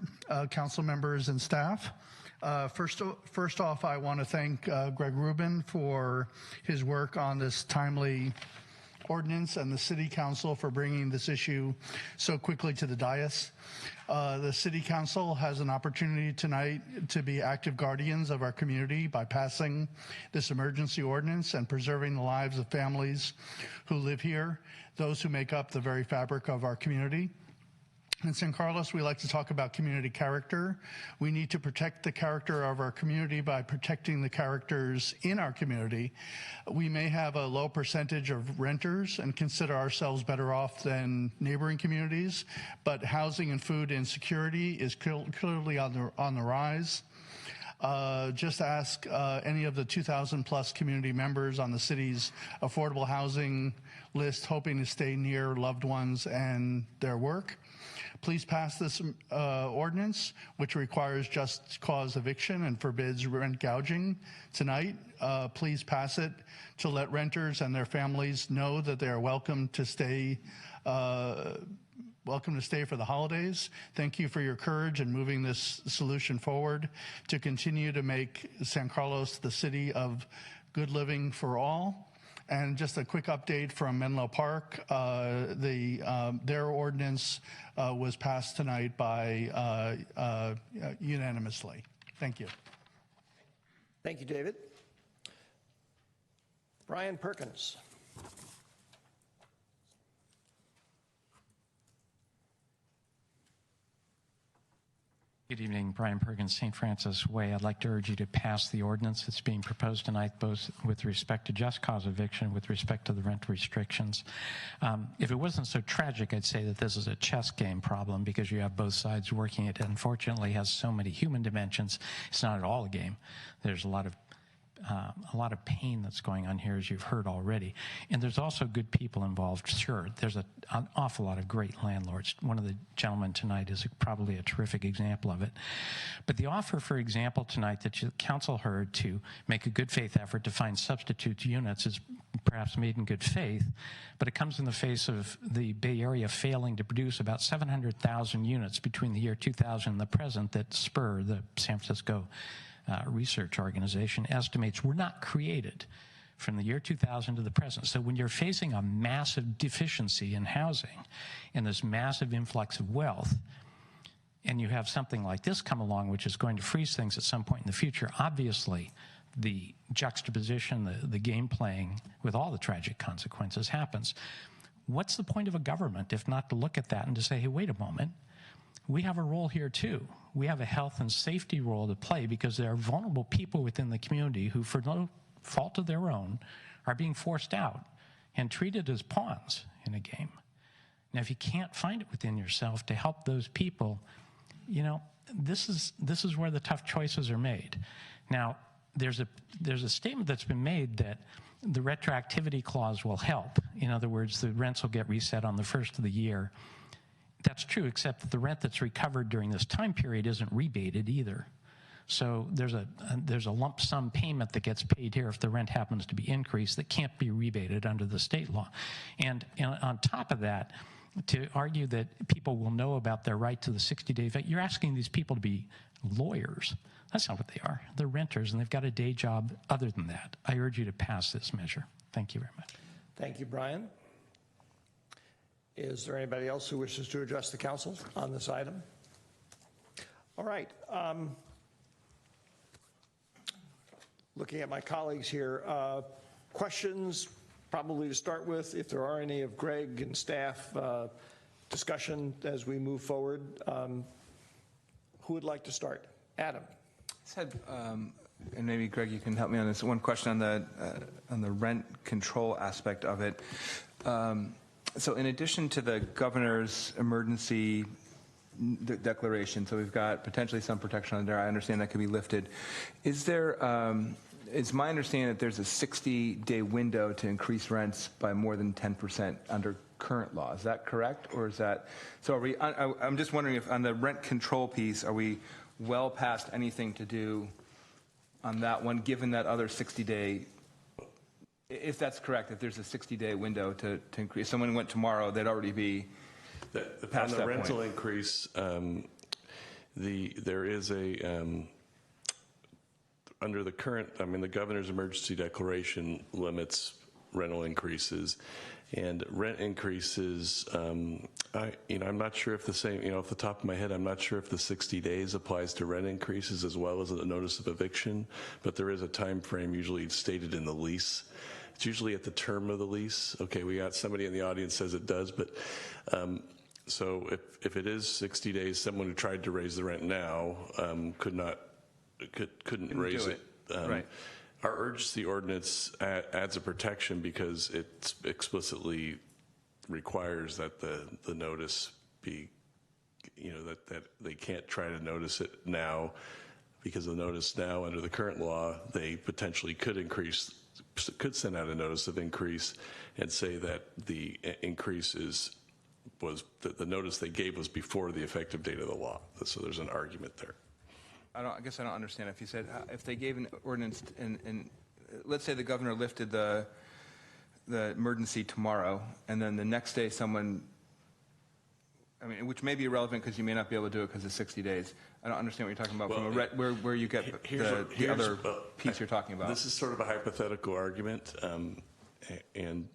council members and staff. First off, I want to thank Greg Rubin for his work on this timely ordinance and the City Council for bringing this issue so quickly to the dais. The City Council has an opportunity tonight to be active guardians of our community by passing this emergency ordinance and preserving the lives of families who live here, those who make up the very fabric of our community. In San Carlos, we like to talk about community character. We need to protect the character of our community by protecting the characters in our community. We may have a low percentage of renters and consider ourselves better off than neighboring communities, but housing and food insecurity is clearly on the rise. Just ask any of the 2,000 plus community members on the city's affordable housing list hoping to stay near loved ones and their work. Please pass this ordinance, which requires just cause eviction and forbids rent gouging tonight. Please pass it to let renters and their families know that they are welcome to stay welcome to stay for the holidays. Thank you for your courage in moving this solution forward to continue to make San Carlos the city of good living for all. And just a quick update from Menlo Park. Their ordinance was passed tonight by unanimously. Thank you. Thank you, David. Brian Perkins. Good evening, Brian Perkins, St. Francis Way. I'd like to urge you to pass the ordinance that's being proposed tonight, both with respect to just cause eviction, with respect to the rent restrictions. If it wasn't so tragic, I'd say that this is a chess game problem because you have both sides working. It unfortunately has so many human dimensions. It's not at all a game. There's a lot of pain that's going on here, as you've heard already. And there's also good people involved, sure. There's an awful lot of great landlords. One of the gentlemen tonight is probably a terrific example of it. But the offer, for example, tonight that the council heard to make a good faith effort to find substitute units is perhaps made in good faith, but it comes in the face of the Bay Area failing to produce about 700,000 units between the year 2000 and the present that Spur, the San Francisco research organization, estimates were not created from the year 2000 to the present. So when you're facing a massive deficiency in housing and this massive influx of wealth, and you have something like this come along, which is going to freeze things at some point in the future, obviously the juxtaposition, the game playing with all the tragic consequences happens. What's the point of a government if not to look at that and to say, hey, wait a moment, we have a role here too. We have a health and safety role to play because there are vulnerable people within the community who, for no fault of their own, are being forced out and treated as pawns in a game. Now, if you can't find it within yourself to help those people, you know, this is where the tough choices are made. Now, there's a statement that's been made that the retroactivity clause will help. In other words, the rents will get reset on the first of the year. That's true, except that the rent that's recovered during this time period isn't rebated either. So there's a lump sum payment that gets paid here if the rent happens to be increased that can't be rebated under the state law. And on top of that, to argue that people will know about their right to the 60-day, you're asking these people to be lawyers. That's not what they are. They're renters, and they've got a day job other than that. I urge you to pass this measure. Thank you very much. Thank you, Brian. Is there anybody else who wishes to address the council on this item? All right. Looking at my colleagues here, questions probably to start with, if there are any of Greg and staff, discussion as we move forward. Who would like to start? Adam. I said, and maybe Greg, you can help me on this. One question on the rent control aspect of it. So in addition to the governor's emergency declaration, so we've got potentially some protection on there. I understand that could be lifted. Is there, it's my understanding that there's a 60-day window to increase rents by more than 10% under current law. Is that correct? Or is that, so are we, I'm just wondering if on the rent control piece, are we well past anything to do on that one, given that other 60-day, if that's correct, if there's a 60-day window to increase, if someone went tomorrow, they'd already be past on the that rental point. increase, there is a, under the current, I mean, the governor's emergency declaration limits rental increases, and rent increases, I'm not sure if the same, off the top of my head, I'm not sure if the 60 days applies to rent increases as well as a notice of eviction, but there is a time frame usually stated in the lease. It's usually at the term of the lease. Okay, we got somebody in the audience says it does, but so if it is 60 days, someone who tried to raise the rent now couldn't raise it. Right. Our urgency ordinance adds a protection because it explicitly requires that the notice be, that they can't try to notice it now, because the notice now under the current law, they potentially could send out a notice of increase and say that the increase was the notice they gave was before the effective date of the law. So there's an argument there. I guess I don't understand. If you said, if they gave an ordinance and let's say the governor lifted the emergency tomorrow, and then the next day someone I mean, which may be irrelevant because you may not be able to do it because of 60 days. I don't understand what you're talking about where you get the other piece you're talking about. This is sort of a hypothetical argument, and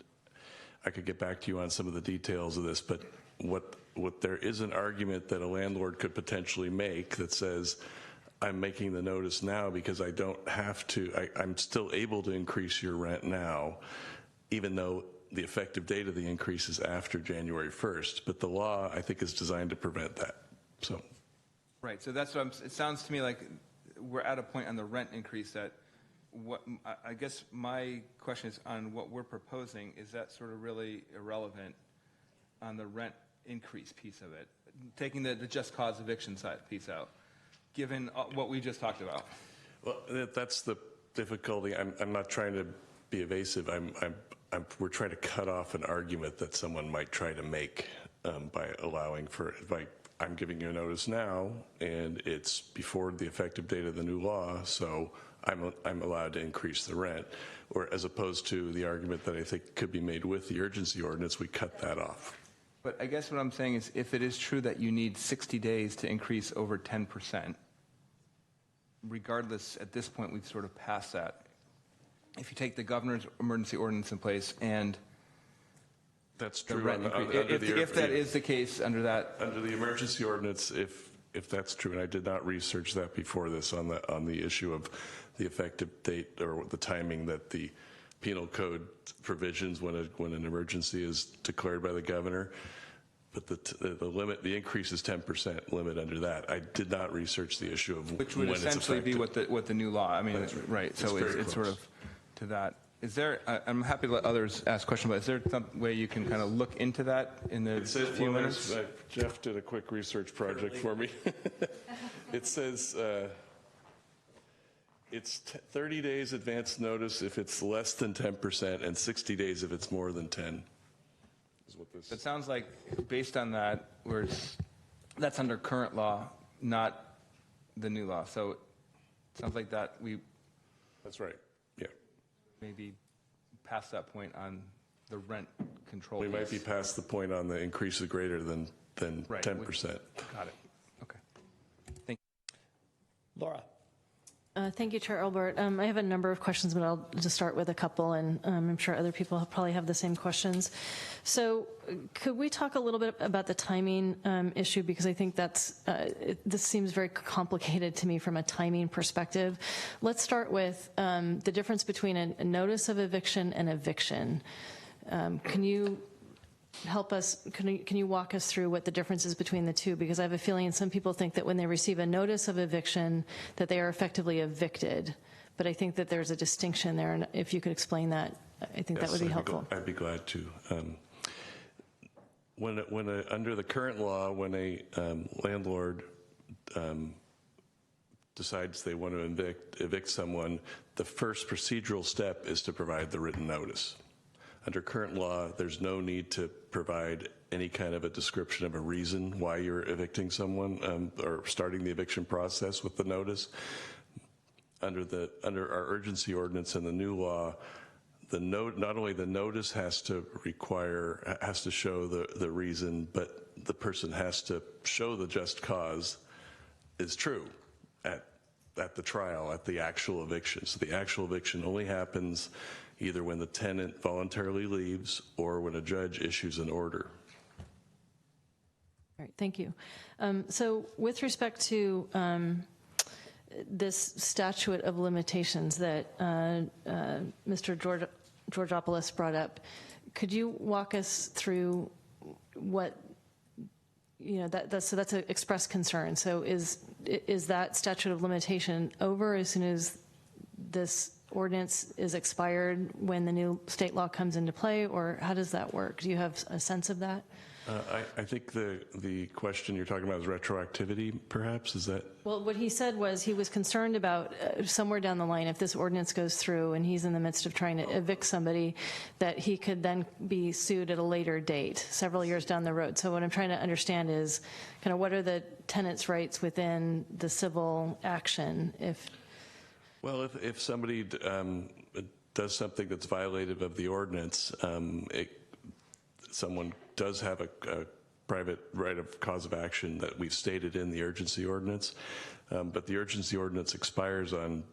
I could get back to you on some of the details of this, but what there is an argument that a landlord could potentially make that says, I'm making the notice now because I don't have to, I'm still able to increase your rent now, even though the effective date of the increase is after January 1st. But the law, I think, is designed to prevent that. So. Right, so that's what it sounds to me like we're at a point on the rent increase that I guess my question is on what we're proposing, is that sort of really irrelevant on the rent increase piece of it, taking the just cause eviction side piece out, given what we just talked about? Well, that's the difficulty. I'm not trying to be evasive. We're trying to cut off an argument that someone might try to make by allowing for, like, I'm giving you a notice now, and it's before the effective date of the new law, so I'm allowed to increase the rent, or as opposed to the argument that I think could be made with the urgency ordinance, we cut that off. But I guess what I'm saying is, if it is true that you need 60 days to increase over 10%, regardless, at this point, we've sort of passed that. If you take the governor's emergency ordinance in place and that's true. If that is the case under that, under the emergency ordinance, if that's true, and I did not research that before this on the issue of the effective date or the timing that the penal code provisions when an emergency is declared by the governor. But the limit, the increase is 10% limit under that. I did not research the issue of which would when essentially it's be what the new law. I mean, right. So it's sort of to that. Is there? I'm happy to let others ask questions, but is there some way you can kind of look into that in the few minutes? Jeff did a quick research project for me. It says it's 30 days advance notice if it's less than 10% and 60 days if it's more than 10. Is what this. It sounds like based on that, that's under current law, not the new law. So it sounds like that That's right. Yeah. Maybe past that point on the rent control. We might be past the point on the increase is greater than 10%. Got it. Okay. Thank you. Laura. Thank you, Chair Olbert. I have a number of questions, but I'll just start with a couple, and I'm sure other people probably have the same questions. So could we talk a little bit about the timing issue, because I think this seems very complicated to me from a timing perspective. Let's start with the difference between a notice of eviction and eviction. Can you help us, can you walk us through what the difference is between the two? Because I have a feeling some people think that when they receive a notice of eviction that they are effectively evicted, but I think that there's a distinction there, and if you could explain that, I think that would be helpful. I'd be glad to. Under the current law, when a landlord decides they want to evict someone, the first procedural step is to provide the written notice. Under current law, there's no need to provide any kind of a description of a reason why you're evicting someone or starting the eviction process with the notice. Under our urgency ordinance and the new law, not only the notice has to show the reason, but the person has to show the just cause is true at the trial, at the actual eviction. So the actual eviction only happens either when the tenant voluntarily leaves or when a judge issues an order. All right, thank you. So with respect to this statute of limitations that Mr. Georgopoulos brought up, could you walk us through what, so that's an express concern. So is that statute of limitation over as soon as this ordinance is expired when the new state law comes into play, or how does that work? Do you have a sense of that? I think the question you're talking about is retroactivity, perhaps? Is that? Well, what he said was he was concerned about somewhere down the line, if this ordinance goes through and he's in the midst of trying to evict somebody, that he could then be sued at a later date, several years down the road. So what I'm trying to understand is kind of what are the tenants' rights within the civil action if... Well, if somebody does something that's violative of the ordinance, someone does have a private right of cause of action that we've stated in the urgency ordinance. But the urgency ordinance expires on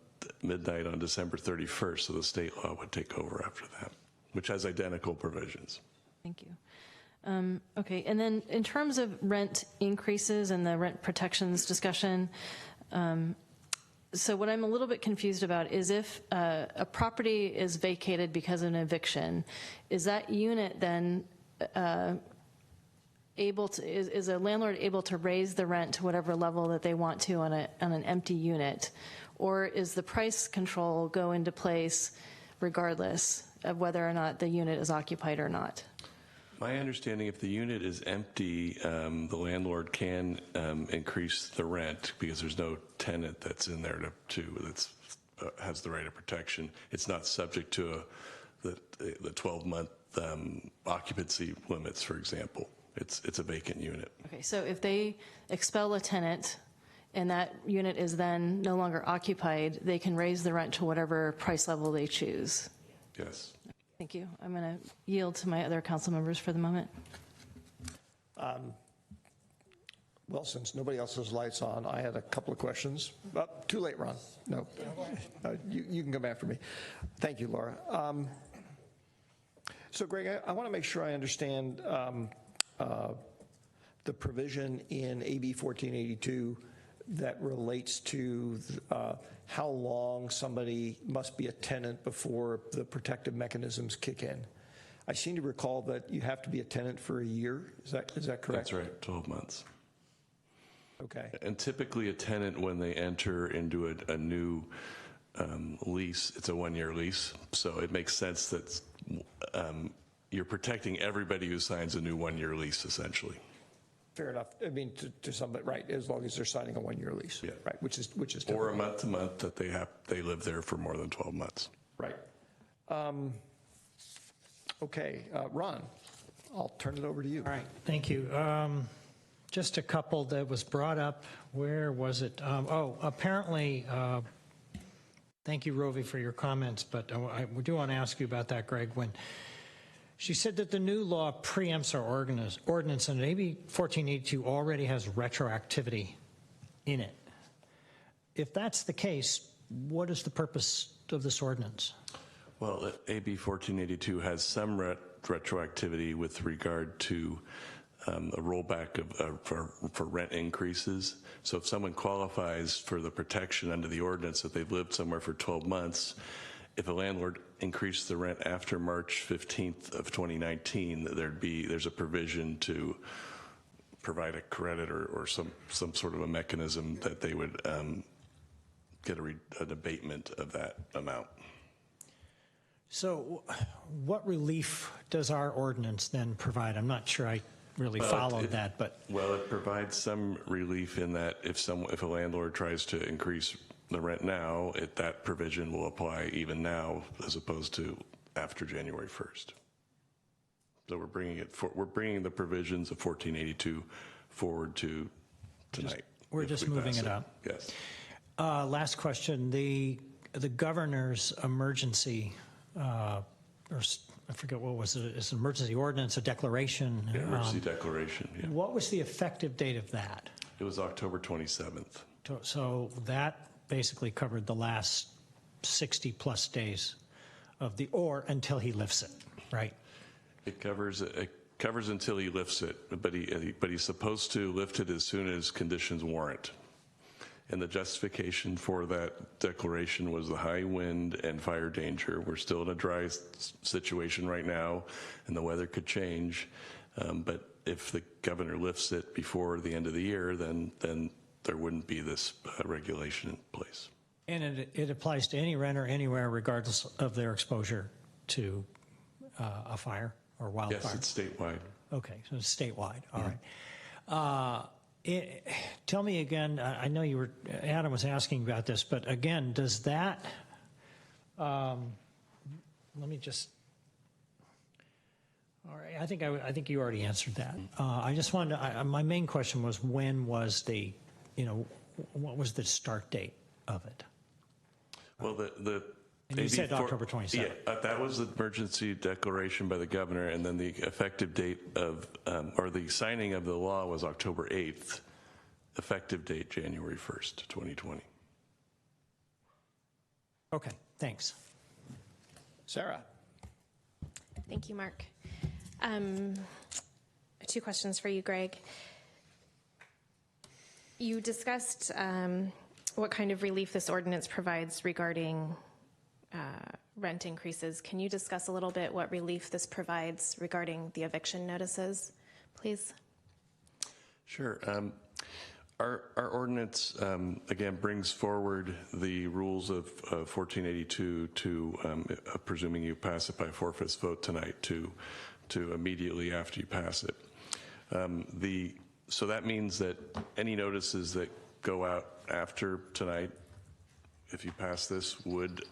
midnight on December 31st, so the state law would take over after that, which has identical provisions. Thank you. Okay, and then in terms of rent increases and the rent protections discussion, so what I'm a little bit confused about is if a property is vacated because of an eviction, is that unit then able to, is a landlord able to raise the rent to whatever level that they want to on an empty unit? Or is the price control go into place regardless of whether or not the unit is occupied or not? My understanding, if the unit is empty, the landlord can increase the rent because there's no tenant that's in there that's has the right of protection. It's not subject to the 12-month occupancy limits, for example. It's a vacant unit. Okay, so if they expel a tenant and that unit is then no longer occupied, they can raise the rent to whatever price level they choose. Yes. Thank you. I'm going to yield to my other council members for the moment. Well, since nobody else has lights on, I had a couple of questions. Too late, Ron. No. You can come after me. Thank you, Laura. So, Greg, I want to make sure I understand the provision in AB 1482 that relates to how long somebody must be a tenant before the protective mechanisms kick in. I seem to recall that you have to be a tenant for a year. Is that correct? That's right, 12 months. Okay. And typically a tenant, when they enter into a new lease, it's a one-year lease. So it makes sense that you're protecting everybody who signs a new one-year lease, essentially. Fair enough. I mean, to somebody, right? As long as they're signing a one-year lease, yeah. Right? Which is or a month-to-month that they live there for more than 12 months. Right. Okay, Ron, I'll turn it over to you. All right. Thank you. Just a couple that was brought up. Where was it? Apparently. Thank you, Rovi, for your comments, but I do want to ask you about that, Greg. When she said that the new law preempts our ordinance, and AB 1482 already has retroactivity in it. If that's the case, what is the purpose of this ordinance? Well, AB 1482 has some retroactivity with regard to a rollback for rent increases. So if someone qualifies for the protection under the ordinance that they've lived somewhere for 12 months, if a landlord increased the rent after March 15th of 2019, there's a provision to provide a credit or some sort of a mechanism that they would get an abatement of that amount. So what relief does our ordinance then provide? I'm not sure I really followed that, but. Well, it provides some relief in that if a landlord tries to increase the rent now, that provision will apply even now as opposed to after January 1st. So we're bringing the provisions of 1482 forward to tonight. We're just moving it up. Yes. Last question. The governor's emergency, or I forget what was it, it's an emergency ordinance, a declaration. Yeah, emergency declaration, yeah. What was the effective date of that? It was October 27th. So that basically covered the last 60 plus days of or until he lifts it, right? It covers until he lifts it, but he's supposed to lift it as soon as conditions warrant. And the justification for that declaration was the high wind and fire danger. We're still in a dry situation right now, and the weather could change. But if the governor lifts it before the end of the year, then there wouldn't be this regulation in place. And it applies to any renter anywhere, regardless of their exposure to a fire or wildfire? Yes, it's statewide. Okay, so it's statewide. All right. Tell me again, I know Adam was asking about this, but again, does that, let me just, all right, I think you already answered that. I just wanted to, my main question was when was what was the start date of it? Well, And you said October 27th. Yeah, that was the emergency declaration by the governor, and then the effective date of, or the signing of the law was October 8th, effective date January 1st, 2020. Okay, thanks. Sarah. Thank you, Mark. 2 questions for you, Greg. You discussed what kind of relief this ordinance provides regarding rent increases. Can you discuss a little bit what relief this provides regarding the eviction notices, please? Sure. Our ordinance, again, brings forward the rules of 1482 to, presuming you pass it by four-fifths vote tonight, to immediately after you pass it. So that means that any notices that go out after tonight, if you pass this, would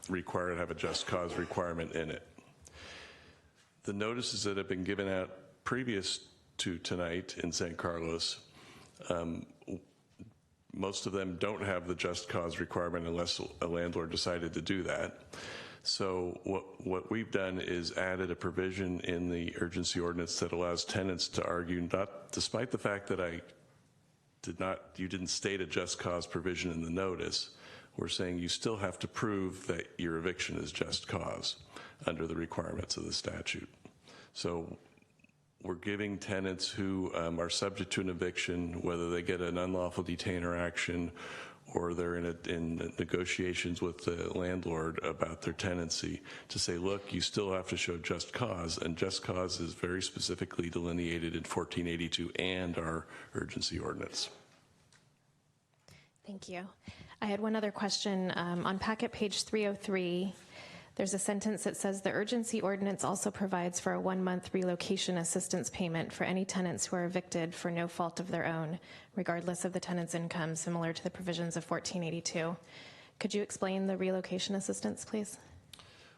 require to have a just cause requirement in it. The notices that have been given out previous to tonight in San Carlos, most of them don't have the just cause requirement unless a landlord decided to do that. So what we've done is added a provision in the urgency ordinance that allows tenants to argue, despite the fact that you didn't state a just cause provision in the notice, we're saying you still have to prove that your eviction is just cause under the requirements of the statute. So we're giving tenants who are subject to an eviction, whether they get an unlawful detainer action or they're in negotiations with the landlord about their tenancy, to say, look, you still have to show just cause, and just cause is very specifically delineated in 1482 and our urgency ordinance. Thank you. I had one other question. On packet page 303, there's a sentence that says the urgency ordinance also provides for a 1-month relocation assistance payment for any tenants who are evicted for no fault of their own, regardless of the tenant's income, similar to the provisions of 1482. Could you explain the relocation assistance, please?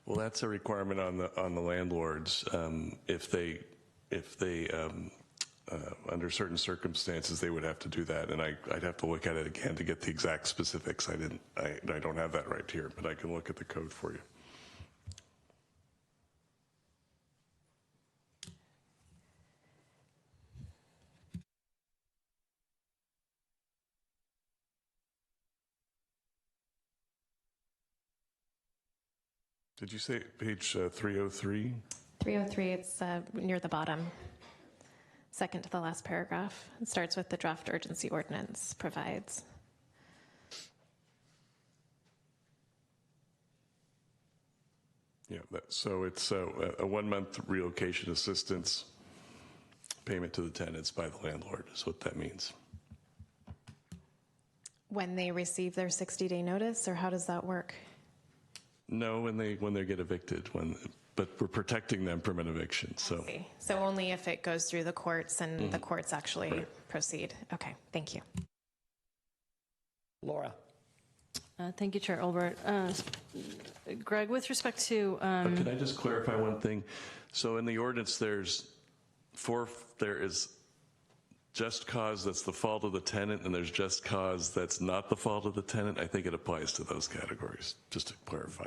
Well, that's a requirement on the landlords. If they under certain circumstances, they would have to do that, and I'd have to look at it again to get the exact specifics. I don't have that right here, but I can look at the code for you. Did you say page 303? 303, it's near the bottom, second to the last paragraph. It starts with the draft urgency ordinance provides. Yeah, so it's a 1-month relocation assistance payment to the tenants by the landlord is what that means. When they receive their 60-day notice, or how does that work? No, when they get evicted, but we're protecting them from an eviction. So only if it goes through the courts and the courts actually proceed. Okay, thank you. Laura. Thank you, Chair Olbert. Greg, with respect to... Can I just clarify one thing? So in the ordinance, there is just cause that's the fault of the tenant, and there's just cause that's not the fault of the tenant. I think it applies to those categories, just to clarify.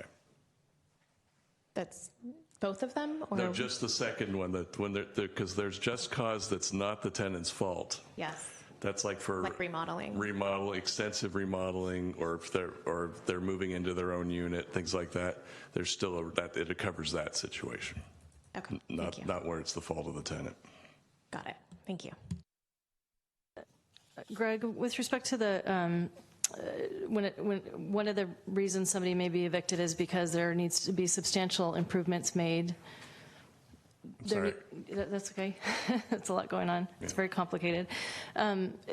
That's both of them? Or? No, just the second one, because there's just cause that's not the tenant's fault. Yes. That's like for remodeling, extensive remodeling, or if they're moving into their own unit, things like that. There's still it covers that situation. Okay. Not where it's the fault of the tenant. Got it. Thank you. Greg, with respect to the when one of the reasons somebody may be evicted is because there needs to be substantial improvements made. Sorry. That's okay. That's a lot going on. It's very complicated.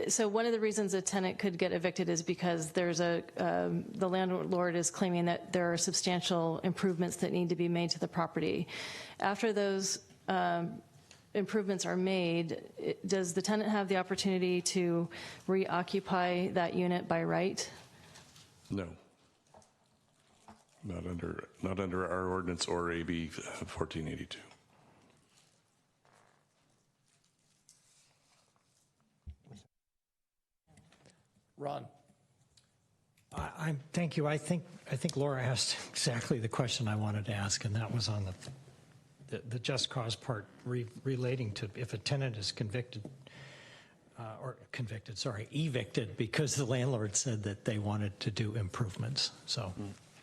So one of the reasons a tenant could get evicted is because there's the landlord is claiming that there are substantial improvements that need to be made to the property. After those improvements are made, does the tenant have the opportunity to reoccupy that unit by right? No. Not under our ordinance or AB 1482. Ron. Thank you. I think Laura asked exactly the question I wanted to ask, and that was on the just cause part relating to if a tenant is evicted because the landlord said that they wanted to do improvements. So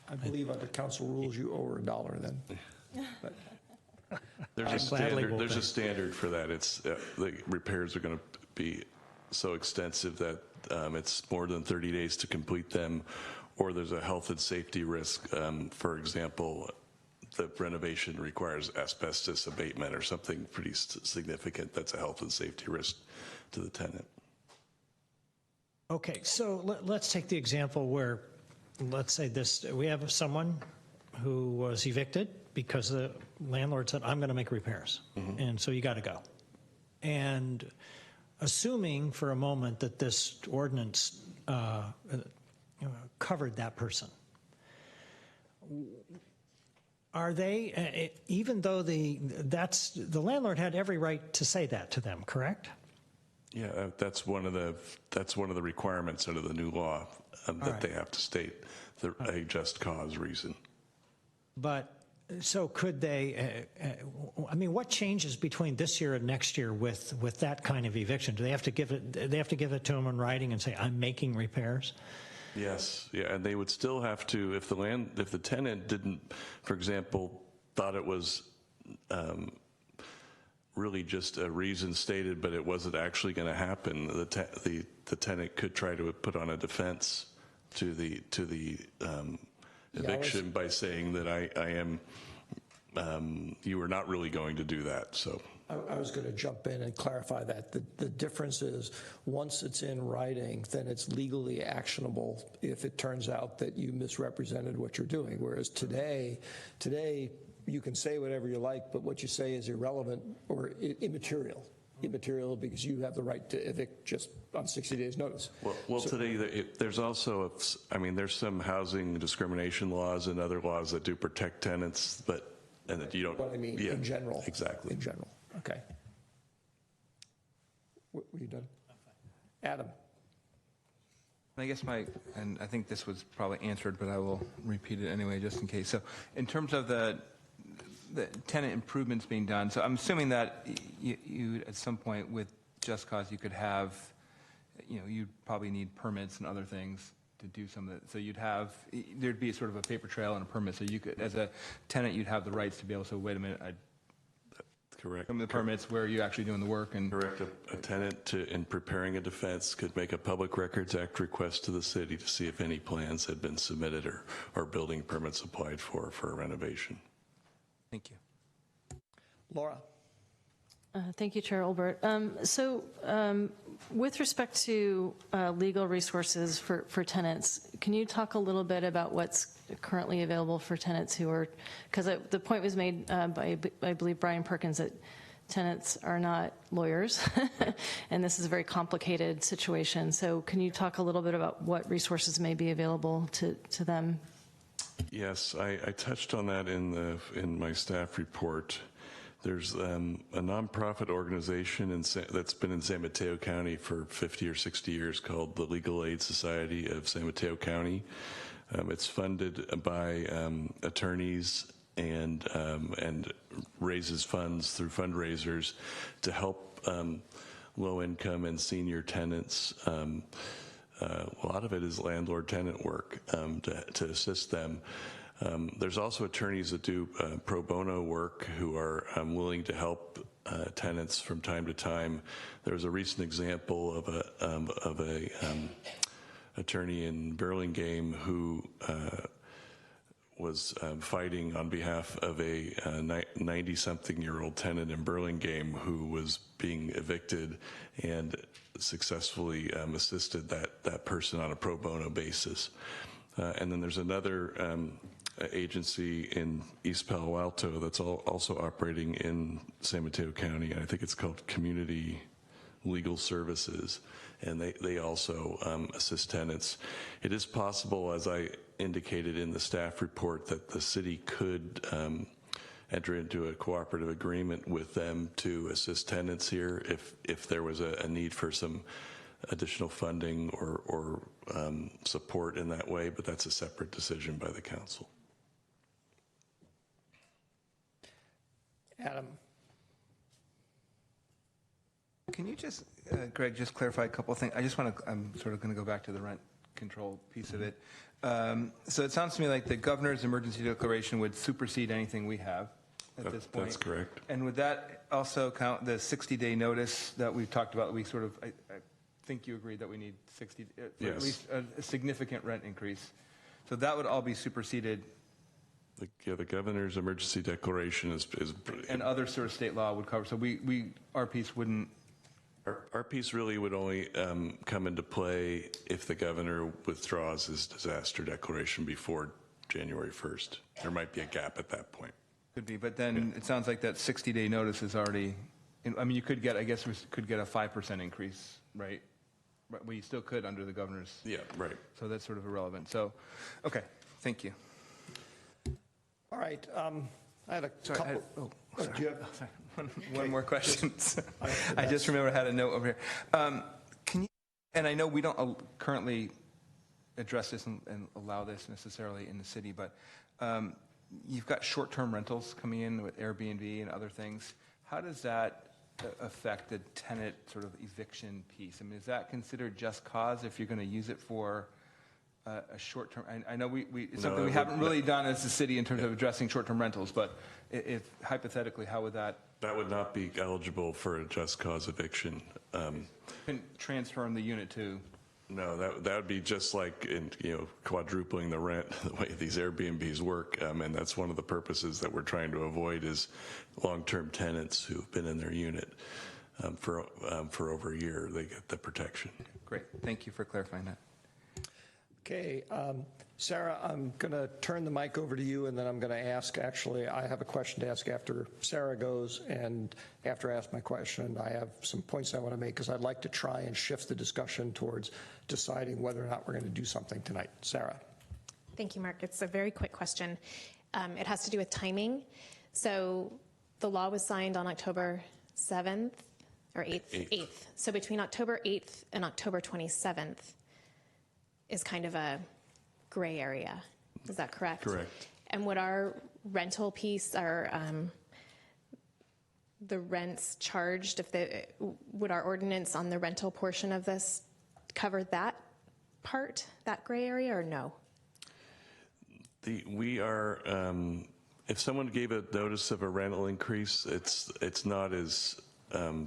I believe under council rules you owe her $1 then. But There's a standard for that. It's the repairs are going to be so extensive that it's more than 30 days to complete them, or there's a health and safety risk. For example, the renovation requires asbestos abatement or something pretty significant. That's a health and safety risk to the tenant. Okay, so let's take the example where, let's say we have someone who was evicted because the landlord said, I'm going to make repairs. And so you got to go. And assuming for a moment that this ordinance covered that person, are they, even though the landlord had every right to say that to them, correct? Yeah, that's one of the requirements under the new law that they have to state a just cause reason. But so could they? I mean, what changes between this year and next year with that kind of eviction? Do they have to give it? They have to give it to them in writing and say, "I'm making repairs." Yes, yeah, and they would still have to if the tenant didn't, for example, thought it was really just a reason stated, but it wasn't actually going to happen. The tenant could try to put on a defense to the eviction by saying that I am. You were not really going to do that, so. I was going to jump in and clarify that. The difference is once it's in writing, then it's legally actionable if it turns out that you misrepresented what you're doing. Whereas today you can say whatever you like, but what you say is irrelevant or immaterial. Immaterial because you have the right to evict just on 60 days notice. Well, today there's also, there's some housing discrimination laws and other laws that do protect tenants, and that you don't. What I mean, in general. Exactly. In general. Okay. Were you done? Adam. I guess and I think this was probably answered, but I will repeat it anyway just in case. So in terms of the tenant improvements being done, so I'm assuming that you at some point with Just Cause you could have, you'd probably need permits and other things to do some of it. So there'd be sort of a paper trail and a permit. So you could, as a tenant, you'd have the rights to be able to, wait a minute, correct. Some of the permits where you're actually doing the work. And correct. A tenant in preparing a defense could make a Public Records Act request to the city to see if any plans had been submitted or building permits applied for a renovation. Thank you. Laura. Thank you, Chair Olbert. With respect to legal resources for tenants, can you talk a little bit about what's currently available for tenants who are, because the point was made by, I believe, Brian Perkins, that tenants are not lawyers, and this is a very complicated situation. So can you talk a little bit about what resources may be available to them? Yes, I touched on that in my staff report. There's a nonprofit organization that's been in San Mateo County for 50 or 60 years called the Legal Aid Society of San Mateo County. It's funded by attorneys and raises funds through fundraisers to help low-income and senior tenants. A lot of it is landlord-tenant work to assist them. There's also attorneys that do pro bono work who are willing to help tenants from time to time. There was a recent example of a attorney in Burlingame who was fighting on behalf of a 90-something-year-old tenant in Burlingame who was being evicted and successfully assisted that person on a pro bono basis. And then there's another agency in East Palo Alto that's also operating in San Mateo County. I think it's called Community Legal Services, and they also assist tenants. It is possible, as I indicated in the staff report, that the city could enter into a cooperative agreement with them to assist tenants here if there was a need for some additional funding or support in that way, but that's a separate decision by the council. Adam. Can you just, Greg, just clarify a couple of things? I'm sort of going to go back to the rent control piece of it. So it sounds to me like the governor's emergency declaration would supersede anything we have at this point. That's correct. And would that also count the 60-day notice that we've talked about? We sort of, I think you agreed that we need 60, Yes. at least a significant rent increase. So that would all be superseded. The governor's emergency declaration is And other sort of state law would cover. So our piece wouldn't. Our piece really would only come into play if the governor withdraws his disaster declaration before January 1st. There might be a gap at that point. Could be, but then it sounds like that 60-day notice is already, I mean, you could get, I guess we could get a 5% increase, right? Well, you still could under the governor's. Yeah, right. So that's sort of irrelevant. So, okay, thank you. All right. I had a couple. Do you have one more question? I just remember I had a note over here. Can you, and I know we don't currently address this and allow this necessarily in the city, but you've got short-term rentals coming in with Airbnb and other things. How does that affect the tenant sort of eviction piece? I mean, is that considered just cause if you're going to use it for a short-term? I know it's something we haven't really done as a city in terms of addressing short-term rentals, but if hypothetically, how would that? That would not be eligible for a just cause eviction. Can transform the unit to? No, that would be just like quadrupling the rent the way these Airbnbs work, and that's one of the purposes that we're trying to avoid is long-term tenants who've been in their unit for over a year. They get the protection. Great, thank you for clarifying that. Okay, Sarah, I'm going to turn the mic over to you, and then I'm going to ask, actually, I have a question to ask after Sarah goes, and after I ask my question, I have some points I want to make, because I'd like to try and shift the discussion towards deciding whether or not we're going to do something tonight. Sarah. Thank you, Mark. It's a very quick question. It has to do with timing. So the law was signed on October 7th or 8th. So between October 8th and October 27th, is kind of a gray area. Is that correct? Correct. And would our rental piece, the rents charged, would our ordinance on the rental portion of this cover that part, that gray area, or no? We are, if someone gave a notice of a rental increase, it's not as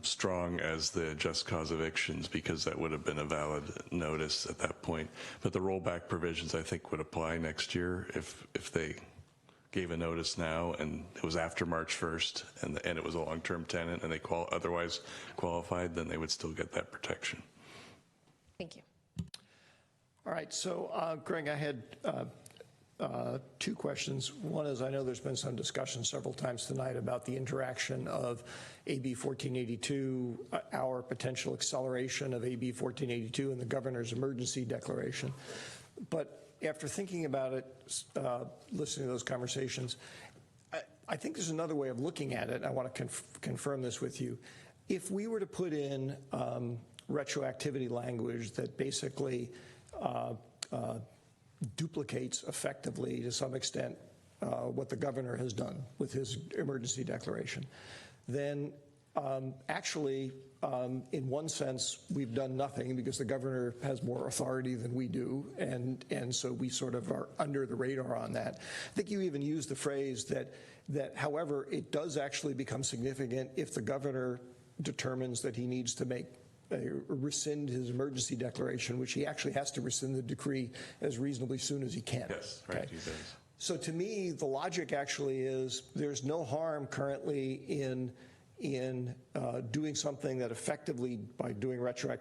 strong as the just cause evictions, because that would have been a valid notice at that point. But the rollback provisions, I think, would apply next year if they gave a notice now and it was after March 1st and it was a long-term tenant and they otherwise qualified, then they would still get that protection. Thank you. All right, so Greg, I had two questions. One is, I know there's been some discussion several times tonight about the interaction of AB 1482, our potential acceleration of AB 1482 and the governor's emergency declaration. But after thinking about it, listening to those conversations, I think there's another way of looking at it. I want to confirm this with you. If we were to put in retroactivity language that basically duplicates effectively to some extent what the governor has done with his emergency declaration, then actually, in one sense, we've done nothing because the governor has more authority than we do, and so we sort of are under the radar on that. I think you even used the phrase that however, it does actually become significant if the governor determines that he needs to rescind his emergency declaration, which he actually has to rescind the decree as reasonably soon as he can. Yes, right, okay. He does. So to me, the logic actually is there's no harm currently in doing something that effectively, by doing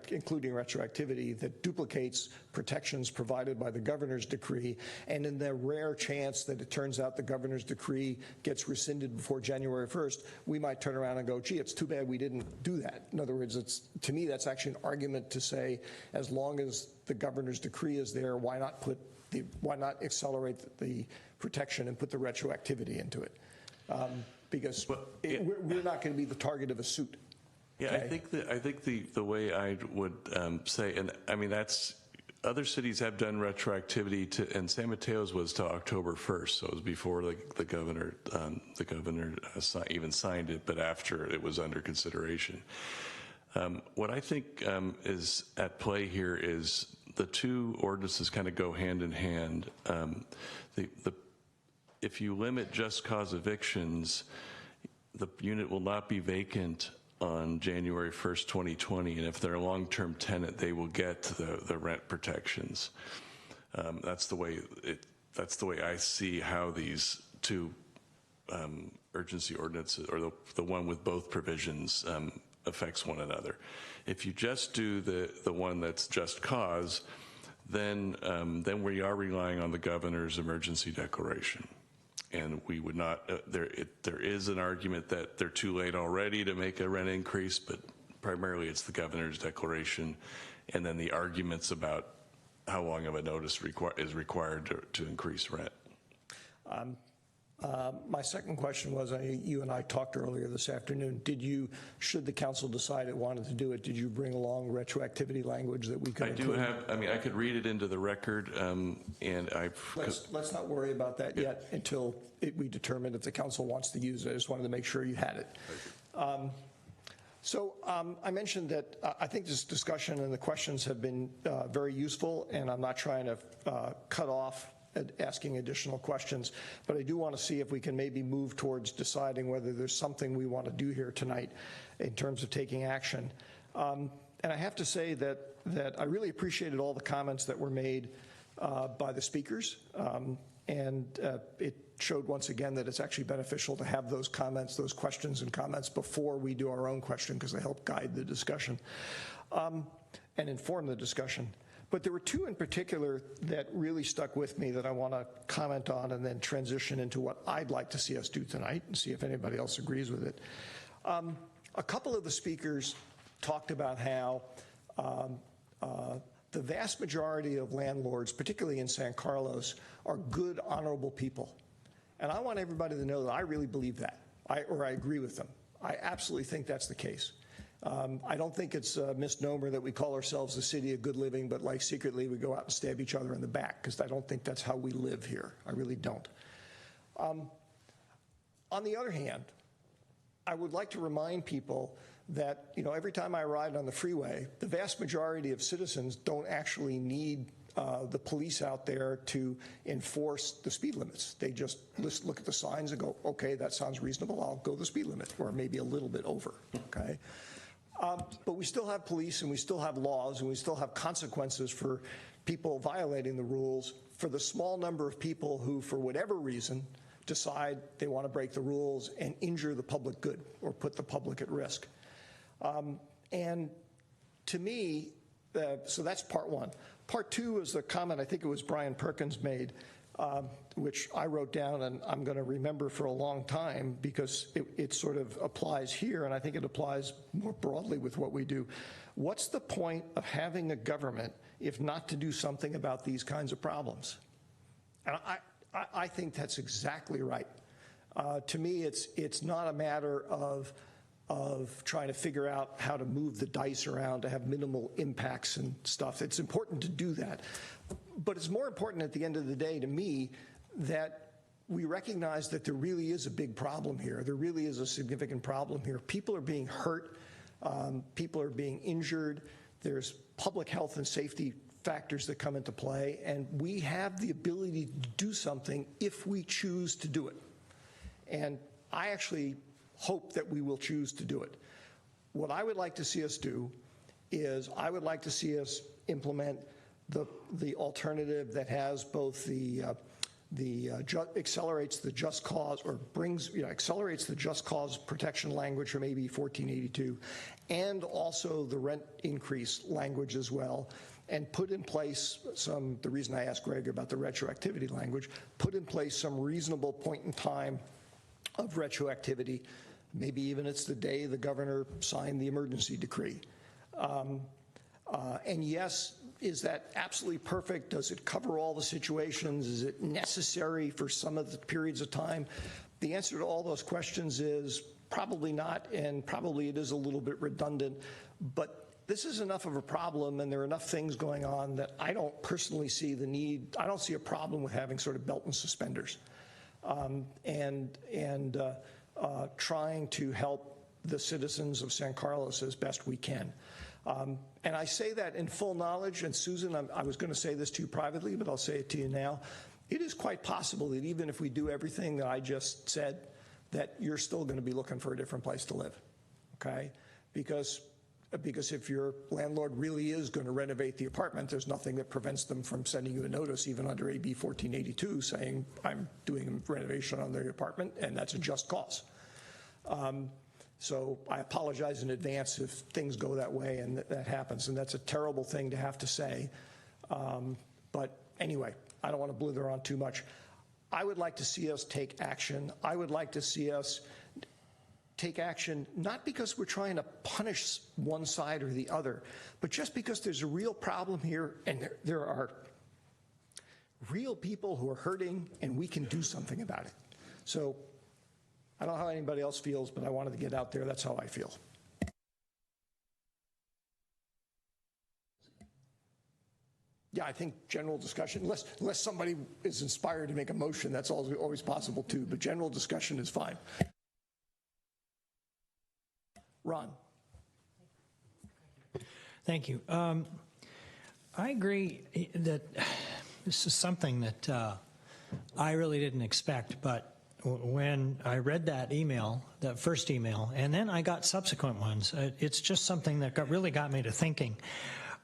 including retroactivity, that duplicates protections provided by the governor's decree, and in the rare chance that it turns out the governor's decree gets rescinded before January 1st, we might turn around and go, gee, it's too bad we didn't do that. In other words, to me, that's actually an argument to say, as long as the governor's decree is there, why not accelerate the protection and put the retroactivity into it? Because we're not going to be the target of a suit. Yeah, I think the way I would say, and I mean that's other cities have done retroactivity to, and San Mateo's was to October 1st, so it was before the governor even signed it, but after it was under consideration. What I think is at play here is the two ordinances kind of go hand in hand. If you limit just cause evictions, the unit will not be vacant on January 1st, 2020, and if they're a long-term tenant, they will get the rent protections. That's the way I see how these two urgency ordinances, or the one with both provisions, affects one another. If you just do the one that's just cause, then we are relying on the governor's emergency declaration. And we would not, there is an argument that they're too late already to make a rent increase, but primarily it's the governor's declaration, and then the arguments about how long of a notice is required to increase rent. My second question was, you and I talked earlier this afternoon, should the council decide it wanted to do it, did you bring along retroactivity language that we could include? I could read it into the record, and Let's not worry about that yet until we determine if the council wants to use it. I just wanted to make sure you had it. I mentioned that I think this discussion and the questions have been very useful, and I'm not trying to cut off asking additional questions, but I do want to see if we can maybe move towards deciding whether there's something we want to do here tonight in terms of taking action. And I have to say that I really appreciated all the comments that were made by the speakers, and it showed once again that it's actually beneficial to have those comments, those questions and comments before we do our own question, because they help guide the discussion and inform the discussion. But there were two in particular that really stuck with me that I want to comment on and then transition into what I'd like to see us do tonight and see if anybody else agrees with it. A couple of the speakers talked about how the vast majority of landlords, particularly in San Carlos, are good, honorable people. And I want everybody to know that I really believe that, or I agree with them. I absolutely think that's the case. I don't think it's a misnomer that we call ourselves the city of good living, but like secretly we go out and stab each other in the back, because I don't think that's how we live here. I really don't. On the other hand, I would like to remind people that, every time I ride on the freeway, the vast majority of citizens don't actually need the police out there to enforce the speed limits. They just look at the signs and go, okay, that sounds reasonable, I'll go the speed limit, or maybe a little bit over, okay? But we still have police, and we still have laws, and we still have consequences for people violating the rules, for the small number of people who, for whatever reason, decide they want to break the rules and injure the public good or put the public at risk. And to me, so that's part one. Part two is the comment, I think it was Brian Perkins made, which I wrote down and I'm going to remember for a long time, because it sort of applies here, and I think it applies more broadly with what we do. What's the point of having a government if not to do something about these kinds of problems? And I think that's exactly right. To me, it's not a matter of trying to figure out how to move the dice around to have minimal impacts and stuff. It's important to do that. But it's more important at the end of the day to me that we recognize that there really is a big problem here. There really is a significant problem here. People are being hurt. People are being injured. There's public health and safety factors that come into play, and we have the ability to do something if we choose to do it. And I actually hope that we will choose to do it. What I would like to see us do is I would like to see us implement the alternative that has both accelerates the just cause, or accelerates the just cause protection language from AB 1482, and also the rent increase language as well, and put in place the reason I asked Greg about the retroactivity language, put in place some reasonable point in time of retroactivity. Maybe even it's the day the governor signed the emergency decree. And yes, is that absolutely perfect? Does it cover all the situations? Is it necessary for some of the periods of time? The answer to all those questions is probably not, and probably it is a little bit redundant, but this is enough of a problem, and there are enough things going on that I don't personally see the need. I don't see a problem with having sort of belt and suspenders, and trying to help the citizens of San Carlos as best we can. And I say that in full knowledge, and Susan, I was going to say this to you privately, but I'll say it to you now. It is quite possible that even if we do everything that I just said, that you're still going to be looking for a different place to live, okay? Because if your landlord really is going to renovate the apartment, there's nothing that prevents them from sending you a notice, even under AB 1482, saying, I'm doing a renovation on their apartment, and that's a just cause. So I apologize in advance if things go that way and that happens, and that's a terrible thing to have to say. But anyway, I don't want to blither on too much. I would like to see us take action. I would like to see us take action, not because we're trying to punish one side or the other, but just because there's a real problem here, and there are real people who are hurting, and we can do something about it. So I don't know how anybody else feels, but I wanted to get out there. That's how I feel. Yeah, I think general discussion, unless somebody is inspired to make a motion, that's always possible too, but general discussion is fine. Ron. Thank you. I agree that this is something that I really didn't expect, but when I read that email, that first email, and then I got subsequent ones, it's just something that really got me to thinking.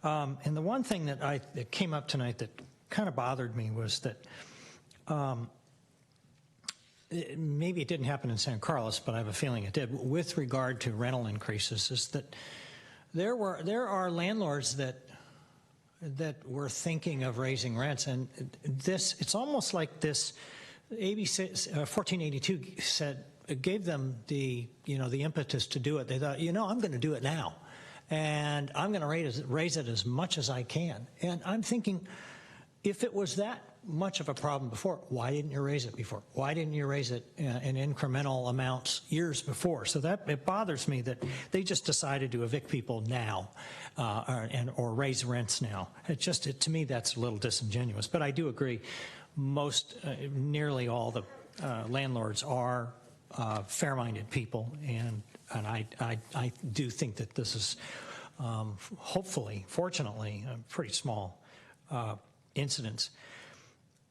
And the one thing that came up tonight that kind of bothered me was that maybe it didn't happen in San Carlos, but I have a feeling it did, with regard to rental increases, is that there are landlords that were thinking of raising rents, and it's almost like this AB 1482 gave them the impetus to do it. They thought, I'm going to do it now, and I'm going to raise it as much as I can. And I'm thinking, if it was that much of a problem before, why didn't you raise it before? Why didn't you raise it in incremental amounts years before? So it bothers me that they just decided to evict people now or raise rents now. To me, that's a little disingenuous. But I do agree, nearly all the landlords are fair-minded people, and I do think that this is hopefully, fortunately, a pretty small incidents.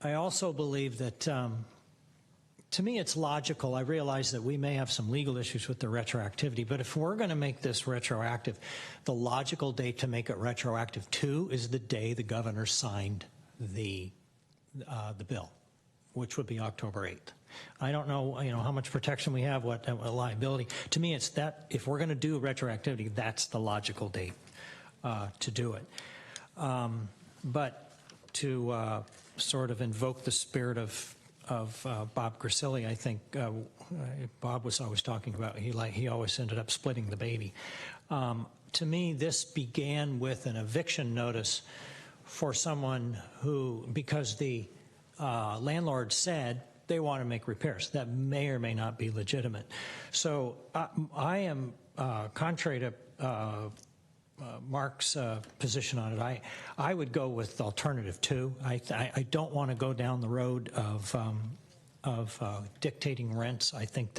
I also believe that, to me, it's logical. I realize that we may have some legal issues with the retroactivity, but if we're going to make this retroactive, the logical date to make it retroactive to is the day the governor signed the bill, which would be October 8th. I don't know, how much protection we have, what liability. To me, it's that if we're going to do retroactivity, that's the logical date to do it. But to sort of invoke the spirit of Bob Grisilli, I think Bob was always talking about, he always ended up splitting the baby. To me, this began with an eviction notice for someone who, because the landlord said they want to make repairs, that may or may not be legitimate. So I am, contrary to Mark's position on it, I would go with alternative 2. I don't want to go down the road of dictating rents. I think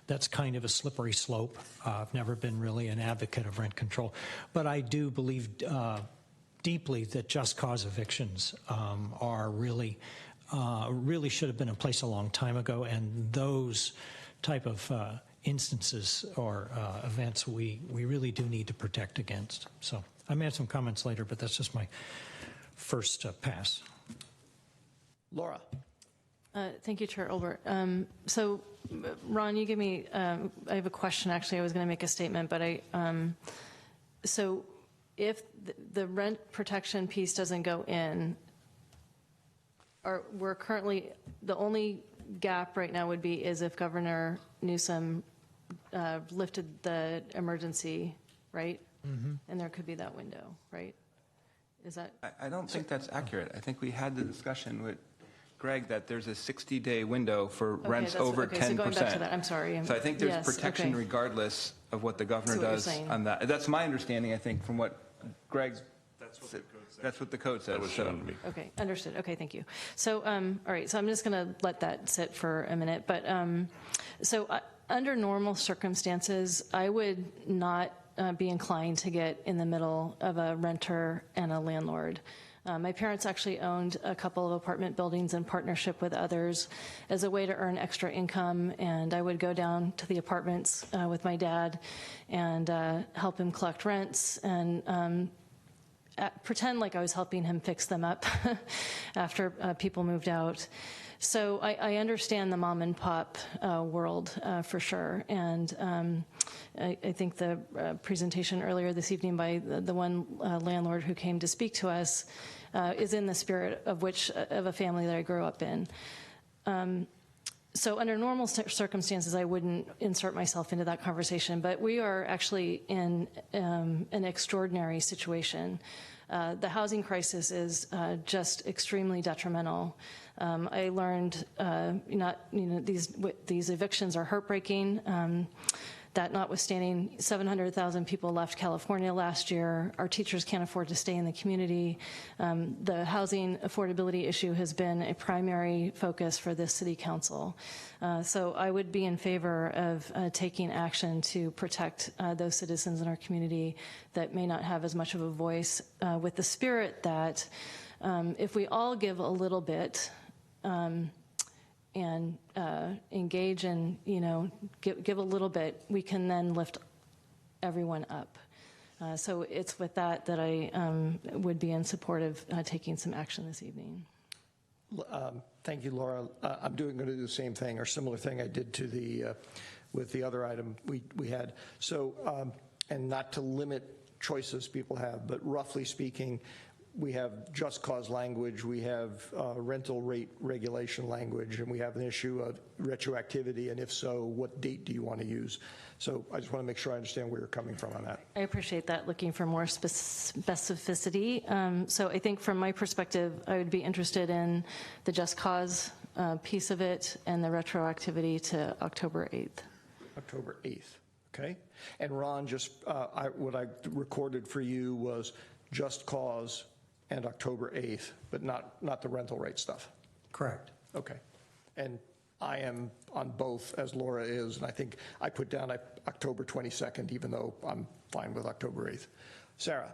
that's kind of a slippery slope. I've never been really an advocate of rent control, but I do believe deeply that just cause evictions are really should have been in place a long time ago, and those type of instances or events we really do need to protect against. So I may have some comments later, but that's just my first pass. Laura. Thank you, Chair Olbert. So, Ron, you give me, I have a question. Actually, I was going to make a statement, but so if the rent protection piece doesn't go in, we're currently, the only gap right now would be is if Governor Newsom lifted the emergency, right? Mm-hmm. And there could be that window, right? Is that? I don't think that's accurate. I think we had the discussion with Greg that there's a 60-day window for Okay, rents that's- over okay, 10%. so going back to that, I'm sorry. So I think there's Yes, protection okay. regardless of what the governor That's what you're does saying. on that. That's my understanding, I think, from what Greg. That's what the code says. That was so. shown to me. Okay, understood. Okay, thank you. So, all right, so I'm just going to let that sit for a minute. But under normal circumstances, I would not be inclined to get in the middle of a renter and a landlord. My parents actually owned a couple of apartment buildings in partnership with others as a way to earn extra income, and I would go down to the apartments with my dad and help him collect rents and pretend like I was helping him fix them up after people moved out. So I understand the mom and pop world for sure. And I think the presentation earlier this evening by the one landlord who came to speak to us is in the spirit of a family that I grew up in. So under normal circumstances, I wouldn't insert myself into that conversation, but we are actually in an extraordinary situation. The housing crisis is just extremely detrimental. I learned these evictions are heartbreaking. That notwithstanding, 700,000 people left California last year. Our teachers can't afford to stay in the community. The housing affordability issue has been a primary focus for this city council. So I would be in favor of taking action to protect those citizens in our community that may not have as much of a voice, with the spirit that if we all give a little bit, and engage and, give a little bit, we can then lift everyone up. So it's with that I would be in support of taking some action this evening. Thank you, Laura. I'm going to do the same thing or similar thing I did to with the other item we had. So, and not to limit choices people have, but roughly speaking, we have just cause language, we have rental rate regulation language, and we have an issue of retroactivity, and if so, what date do you want to use? So I just want to make sure I understand where you're coming from on that. I appreciate that, looking for more specificity. So I think from my perspective, I would be interested in the just cause piece of it and the retroactivity to October 8th. October 8th, okay? And Ron, just what I recorded for you was just cause and October 8th, but not the rental rate stuff. Correct. Okay. And I am on both, as Laura is, and I think I put down October 22nd, even though I'm fine with October 8th. Sarah?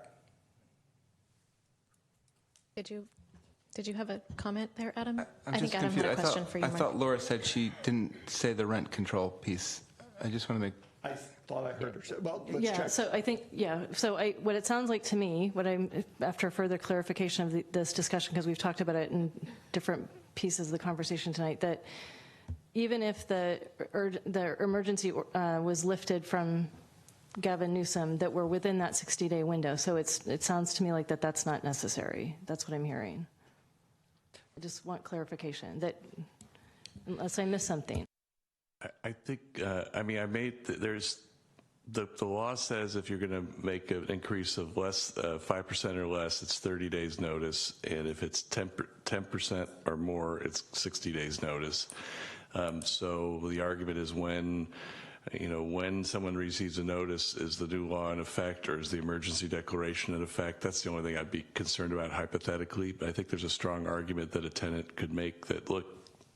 Did you have a comment there, Adam? I'm think just Adam confused. had a question for you. I thought Laura said she didn't say the rent control piece. I just want to make... I thought I heard her say, well, let's check. So I think, so what it sounds like to me, after further clarification of this discussion, because we've talked about it in different pieces of the conversation tonight, that even if the emergency was lifted from Gavin Newsom, that we're within that 60-day window. So it sounds to me like that's not necessary. That's what I'm hearing. I just want clarification, that unless I missed something. I think, there's, the law says if you're going to make an increase of 5% or less, it's 30 days notice. And if it's 10% or more, it's 60 days notice. So the argument is when someone receives a notice, is the new law in effect or is the emergency declaration in effect? That's the only thing I'd be concerned about hypothetically. But I think there's a strong argument that a tenant could make that, look,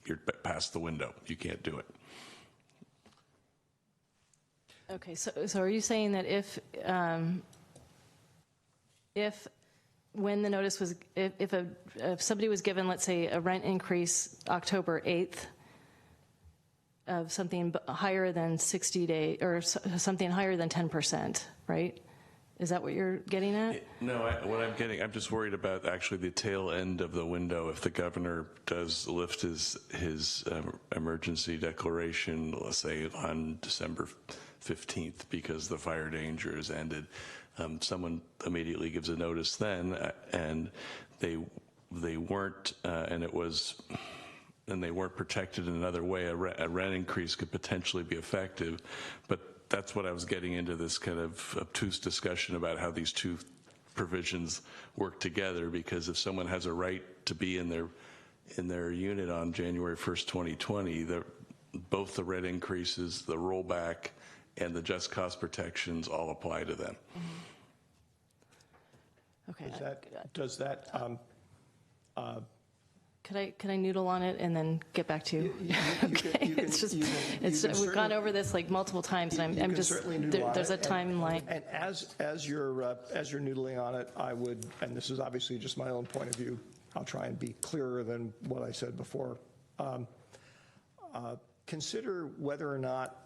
you're past the window. You can't do it. Okay, so are you saying that if when the notice was, if somebody was given, let's say, a rent increase October 8th of something higher than 60 days or something higher than 10%, right? Is that what you're getting at? No, I'm just worried about actually the tail end of the window. If the governor does lift his emergency declaration, let's say on December 15th, because the fire danger has ended, someone immediately gives a notice then, and they weren't, and they weren't protected in another way. A rent increase could potentially be effective, but that's what I was getting into, this kind of obtuse discussion about how these two provisions work together, because if someone has a right to be in their in their unit on January 1st, 2020, both the rent increases, the rollback, and the just cause protections all apply to them. Okay. Does that Could I noodle on it and then get back to you? We've gone over this like multiple times, and I'm just there's a timeline. And as you're noodling on it, I would, and this is obviously just my own point of view, I'll try and be clearer than what I said before. Consider whether or not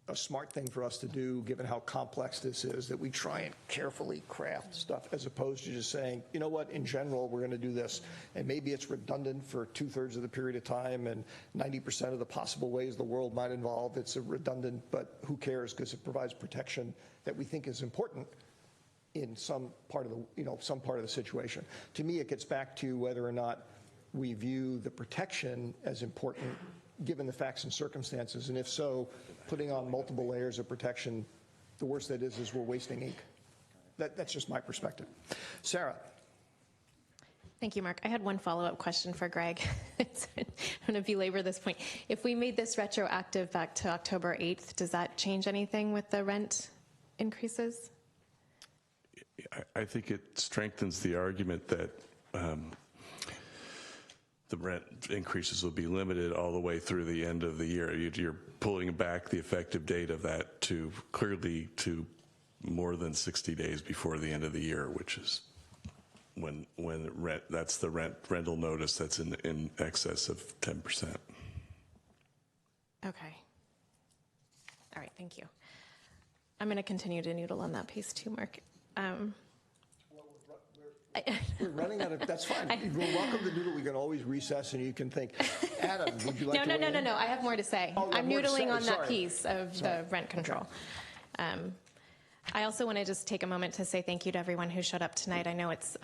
a smart thing for us to do, given how complex this is, that we try and carefully craft stuff as opposed to just saying, you know what, in general, we're going to do this. And maybe it's redundant for 2/3 of the period of time and 90% of the possible ways the world might evolve. It's redundant, but who cares, because it provides protection that we think is important in some part of the situation. To me, it gets back to whether or not we view the protection as important given the facts and circumstances, and if so, putting on multiple layers of protection, the worst that is we're wasting ink. That's just my perspective. Sarah. Thank you, Mark. I had one follow-up question for Greg. I'm going to belabor this point. If we made this retroactive back to October 8th, does that change anything with the rent increases? I think it strengthens the argument that the rent increases will be limited all the way through the end of the year. You're pulling back the effective date of that to clearly to more than 60 days before the end of the year, which is when that's the rental notice that's in excess of 10%. Okay. All right, thank you. I'm going to continue to noodle on that piece too, Mark. We're running out of, that's fine. You're welcome to noodle. We can always recess and you can think. Adam, would you like to weigh in? No. I have more to say. Oh, I'm noodling on that Sorry. piece of the rent control. I also want to just take a moment to say thank you to everyone who showed up tonight. I know it's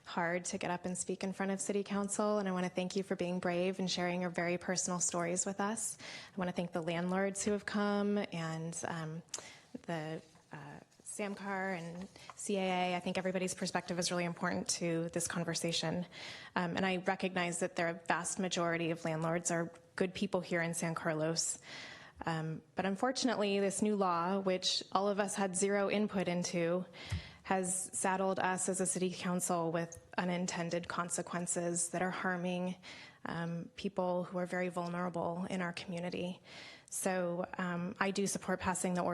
hard to get up and speak in front of City Council, and I want to thank you for being brave and sharing your very personal stories with us. I want to thank the landlords who have come and the SAMCAR and CAA. I think everybody's perspective is really important to this conversation. And I recognize that the vast majority of landlords are good people here in San Carlos. But unfortunately, this new law, which all of us had zero input into, has saddled us as a city council with unintended consequences that are harming people who are very vulnerable in our community. So I do support passing an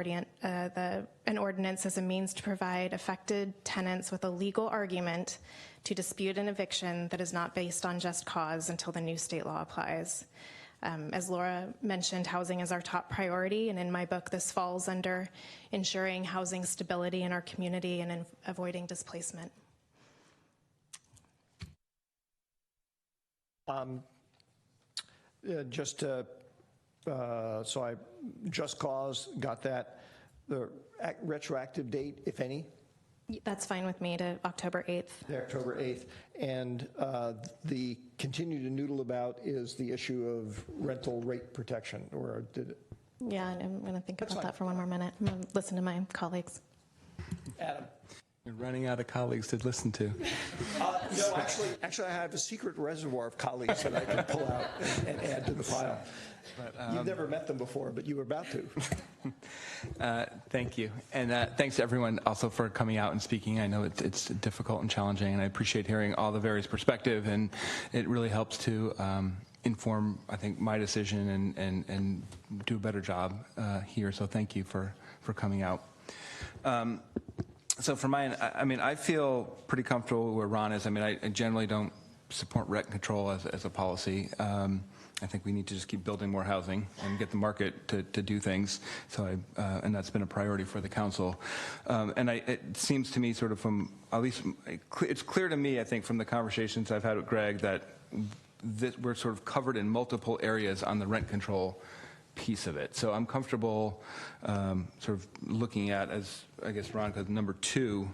ordinance as a means to provide affected tenants with a legal argument to dispute an eviction that is not based on just cause until the new state law applies. As Laura mentioned, housing is our top priority, and in my book, this falls under ensuring housing stability in our community and avoiding displacement. So I just cause got that. The retroactive date, if any? That's fine with me, to October 8th. October 8th. And the continue to noodle about is the issue of rental rate protection, or did it? Yeah, and I'm going to think about that for one more minute. I'm going to listen to my colleagues. Adam. You're running out of colleagues to listen to. No, actually, I have a secret reservoir of colleagues that I can pull out and add to the file. But, you've never met them before, but you were about to. Thank you. And thanks to everyone also for coming out and speaking. I know it's difficult and challenging, and I appreciate hearing all the various perspectives, and it really helps to inform, I think, my decision and do a better job here. So thank you for coming out. So for mine, I feel pretty comfortable where Ron is. I generally don't support rent control as a policy. I think we need to just keep building more housing and get the market to do things. So and that's been a priority for the council. And it seems to me, sort of from, at least it's clear to me, I think, from the conversations I've had with Greg, that we're sort of covered in multiple areas on the rent control piece of it. So I'm comfortable sort of looking at, as I guess Ron said, number 2,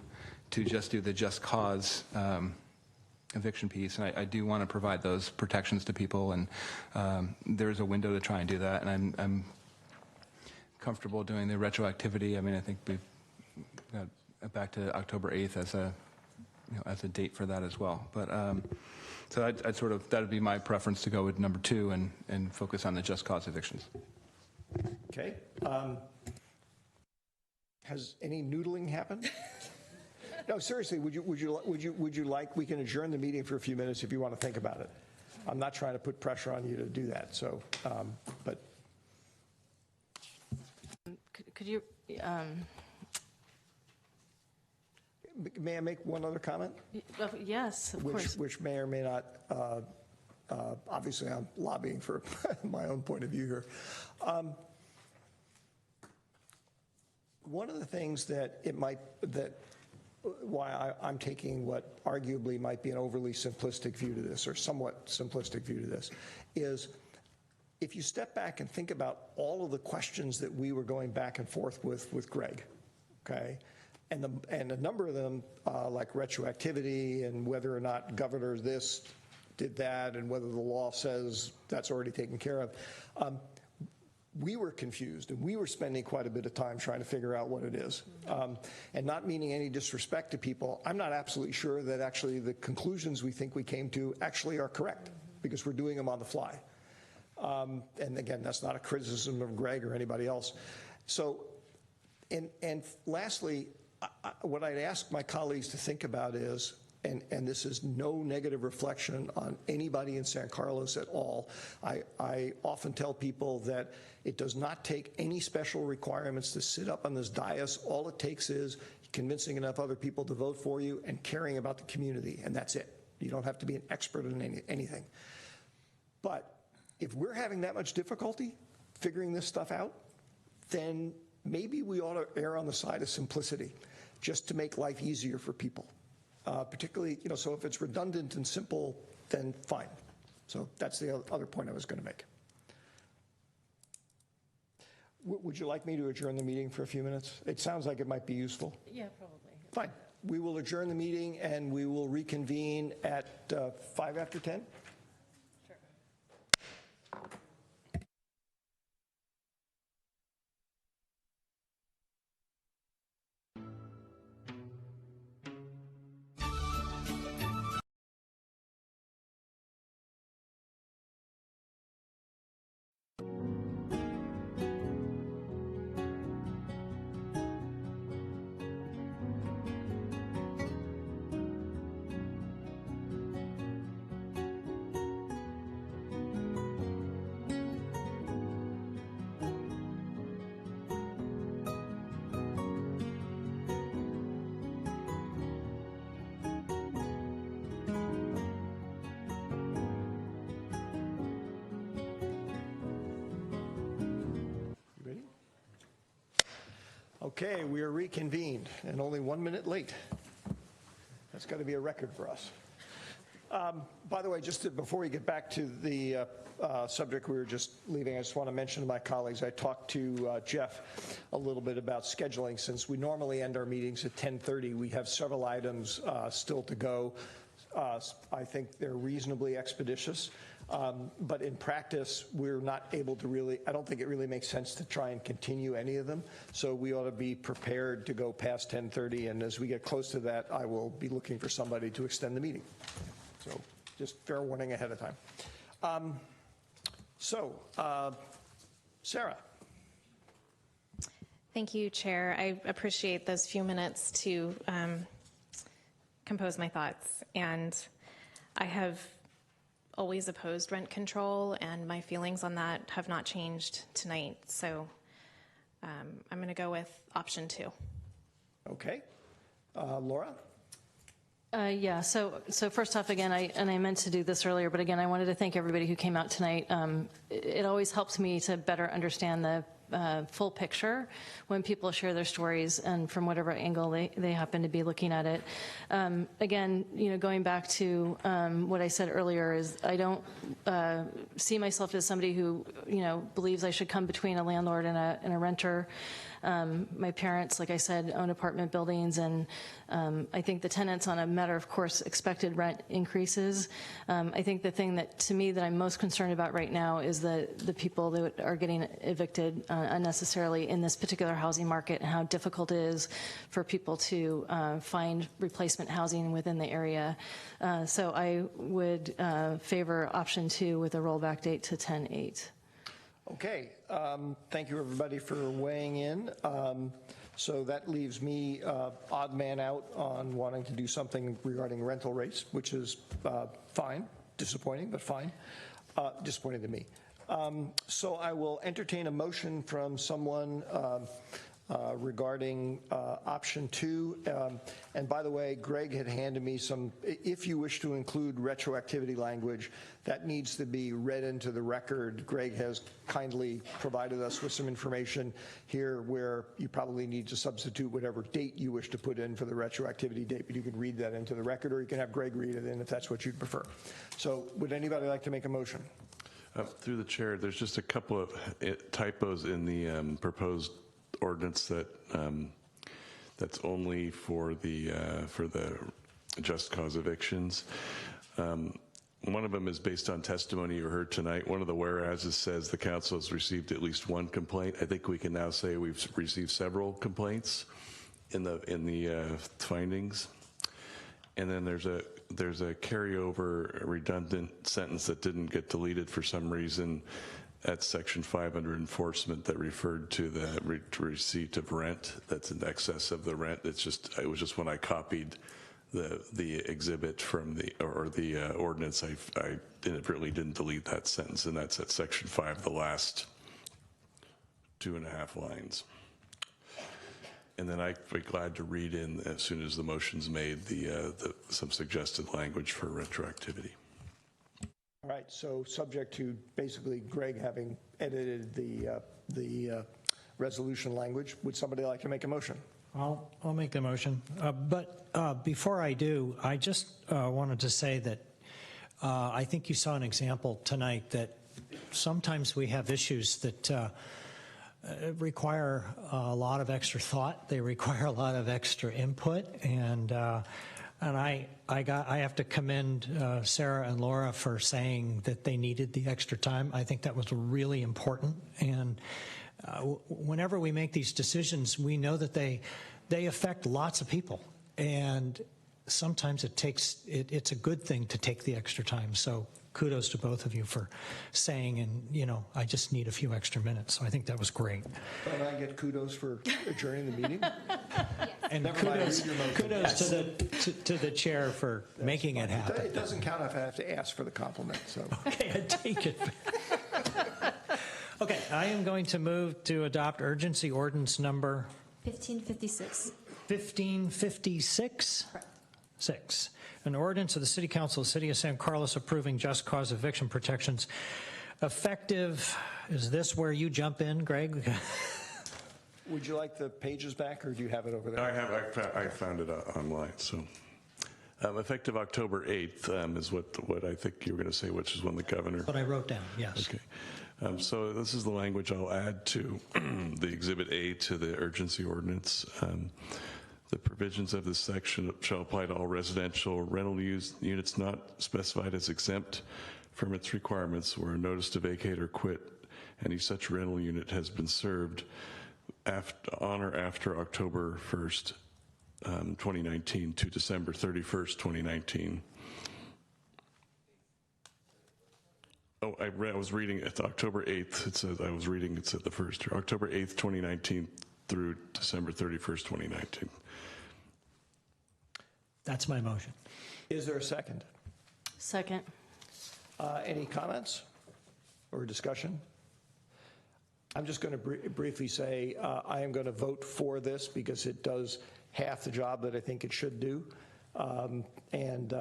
to just do the just cause eviction piece. And I do want to provide those protections to people, and there's a window to try and do that. And I'm comfortable doing the retroactivity. I think we've got back to October 8th as a date for that as well. But So I'd sort of, that would be my preference, to go with number 2 and focus on the just cause evictions. Okay. Has any noodling happened? No, seriously, would you like, we can adjourn the meeting for a few minutes if you want to think about it. I'm not trying to put pressure on you to do that, so, but. Could you, May I make one other comment? yes, of course. Which may or may not, obviously I'm lobbying for my own point of view here. One of the things why I'm taking what arguably might be an overly simplistic view to this, or somewhat simplistic view to this, is if you step back and think about all of the questions that we were going back and forth with Greg, okay? And a number of them, like retroactivity and whether or not governor this did that and whether the law says that's already taken care of, we were confused, and we were spending quite a bit of time trying to figure out what it is. And not meaning any disrespect to people, I'm not absolutely sure that actually the conclusions we think we came to actually are correct, because we're doing them on the fly. And again, that's not a criticism of Greg or anybody else. So, and lastly, what I'd ask my colleagues to think about is, and this is no negative reflection on anybody in San Carlos at all, I often tell people that it does not take any special requirements to sit up on this dais. All it takes is convincing enough other people to vote for you and caring about the community, and that's it. You don't have to be an expert in anything. But if we're having that much difficulty figuring this stuff out, then maybe we ought to err on the side of simplicity, just to make life easier for people. Particularly, so if it's redundant and simple, then fine. So that's the other point I was going to make. Would you like me to adjourn the meeting for a few minutes? It sounds like it might be useful. Yeah, probably. Fine. We will adjourn the meeting and we will reconvene at 5 after 10. Okay, we are reconvened and only 1 minute late. That's got to be a record for us. By the way, before we get back to the subject we were just leaving, I just want to mention to my colleagues, I talked to Jeff a little bit about scheduling. Since we normally end our meetings at 10:30, we have several items still to go. I think they're reasonably expeditious. But in practice, we're not able to really, I don't think it really makes sense to try and continue any of them. So we ought to be prepared to go past 10:30. And as we get close to that, I will be looking for somebody to extend the meeting. So just fair warning ahead of time. Sarah. Thank you, Chair. I appreciate those few minutes to compose my thoughts. And I have always opposed rent control, and my feelings on that have not changed tonight. So I'm going to go with option 2. Okay. Laura? Yeah, so first off, again, I meant to do this earlier, but again, I wanted to thank everybody who came out tonight. It always helps me to better understand the full picture when people share their stories and from whatever angle they happen to be looking at it. Again, going back to what I said earlier is I don't see myself as somebody who, believes I should come between a landlord and a renter. My parents, like I said, own apartment buildings, and I think the tenants, on a matter of course, expected rent increases. I think the thing that, to me, that I'm most concerned about right now is the people that are getting evicted unnecessarily in this particular housing market and how difficult it is for people to find replacement housing within the area. So I would favor option 2 with a rollback date to 10/8. Okay, thank you everybody for weighing in. So that leaves me odd man out on wanting to do something regarding rental rates, which is fine, disappointing, but fine. Disappointing to me. So I will entertain a motion from someone regarding option 2. And by the way, Greg had handed me some, if you wish to include retroactivity language, that needs to be read into the record. Greg has kindly provided us with some information here where you probably need to substitute whatever date you wish to put in for the retroactivity date, but you can read that into the record, or you can have Greg read it in if that's what you'd prefer. So would anybody like to make a motion? Through the chair, there's just a couple of typos in the proposed ordinance that that's only for the just cause evictions. One of them is based on testimony you heard tonight. One of the whereases says the council has received at least one complaint. I think we can now say we've received several complaints in the findings. And then there's a carryover redundant sentence that didn't get deleted for some reason at section 5 under enforcement that referred to the receipt of rent that's in excess of the rent. It was just when I copied the exhibit from the ordinance, I inadvertently didn't delete that sentence, and that's at section 5, the last 2.5 lines. And then I'd be glad to read in, as soon as the motion's made, some suggested language for retroactivity. All right, so subject to basically Greg having edited the resolution language, would somebody like to make a motion? I'll make the motion. But before I do, I just wanted to say that I think you saw an example tonight that sometimes we have issues that require a lot of extra thought. They require a lot of extra input, and I have to commend Sarah and Laura for saying that they needed the extra time. I think that was really important. And whenever we make these decisions, we know that they affect lots of people, and sometimes it's a good thing to take the extra time. So kudos to both of you for saying, and I just need a few extra minutes. So I think that was great. Don't I get kudos for adjourning the meeting? And kudos to the chair for making it happen. It doesn't count if I have to ask for the compliment. So okay, I take it. Okay, I am going to move to adopt urgency ordinance number 1556. 1556. Correct. 6. An ordinance of the City Council of the City of San Carlos approving just cause eviction protections effective. Is this where you jump in, Greg? Would you like the pages back, or do you have it over there? I found it online. So effective October 8th is what I think you were going to say, which is when the governor. What I wrote down, yes. Okay. So this is the language I'll add to the Exhibit A to the urgency ordinance. The provisions of this section shall apply to all residential rental units not specified as exempt from its requirements where a notice to vacate or quit any such rental unit has been served on or after October 1st, 2019 to December 31st, 2019. Oh, I was reading it's October 8th. It says it's at the first, October 8th, 2019 through December 31st, 2019. That's my motion. Is there a second? Second. Any comments or discussion? I'm just going to briefly say I am going to vote for this because it does half the job that I think it should do. And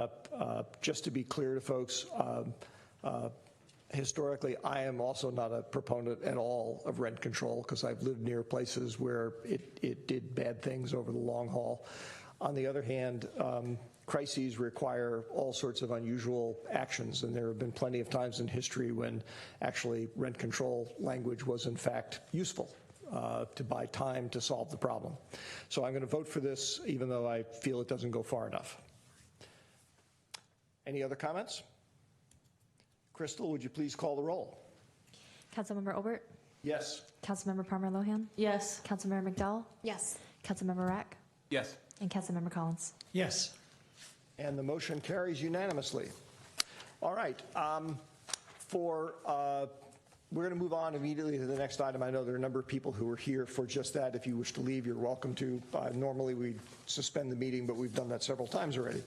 just to be clear to folks, historically, I am also not a proponent at all of rent control because I've lived near places where it did bad things over the long haul. On the other hand, crises require all sorts of unusual actions, and there have been plenty of times in history when actually rent control language was in fact useful to buy time to solve the problem. So I'm going to vote for this even though I feel it doesn't go far enough. Any other comments? Crystal, would you please call the roll? Councilmember Obert? Yes. Councilmember Palmer Lohan? Yes. Councilmember McDowell? Yes. Councilmember Rack? Yes. And Councilmember Collins? Yes. And the motion carries unanimously. All right. We're going to move on immediately to the next item. I know there are a number of people who are here for just that. If you wish to leave, you're welcome to. Normally, we suspend the meeting, but we've done that several times already.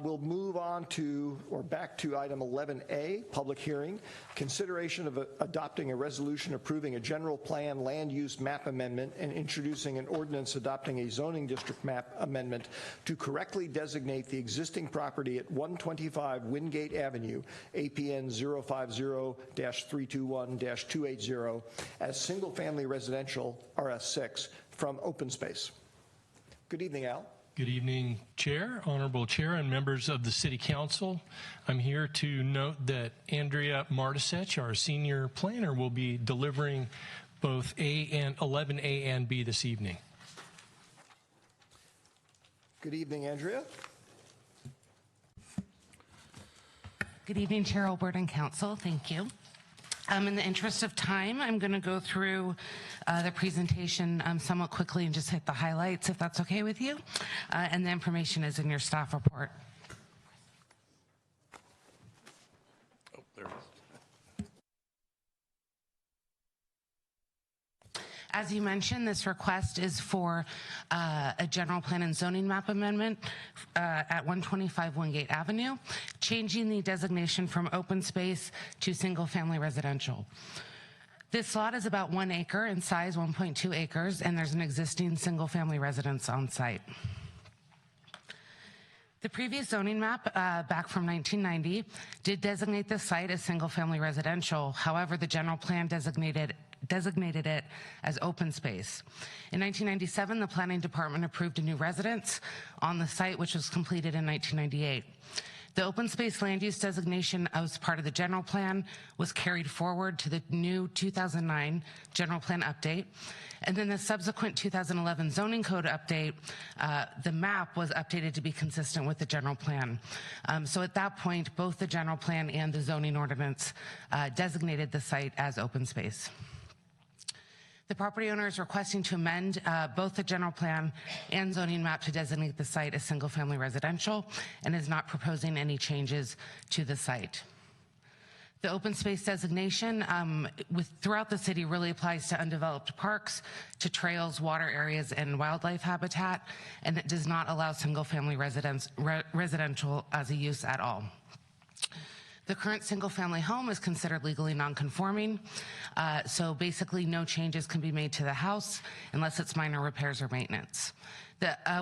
We'll move on to, or back to item 11A, public hearing. Consideration of adopting a resolution approving a general plan land use map amendment and introducing an ordinance adopting a zoning district map amendment to correctly designate the existing property at 125 Wingate Avenue, APN 050-321-280, as single-family residential RS6 from open space. Good evening, Al. Good evening, Chair, Honorable Chair, and members of the City Council. I'm here to note that Andrea Martisech, our senior planner, will be delivering both 11A and B this evening. Good evening, Andrea. Good evening, Chair Olbert and Council. Thank you. In the interest of time, I'm going to go through the presentation somewhat quickly and just hit the highlights, if that's okay with you. And the information is in your staff report. Oh, there it is. As you mentioned, this request is for a general plan and zoning map amendment at 125 Wingate Avenue, changing the designation from open space to single-family residential. This lot is about 1 acre in size, 1.2 acres, and there's an existing single-family residence on site. The previous zoning map, back from 1990, did designate this site as single-family residential. However, the general plan designated it as open space. In 1997, the planning department approved a new residence on the site, which was completed in 1998. The open space land use designation as part of the general plan was carried forward to the new 2009 general plan update. And then the subsequent 2011 zoning code update, the map was updated to be consistent with the general plan. So at that point, both the general plan and the zoning ordinance designated the site as open space. The property owner is requesting to amend both the general plan and zoning map to designate the site as single-family residential and is not proposing any changes to the site. The open space designation throughout the city really applies to undeveloped parks, to trails, water areas, and wildlife habitat, and it does not allow single-family residential as a use at all. The current single-family home is considered legally non-conforming, so basically no changes can be made to the house unless it's minor repairs or maintenance.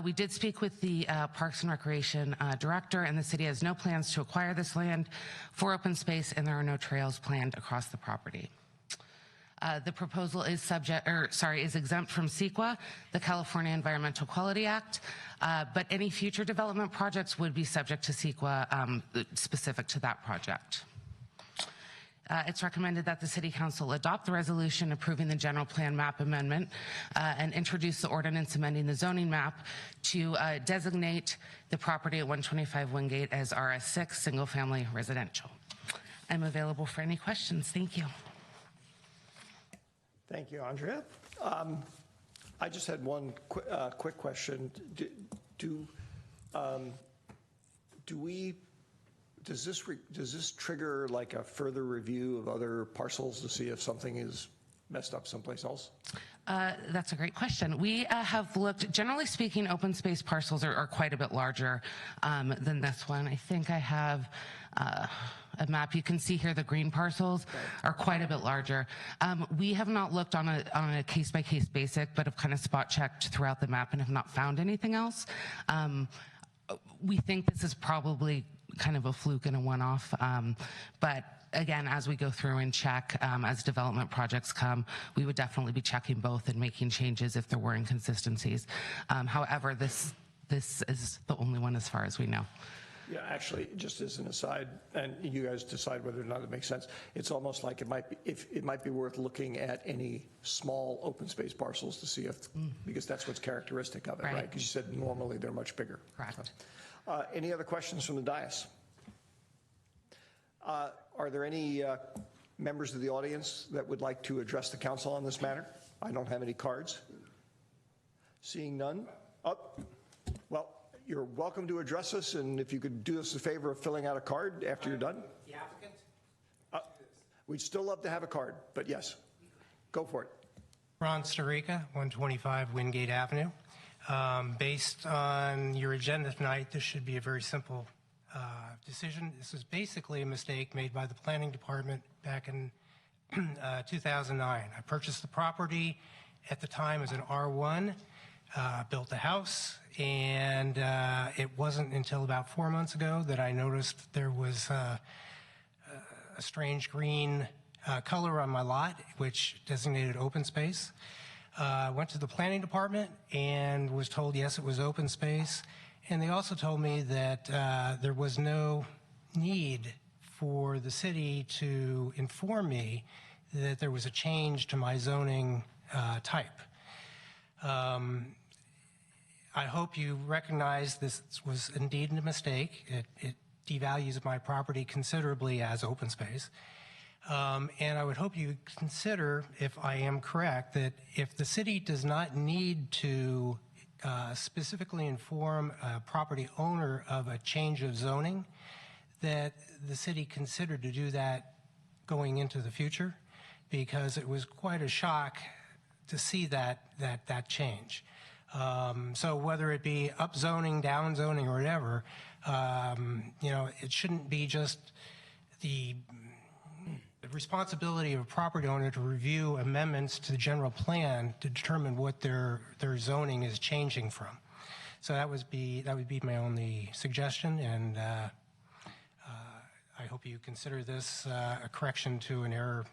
We did speak with the Parks and Recreation Director, and the city has no plans to acquire this land for open space, and there are no trails planned across the property. The proposal is exempt from CEQA, the California Environmental Quality Act, but any future development projects would be subject to CEQA specific to that project. It's recommended that the City Council adopt the resolution approving the general plan map amendment and introduce the ordinance amending the zoning map to designate the property at 125 Wingate as RS6 single-family residential. I'm available for any questions. Thank you. Thank you, Andrea. I just had one quick question. Does this trigger like a further review of other parcels to see if something is messed up someplace else? That's a great question. We have looked, generally speaking, open space parcels are quite a bit larger than this one. I think I have a map. You can see here the green parcels are quite a bit larger. We have not looked on a case-by-case basis, but have kind of spot checked throughout the map and have not found anything else. We think this is probably kind of a fluke and a one-off, but again, as we go through and check, as development projects come, we would definitely be checking both and making changes if there were inconsistencies. However, this is the only one as far as we know. Yeah, actually, just as an aside, and you guys decide whether or not it makes sense, it's almost like it might be worth looking at any small open space parcels to see if, because that's what's characteristic of it, right? Because you said normally they're much bigger. Correct. Any other questions from the dais? Are there any members of the audience that would like to address the council on this matter? I don't have any cards. Seeing none? Well, you're welcome to address us, and if you could do us a favor of filling out a card after you're done. The applicant? We'd still love to have a card, but yes, go for it. Ron Starica, 125 Wingate Avenue. Based on your agenda tonight, this should be a very simple decision. This is basically a mistake made by the planning department back in 2009. I purchased the property at the time as an R1, built the house, and it wasn't until about 4 months ago that I noticed there was a strange green color on my lot, which designated open space. Went to the planning department and was told, yes, it was open space. And they also told me that there was no need for the city to inform me that there was a change to my zoning type. I hope you recognize this was indeed a mistake. It devalues my property considerably as open space. And I would hope you consider, if I am correct, that if the city does not need to specifically inform a property owner of a change of zoning, that the city consider to do that going into the future, because it was quite a shock to see that change. So whether it be up zoning, down zoning, or whatever, it shouldn't be just the responsibility of a property owner to review amendments to the general plan to determine what their zoning is changing from. So that would be my only suggestion, and I hope you consider this a correction to an error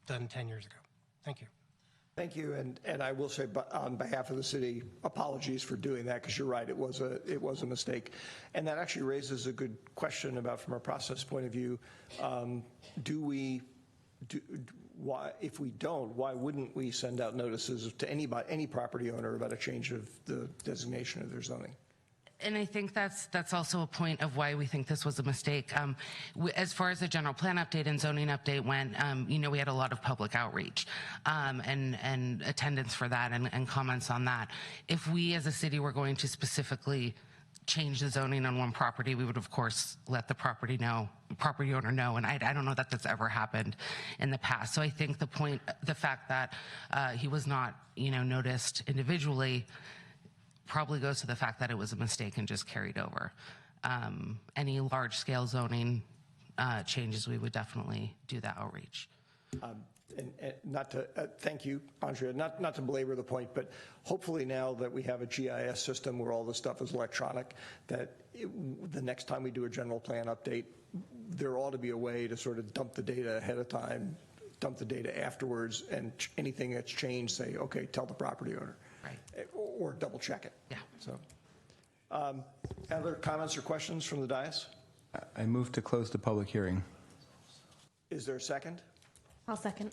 done 10 years ago. Thank you. Thank you, and I will say, on behalf of the city, apologies for doing that, because you're right, it was a mistake, and that actually raises a good question about, from a process point of view, why, if we don't, why wouldn't we send out notices to any property owner about a change of the designation of their zoning? And I think that's also a point of why we think this was a mistake. As far as the general plan update and zoning update went, we had a lot of public outreach and attendance for that and comments on that. If we as a city were going to specifically change the zoning on one property, we would of course let the property owner know, and I don't know that that's ever happened in the past. So I think the fact that he was not noticed individually probably goes to the fact that it was a mistake and just carried over. Any large-scale zoning changes, we would definitely do that outreach. And not to thank you, Andrea. Not to belabor the point, but hopefully now that we have a GIS system where all this stuff is electronic, that the next time we do a general plan update, there ought to be a way to sort of dump the data ahead of time, dump the data afterwards, and anything that's changed, say, okay, tell the property owner. Right. Or double check it. Yeah. So, other comments or questions from the dais? I move to close the public hearing. Is there a second? I'll second.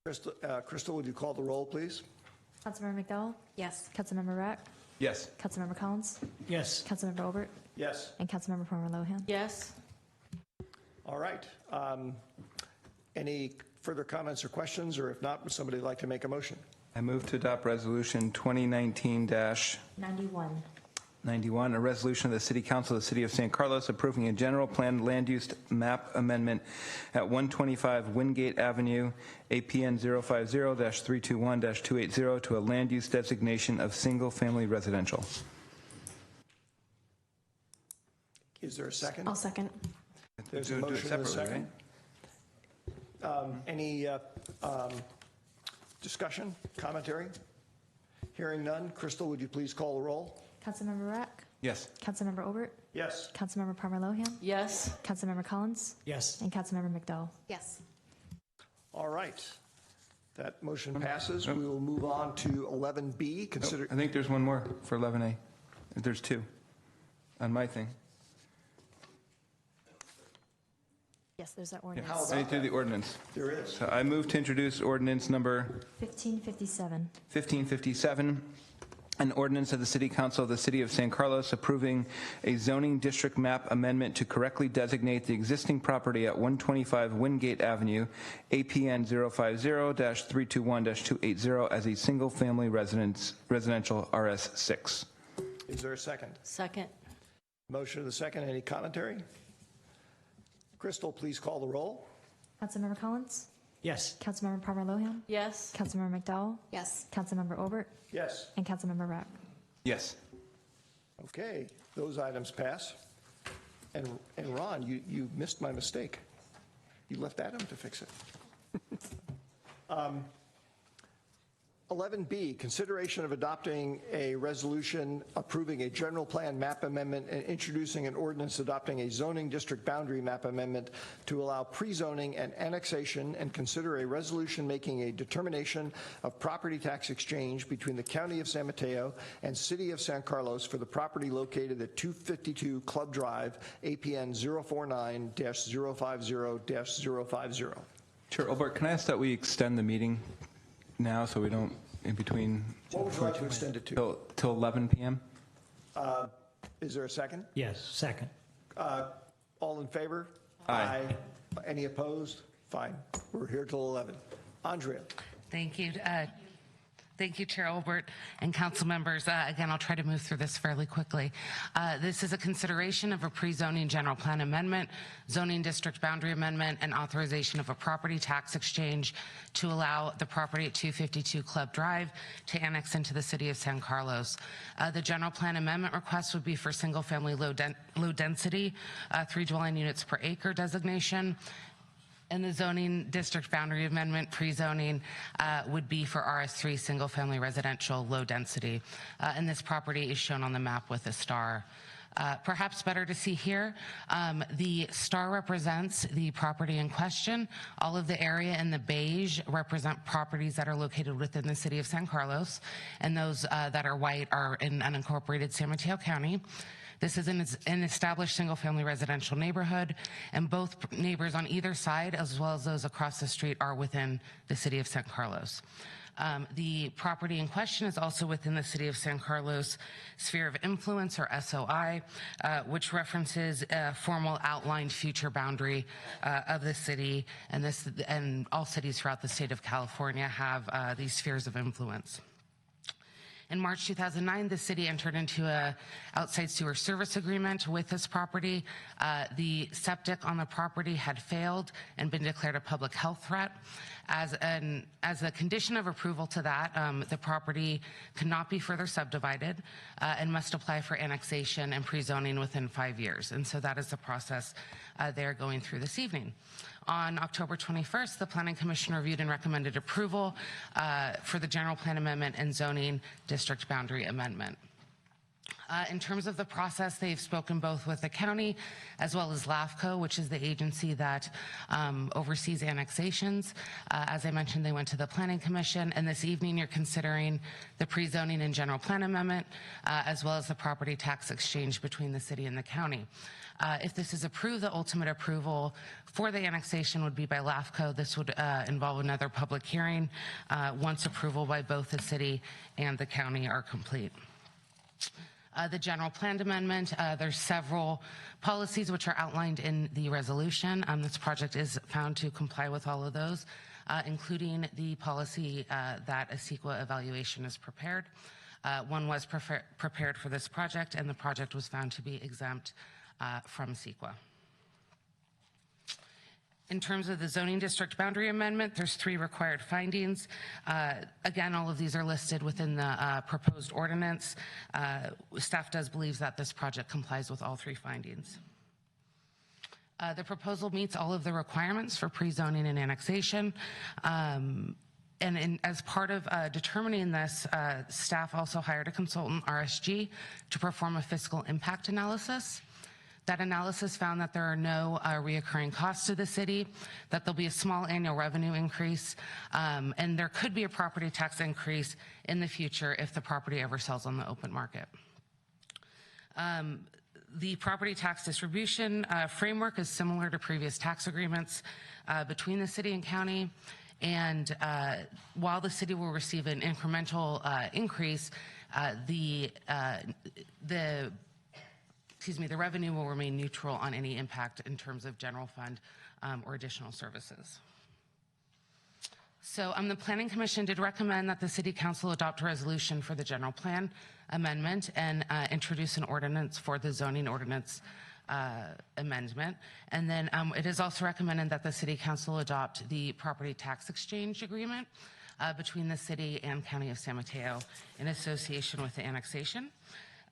Crystal, would you call the roll, please? Councilmember McDowell? Yes. Councilmember Rack? Yes. Councilmember Collins? Yes. Councilmember Obert? Yes. And Councilmember Palmer Lohan? Yes. All right. Any further comments or questions, or if not, would somebody like to make a motion? I move to adopt Resolution 2019-91, 91. a resolution of the City Council of the City of San Carlos approving a general plan land use map amendment at 125 Wingate Avenue, APN 050-321-280 to a land use designation of single-family residential. Is there a second? I'll second. There's a motion and a second. Any discussion, commentary? Hearing none. Crystal, would you please call the roll? Councilmember Rack? Yes. Councilmember Obert? Yes. Councilmember Palmer Lohan? Yes. Councilmember Collins? Yes. And Councilmember McDowell? Yes. All right. That motion passes. We will move on to 11B. Consider. I think there's one more for 11A. There's two on my thing. Yes, there's that ordinance. How I about need to do the ordinance. There is. So I move to introduce ordinance number 1557. 1557, An ordinance of the City Council of the City of San Carlos approving a zoning district map amendment to correctly designate the existing property at 125 Wingate Avenue, APN 050-321-280 as a single-family residential RS6. Is there a second? Second. Motion to the second. Any commentary? Crystal, please call the roll. Councilmember Collins? Yes. Councilmember Palmer Lohan? Yes. Councilmember McDowell? Yes. Councilmember Obert? Yes. And Councilmember Rapp? Yes. Okay, those items pass. And Ron, you missed my mistake. You left Adam to fix it. 11B, consideration of adopting a resolution approving a general plan map amendment and introducing an ordinance adopting a zoning district boundary map amendment to allow pre-zoning and annexation, and consider a resolution making a determination of property tax exchange between the County of San Mateo and City of San Carlos for the property located at 252 Club Drive, APN 049-050-050. Chair Olbert, can I ask that we extend the meeting now so we don't in between? What would you like to extend it to? Till 11 p.m.? Is there a second? Yes, second. All in favor? Aye. Any opposed? Fine. We're here till 11. Andrea. Thank you. Thank you, Chair Olbert and council members. Again, I'll try to move through this fairly quickly. This is a consideration of a pre-zoning general plan amendment, zoning district boundary amendment, and authorization of a property tax exchange to allow the property at 252 Club Drive to annex into the City of San Carlos. The general plan amendment request would be for single-family low density, 3 dwelling units per acre designation. And the zoning district boundary amendment pre-zoning would be for RS3 single-family residential low density. And this property is shown on the map with a star. Perhaps better to see here, the star represents the property in question. All of the area in the beige represent properties that are located within the City of San Carlos, and those that are white are in unincorporated San Mateo County. This is an established single-family residential neighborhood, and both neighbors on either side, as well as those across the street, are within the City of San Carlos. The property in question is also within the City of San Carlos sphere of influence, or SOI, which references a formal outlined future boundary of the city, and all cities throughout the state of California have these spheres of influence. In March 2009, the city entered into an outside sewer service agreement with this property. The septic on the property had failed and been declared a public health threat. As a condition of approval to that, the property cannot be further subdivided and must apply for annexation and pre-zoning within 5 years. And so that is the process they're going through this evening. On October 21st, the Planning Commission reviewed and recommended approval for the general plan amendment and zoning district boundary amendment. In terms of the process, they've spoken both with the county as well as LAFCO, which is the agency that oversees annexations. As I mentioned, they went to the Planning Commission, and this evening you're considering the pre-zoning and general plan amendment, as well as the property tax exchange between the city and the county. If this is approved, the ultimate approval for the annexation would be by LAFCO. This would involve another public hearing once approval by both the city and the county are complete. The general plan amendment, there's several policies which are outlined in the resolution. This project is found to comply with all of those, including the policy that a CEQA evaluation is prepared. One was prepared for this project, and the project was found to be exempt from CEQA. In terms of the zoning district boundary amendment, there's 3 required findings. Again, all of these are listed within the proposed ordinance. Staff does believe that this project complies with all 3 findings. The proposal meets all of the requirements for pre-zoning and annexation. And as part of determining this, staff also hired a consultant, RSG, to perform a fiscal impact analysis. That analysis found that there are no reoccurring costs to the city, that there'll be a small annual revenue increase, and there could be a property tax increase in the future if the property ever sells on the open market. The property tax distribution framework is similar to previous tax agreements between the city and county. And while the city will receive an incremental increase, The revenue will remain neutral on any impact in terms of general fund or additional services. So the Planning Commission did recommend that the City Council adopt a resolution for the general plan amendment and introduce an ordinance for the zoning ordinance amendment. And then it is also recommended that the City Council adopt the property tax exchange agreement between the City and County of San Mateo in association with the annexation.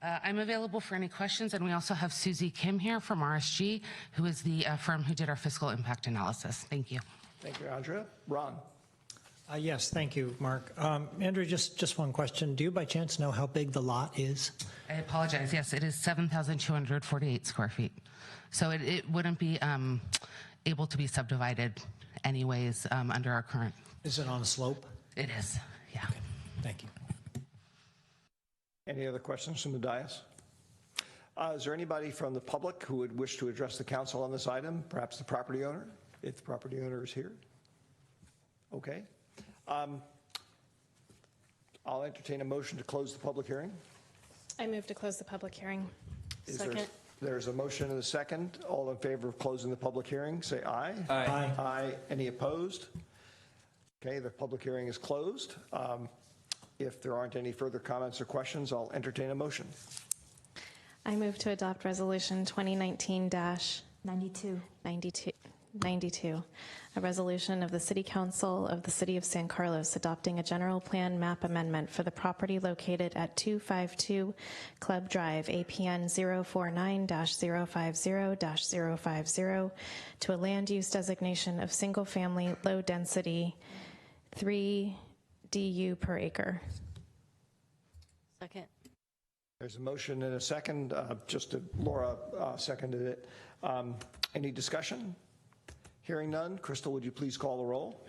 I'm available for any questions, and we also have Susie Kim here from RSG, who is the firm who did our fiscal impact analysis. Thank you. Thank you, Andrea. Ron? Yes, thank you, Mark. Andrew, just one question. Do you by chance know how big the lot is? I apologize. Yes, it is 7,248 square feet. So it wouldn't be able to be subdivided anyways under our current. Is it on a slope? It is, yeah. Okay. Thank you. Any other questions from the dais? Is there anybody from the public who would wish to address the council on this item? Perhaps the property owner, if the property owner is here? Okay. I'll entertain a motion to close the public hearing. I move to close the public hearing. Second. There's a motion and a second. All in favor of closing the public hearing, say aye. Aye. Aye. Aye. Any opposed? Okay, the public hearing is closed. If there aren't any further comments or questions, I'll entertain a motion. I move to adopt Resolution 2019-92, a resolution of the City Council of the City of San Carlos adopting a general plan map amendment for the property located at 252 Club Drive, APN 049-050-050, to a land use designation of single-family, low-density, 3 DU per acre. Second. There's a motion and a second. Laura seconded it. Any discussion? Hearing none. Crystal, would you please call the roll?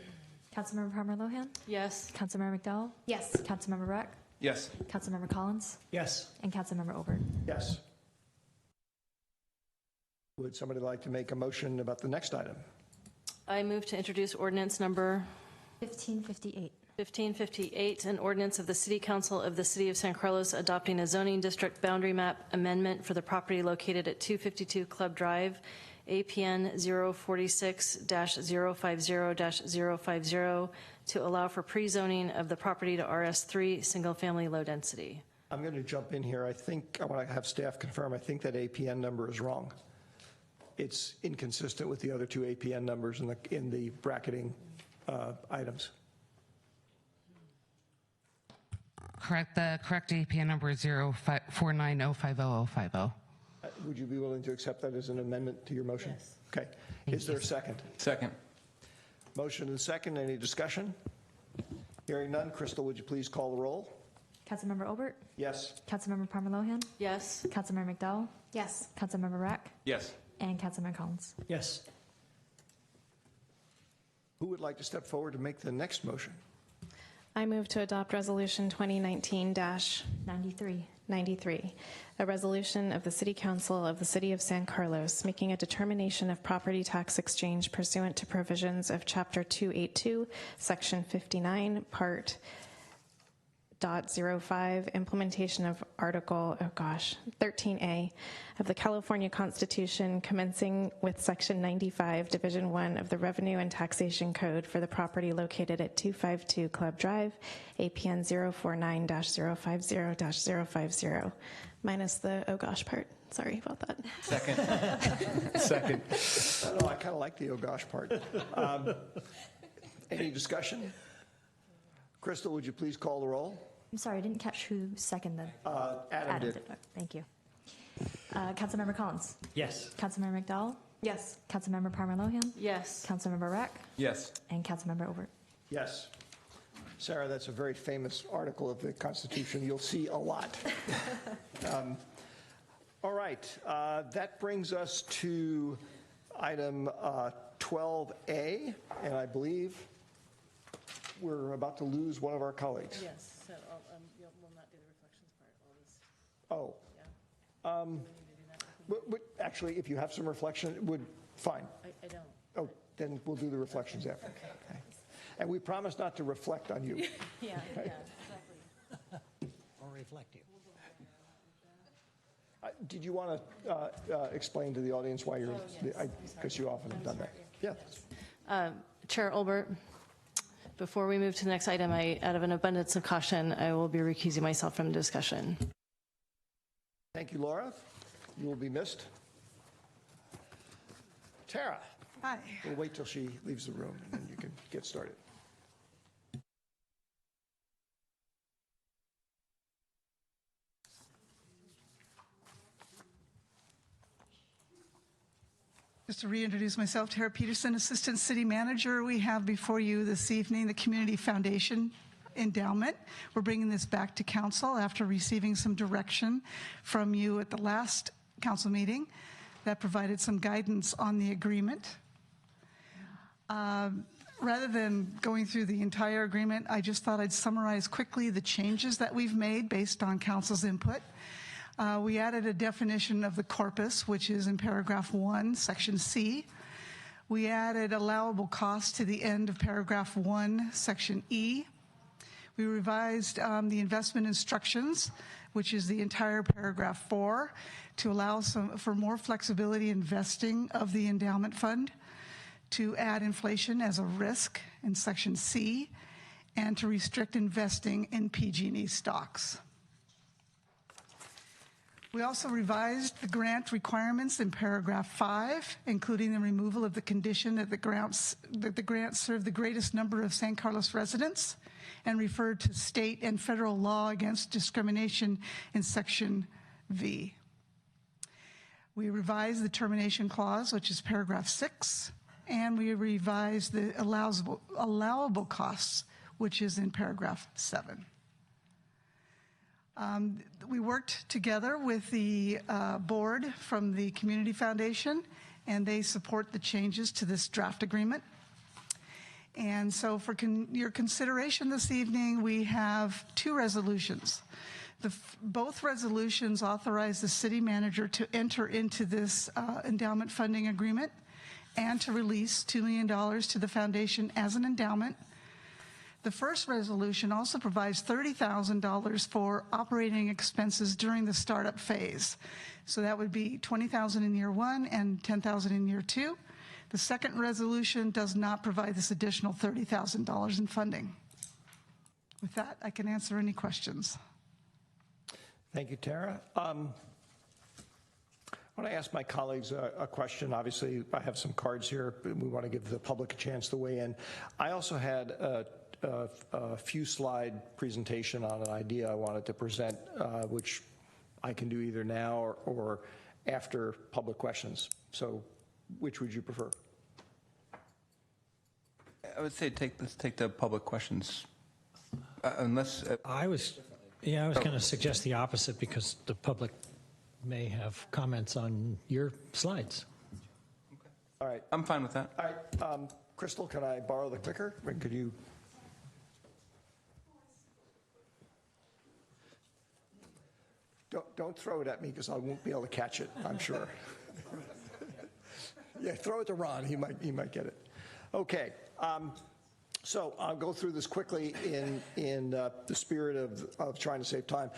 Councilmember Palmer Lohan? Yes. Councilmember McDowell? Yes. Councilmember Rack? Yes. Councilmember Collins? Yes. And Councilmember Obert? Yes. Would somebody like to make a motion about the next item? I move to introduce ordinance number 1558. 1558, an ordinance of the City Council of the City of San Carlos adopting a zoning district boundary map amendment for the property located at 252 Club Drive, APN 046-050-050, to allow for pre-zoning of the property to RS3, single-family low density. I'm going to jump in here. I think I want to have staff confirm. I think that APN number is wrong. It's inconsistent with the other two APN numbers in the bracketing items. Correct. The correct APN number is 049050050. Would you be willing to accept that as an amendment to your motion? Yes. Okay. Is there a second? Second. Motion and second. Any discussion? Hearing none. Crystal, would you please call the roll? Councilmember Obert? Yes. Councilmember Palmer Lohan? Yes. Councilmember McDowell? Yes. Councilmember Rack? Yes. And Councilmember Collins? Yes. Who would like to step forward to make the next motion? I move to adopt Resolution 2019-93, a resolution of the City Council of the City of San Carlos making a determination of property tax exchange pursuant to provisions of Chapter 282, Section 59, Part .05, implementation of Article 13A of the California Constitution, commencing with Section 95, Division 1 of the Revenue and Taxation Code for the property located at 252 Club Drive, APN 049-050-050, minus the oh gosh part. Sorry about that. Second. Second. No, I kind of like the oh gosh part. Any discussion? Crystal, would you please call the roll? I'm sorry, I didn't catch who seconded. Adam did. Thank you. Councilmember Collins? Yes. Councilmember McDowell? Yes. Councilmember Palmer Lohan? Yes. Councilmember Rack? Yes. And Councilmember Obert? Yes. Sarah, that's a very famous article of the Constitution. You'll see a lot. All right. That brings us to item 12A, and I believe we're about to lose one of our colleagues. Yes, so we'll not do the reflections part. Oh. But actually, if you have some reflection, it would, fine. I don't. Oh, then we'll do the reflections after. Okay. And we promise not to reflect on you. Yeah, Okay. exactly. All reflect you. Did you want to explain to the audience why you're, because you often have done that. Yeah. Chair Olbert, before we move to the next item, out of an abundance of caution, I will be recusing myself from the discussion. Thank you, Laura. You will be missed. Tara. Hi. We'll wait till she leaves the room and then you can get started. Just to reintroduce myself, Tara Peterson, Assistant City Manager. We have before you this evening the Community Foundation endowment. We're bringing this back to council after receiving some direction from you at the last council meeting that provided some guidance on the agreement. Rather than going through the entire agreement, I just thought I'd summarize quickly the changes that we've made based on council's input. We added a definition of the corpus, which is in paragraph 1, section C. We added allowable costs to the end of paragraph 1, section E. We revised the investment instructions, which is the entire paragraph 4, to allow for more flexibility in vesting of the endowment fund, to add inflation as a risk in section C, and to restrict investing in PG&E stocks. We also revised the grant requirements in paragraph 5, including the removal of the condition that the grant serve the greatest number of San Carlos residents, and referred to state and federal law against discrimination in section V. We revised the termination clause, which is paragraph 6, and we revised the allowable costs, which is in paragraph 7. We worked together with the board from the Community Foundation, and they support the changes to this draft agreement. And so for your consideration this evening, we have 2 resolutions. Both resolutions authorize the city manager to enter into this endowment funding agreement and to release $2 million to the foundation as an endowment. The first resolution also provides $30,000 for operating expenses during the startup phase. So that would be $20,000 in year 1 and $10,000 in year 2. The second resolution does not provide this additional $30,000 in funding. With that, I can answer any questions. Thank you, Tara. I want to ask my colleagues a question. Obviously, I have some cards here, but we want to give the public a chance to weigh in. I also had a few slide presentation on an idea I wanted to present, which I can do either now or after public questions. So which would you prefer? I would say let's take the public questions, unless I was going to suggest the opposite because the public may have comments on your slides. Okay. All right. I'm fine with that. All right. Crystal, can I borrow the clicker? Could you? Don't throw it at me because I won't be able to catch it, I'm sure. Yeah, throw it to Ron. He might get it. Okay. So I'll go through this quickly in the spirit of trying to save time.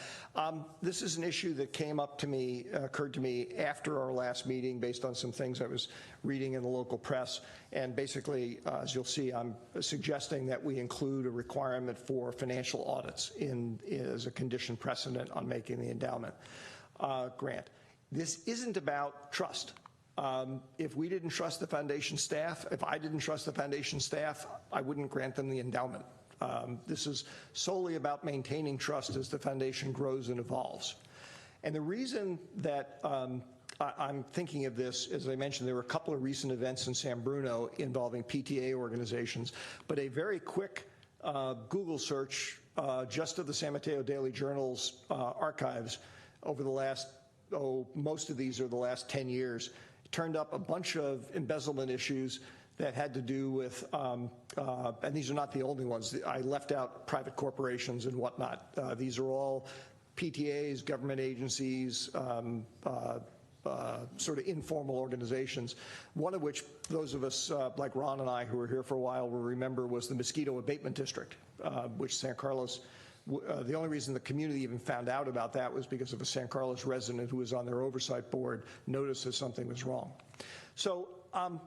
This is an issue that occurred to me after our last meeting based on some things I was reading in the local press. And basically, as you'll see, I'm suggesting that we include a requirement for financial audits as a condition precedent on making the endowment grant. This isn't about trust. If we didn't trust the foundation staff, if I didn't trust the foundation staff, I wouldn't grant them the endowment. This is solely about maintaining trust as the foundation grows and evolves. And the reason that I'm thinking of this, as I mentioned, there were a couple of recent events in San Bruno involving PTA organizations, but a very quick Google search just of the San Mateo Daily Journal's archives over the last, most of these are the last 10 years, turned up a bunch of embezzlement issues that had to do with, and these are not the only ones. I left out private corporations and whatnot. These are all PTAs, government agencies, sort of informal organizations. One of which, those of us like Ron and I who were here for a while will remember, was the Mosquito Abatement District, which San Carlos The only reason the community even found out about that was because of a San Carlos resident who was on their oversight board noticed that something was wrong. So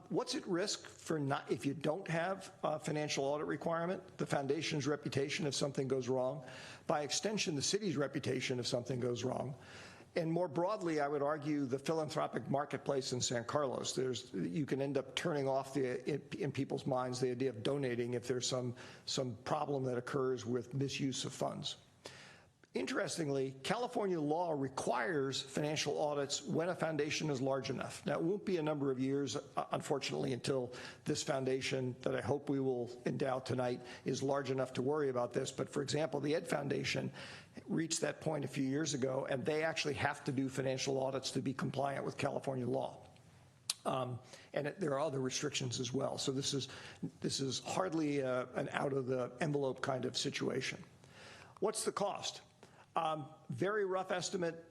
what's at risk for if you don't have a financial audit requirement? The foundation's reputation if something goes wrong. By extension, the city's reputation if something goes wrong. And more broadly, I would argue the philanthropic marketplace in San Carlos. You can end up turning off in people's minds the idea of donating if there's some problem that occurs with misuse of funds. Interestingly, California law requires financial audits when a foundation is large enough. Now, it won't be a number of years, unfortunately, until this foundation that I hope we will endow tonight is large enough to worry about this. But for example, the Ed Foundation reached that point a few years ago, and they actually have to do financial audits to be compliant with California law. And there are other restrictions as well. So this is hardly an out-of-the-envelope kind of situation. What's the cost? Very rough estimate,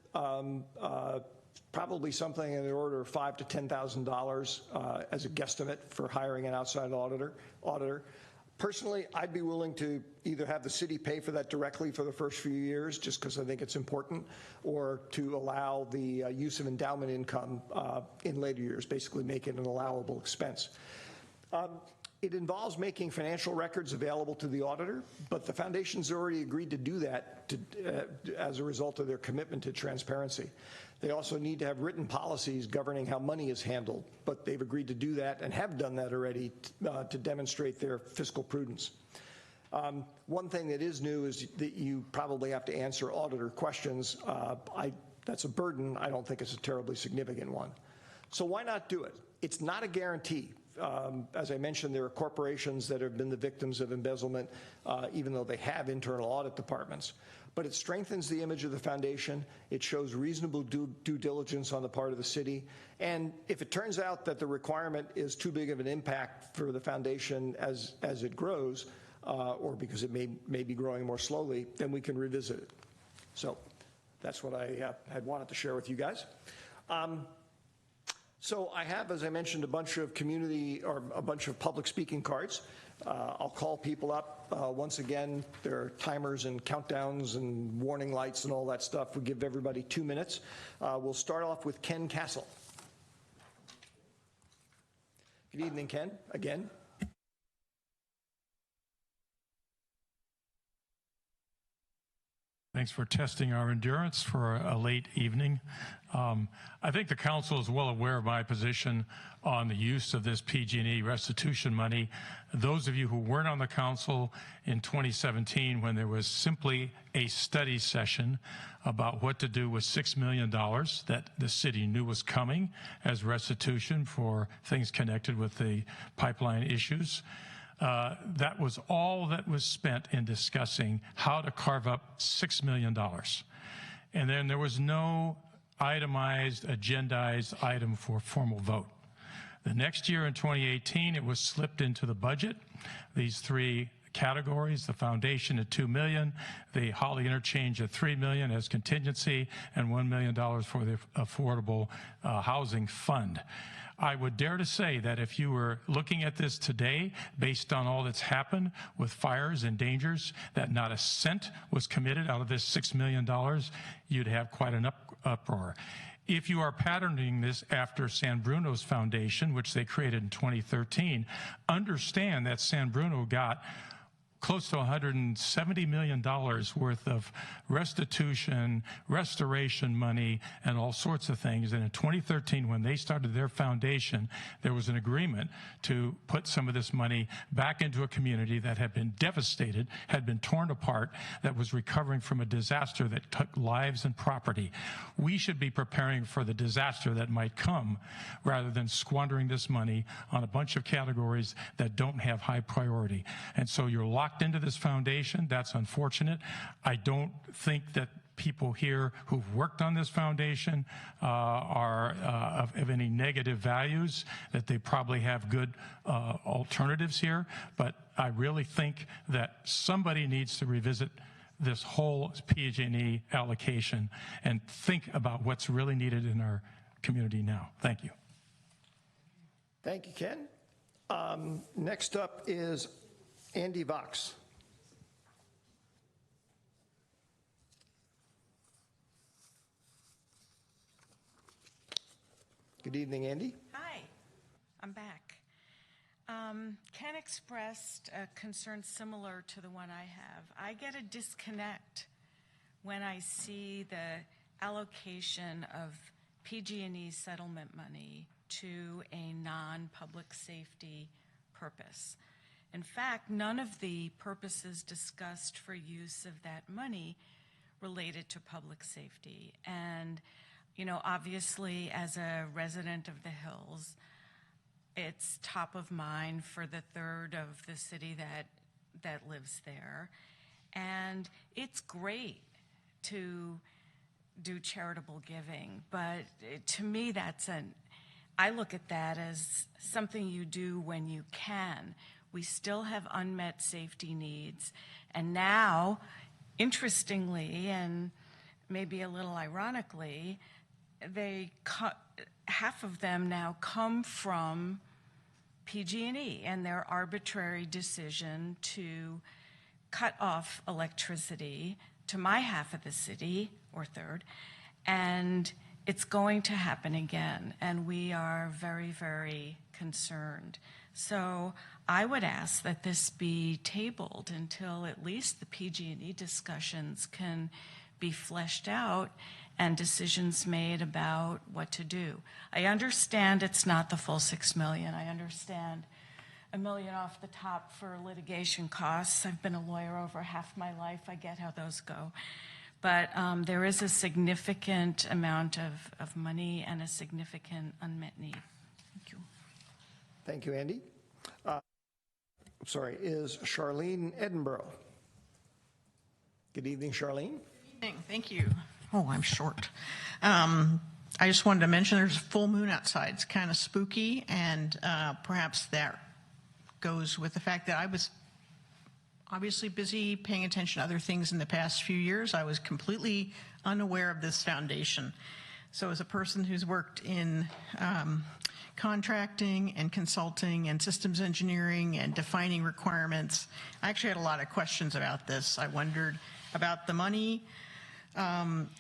probably something in the order of $5,000 to $10,000 as a guesstimate for hiring an outside auditor. Personally, I'd be willing to either have the city pay for that directly for the first few years, just because I think it's important, or to allow the use of endowment income in later years, basically make it an allowable expense. It involves making financial records available to the auditor, but the foundation's already agreed to do that as a result of their commitment to transparency. They also need to have written policies governing how money is handled, but they've agreed to do that and have done that already to demonstrate their fiscal prudence. One thing that is new is that you probably have to answer auditor questions. That's a burden. I don't think it's a terribly significant one. So why not do it? It's not a guarantee. As I mentioned, there are corporations that have been the victims of embezzlement, even though they have internal audit departments. But it strengthens the image of the foundation. It shows reasonable due diligence on the part of the city. And if it turns out that the requirement is too big of an impact for the foundation as it grows, or because it may be growing more slowly, then we can revisit it. So that's what I had wanted to share with you guys. So I have, as I mentioned, a bunch of public speaking cards. I'll call people up. Once again, there are timers and countdowns and warning lights and all that stuff. We'll give everybody 2 minutes. We'll start off with Ken Castle. Good evening, Ken, again. Thanks for testing our endurance for a late evening. I think the council is well aware of my position on the use of this PG&E restitution money. Those of you who weren't on the council in 2017, when there was simply a study session about what to do with $6 million that the city knew was coming as restitution for things connected with the pipeline issues, that was all that was spent in discussing how to carve up $6 million. And then there was no itemized, agendized item for formal vote. The next year in 2018, it was slipped into the budget. These three categories, the foundation at $2 million, the Holly Interchange at $3 million as contingency, and $1 million for the Affordable Housing Fund. I would dare to say that if you were looking at this today, based on all that's happened with fires and dangers, that not a cent was committed out of this $6 million, you'd have quite an uproar. If you are patterning this after San Bruno's foundation, which they created in 2013, understand that San Bruno got close to $170 million worth of restitution, restoration money, and all sorts of things. And in 2013, when they started their foundation, there was an agreement to put some of this money back into a community that had been devastated, had been torn apart, that was recovering from a disaster that took lives and property. We should be preparing for the disaster that might come rather than squandering this money on a bunch of categories that don't have high priority. And so you're locked into this foundation. That's unfortunate. I don't think that people here who've worked on this foundation are of any negative values, that they probably have good alternatives here. But I really think that somebody needs to revisit this whole PG&E allocation and think about what's really needed in our community now. Thank you. Thank you, Ken. Next up is Andy Vox. Good evening, Andy. Hi, I'm back. Ken expressed a concern similar to the one I have. I get a disconnect when I see the allocation of PG&E settlement money to a non-public safety purpose. In fact, none of the purposes discussed for use of that money related to public safety. And, you know, obviously, as a resident of the Hills, it's top of mind for the third of the city that lives there. And it's great to do charitable giving, but to me, I look at that as something you do when you can. We still have unmet safety needs. And now, interestingly, and maybe a little ironically, half of them now come from PG&E and their arbitrary decision to cut off electricity to my half of the city, or third, and it's going to happen again, and we are very, very concerned. So I would ask that this be tabled until at least the PG&E discussions can be fleshed out and decisions made about what to do. I understand it's not the full $6 million. I understand $1 million off the top for litigation costs. I've been a lawyer over half my life. I get how those go. But there is a significant amount of money and a significant unmet need. Thank you. Thank you, Andy. Is Charlene Edinburgh? Good evening, Charlene. Good evening. Thank you. Oh, I'm short. I just wanted to mention there's a full moon outside. It's kind of spooky, and perhaps that goes with the fact that I was obviously busy paying attention to other things in the past few years. I was completely unaware of this foundation. So as a person who's worked in contracting and consulting and systems engineering and defining requirements, I actually had a lot of questions about this. I wondered about the money.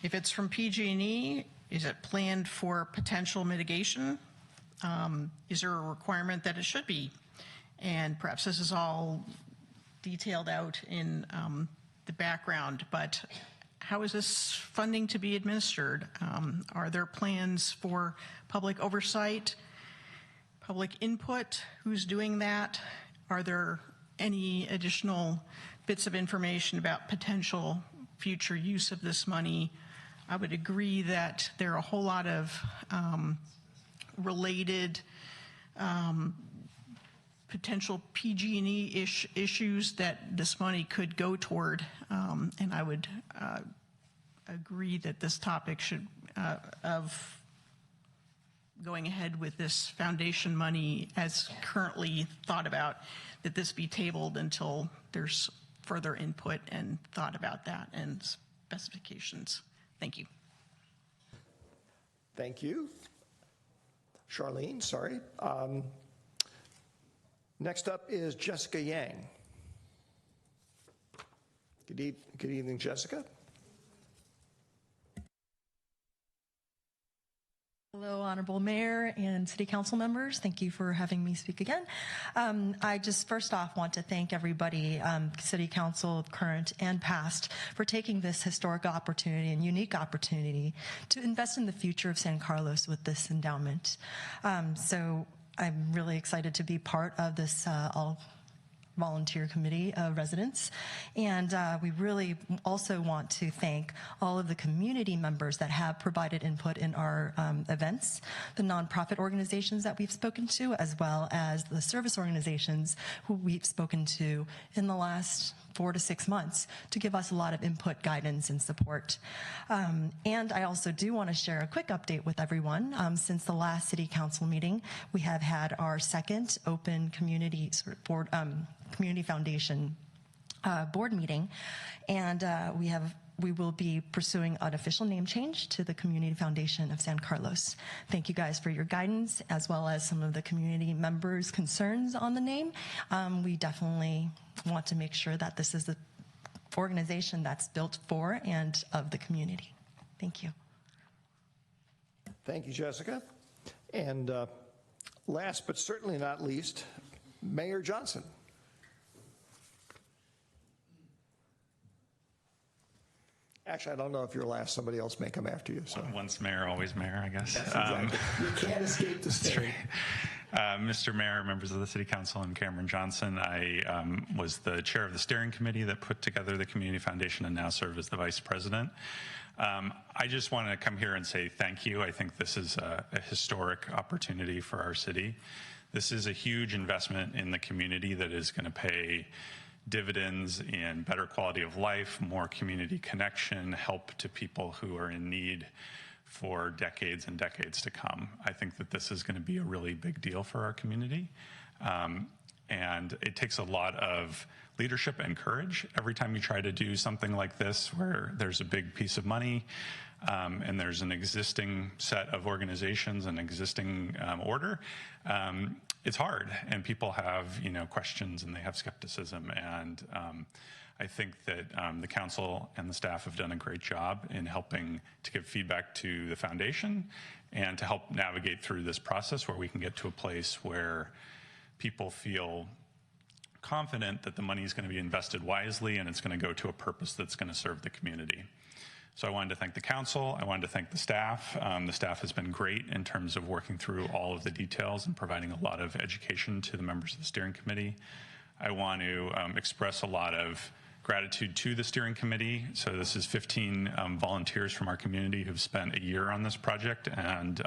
If it's from PG&E, is it planned for potential mitigation? Is there a requirement that it should be? And perhaps this is all detailed out in the background, but how is this funding to be administered? Are there plans for public oversight, public input? Who's doing that? Are there any additional bits of information about potential future use of this money? I would agree that there are a whole lot of related potential PG&E issues that this money could go toward, and I would agree that this topic should, of going ahead with this foundation money as currently thought about, that this be tabled until there's further input and thought about that and specifications. Thank you. Thank you. Charlene, sorry. Next up is Jessica Yang. Good evening, Jessica. Hello, Honorable Mayor and City Council members. Thank you for having me speak again. I just first off want to thank everybody, City Council, current and past, for taking this historic opportunity and unique opportunity to invest in the future of San Carlos with this endowment. So I'm really excited to be part of this all-volunteer committee of residents. And we really also want to thank all of the community members that have provided input in our events, the nonprofit organizations that we've spoken to, as well as the service organizations who we've spoken to in the last 4 to 6 months to give us a lot of input, guidance, and support. And I also do want to share a quick update with everyone. Since the last City Council meeting, we have had our second open community board, Community Foundation board meeting, and we will be pursuing an official name change to the Community Foundation of San Carlos. Thank you guys for your guidance, as well as some of the community members' concerns on the name. We definitely want to make sure that this is the organization that's built for and of the community. Thank you. Thank you, Jessica. And last but certainly not least, Mayor Johnson. Actually, I don't know if you're last. Somebody else may come after you. So. Once mayor, always mayor, I guess. Yes, exactly. You can't escape the state. Mr. Mayor, members of the City Council, I'm Cameron Johnson. I was the chair of the steering committee that put together the Community Foundation and now serve as the vice president. I just want to come here and say thank you. I think this is a historic opportunity for our city. This is a huge investment in the community that is going to pay dividends in better quality of life, more community connection, help to people who are in need for decades and decades to come. I think that this is going to be a really big deal for our community. And it takes a lot of leadership and courage every time you try to do something like this, where there's a big piece of money and there's an existing set of organizations and existing order. It's hard, and people have, questions and they have skepticism. And I think that the council and the staff have done a great job in helping to give feedback to the foundation and to help navigate through this process where we can get to a place where people feel confident that the money is going to be invested wisely and it's going to go to a purpose that's going to serve the community. So I wanted to thank the council. I wanted to thank the staff. The staff has been great in terms of working through all of the details and providing a lot of education to the members of the steering committee. I want to express a lot of gratitude to the steering committee. So this is 15 volunteers from our community who've spent a year on this project, and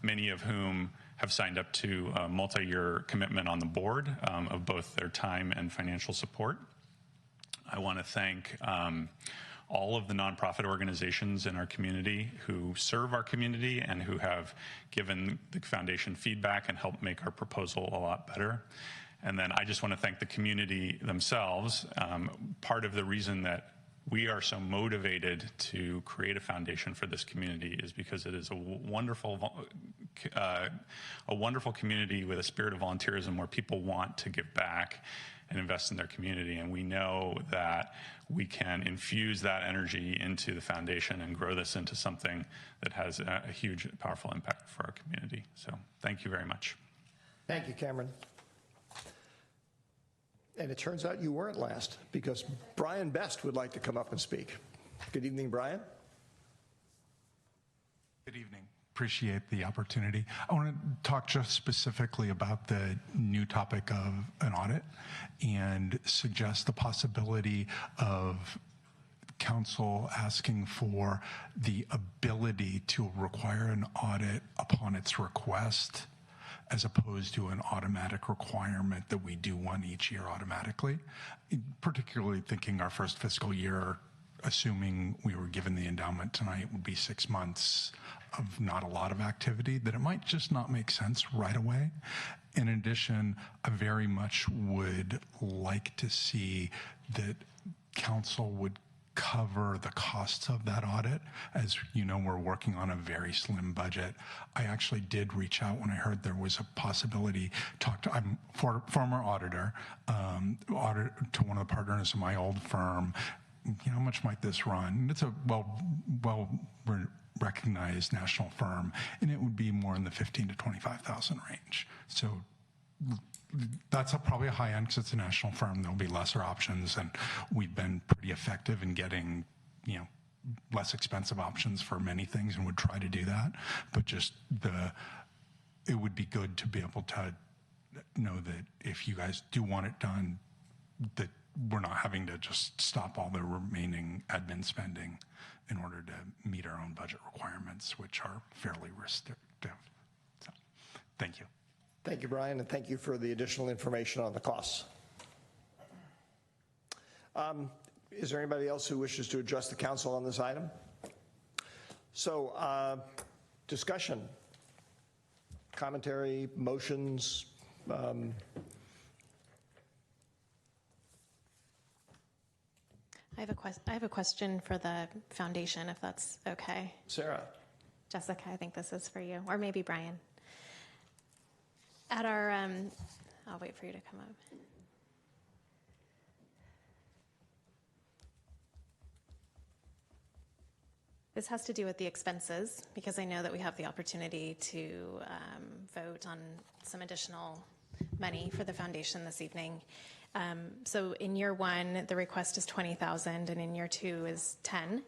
many of whom have signed up to a multi-year commitment on the board of both their time and financial support. I want to thank all of the nonprofit organizations in our community who serve our community and who have given the foundation feedback and helped make our proposal a lot better. And then I just want to thank the community themselves. Part of the reason that we are so motivated to create a foundation for this community is because it is a wonderful community with a spirit of volunteerism where people want to give back and invest in their community. And we know that we can infuse that energy into the foundation and grow this into something that has a huge, powerful impact for our community. So thank you very much. Thank you, Cameron. And it turns out you weren't last, because Brian Best would like to come up and speak. Good evening, Brian. Good evening. Appreciate the opportunity. I want to talk just specifically about the new topic of an audit and suggest the possibility of council asking for the ability to require an audit upon its request, as opposed to an automatic requirement that we do one each year automatically. Particularly thinking our first fiscal year, assuming we were given the endowment tonight, would be 6 months of not a lot of activity, that it might just not make sense right away. In addition, I very much would like to see that council would cover the costs of that audit. As you know, we're working on a very slim budget. I actually did reach out when I heard there was a possibility, I'm former auditor, to one of the partners of my old firm. How much might this run? It's a well recognized national firm, and it would be more in the $15,000 to $25,000 range. So that's probably a high end because it's a national firm. There'll be lesser options, and we've been pretty effective in getting, less expensive options for many things, and would try to do that. But just it would be good to be able to know that if you guys do want it done, that we're not having to just stop all the remaining admin spending in order to meet our own budget requirements, which are fairly restrictive. So, thank you. Thank you, Brian, and thank you for the additional information on the costs. Is there anybody else who wishes to address the council on this item? So, discussion, commentary, motions. I have a question for the foundation, if that's okay. Sarah. Jessica, I think this is for you, or maybe Brian. At our, I'll wait for you to come up. This has to do with the expenses, because I know that we have the opportunity to vote on some additional money for the foundation this evening. So in year one, the request is $20,000, and in year two is $10,000.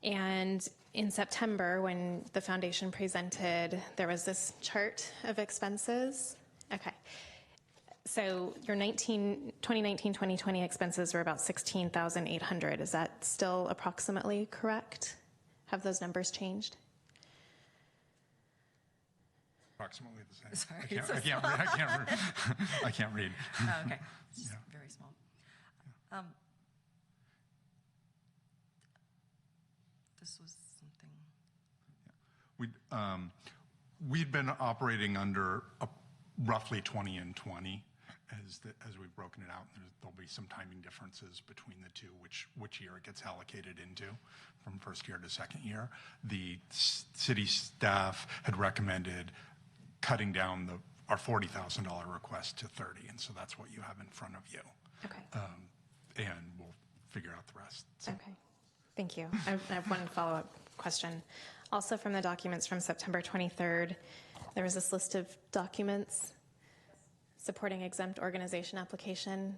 And in September, when the foundation presented, there was this chart of expenses. Okay. So your 2019-2020 expenses were about $16,800. Is that still approximately correct? Have those numbers changed? Approximately the same. Sorry, I can't read. Oh, okay. It's just very small. This was something. We'd been operating under roughly 20 and 20 as we've broken it out. There'll be some timing differences between the two, which year it gets allocated into from first year to second year. The city staff had recommended cutting down our $40,000 request to 30, and so that's what you have in front of you. Okay. And we'll figure out the rest. So. Okay. Thank you. I have one follow-up question. Also from the documents from September 23rd, there was this list of documents supporting exempt organization application.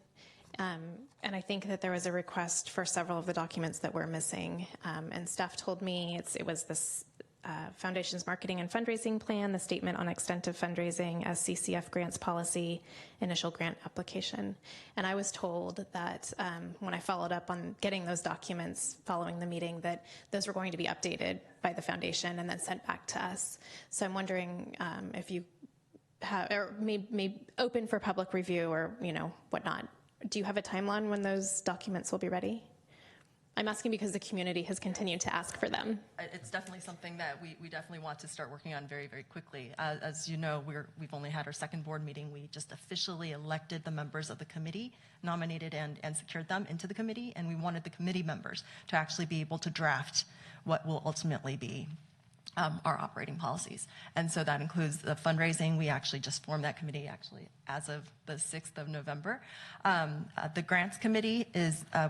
And I think that there was a request for several of the documents that were missing. And staff told me it was this Foundation's marketing and fundraising plan, the statement on extent of fundraising, SCCF grants policy, initial grant application. And I was told that when I followed up on getting those documents following the meeting, that those were going to be updated by the foundation and then sent back to us. So I'm wondering if you have, or may open for public review or, whatnot. Do you have a timeline when those documents will be ready? I'm asking because the community has continued to ask for them. It's definitely something that we definitely want to start working on very, very quickly. As you know, we've only had our second board meeting. We just officially elected the members of the committee, nominated and secured them into the committee, and we wanted the committee members to actually be able to draft what will ultimately be our operating policies. And so that includes the fundraising. We actually just formed that committee as of the 6th of November. The grants committee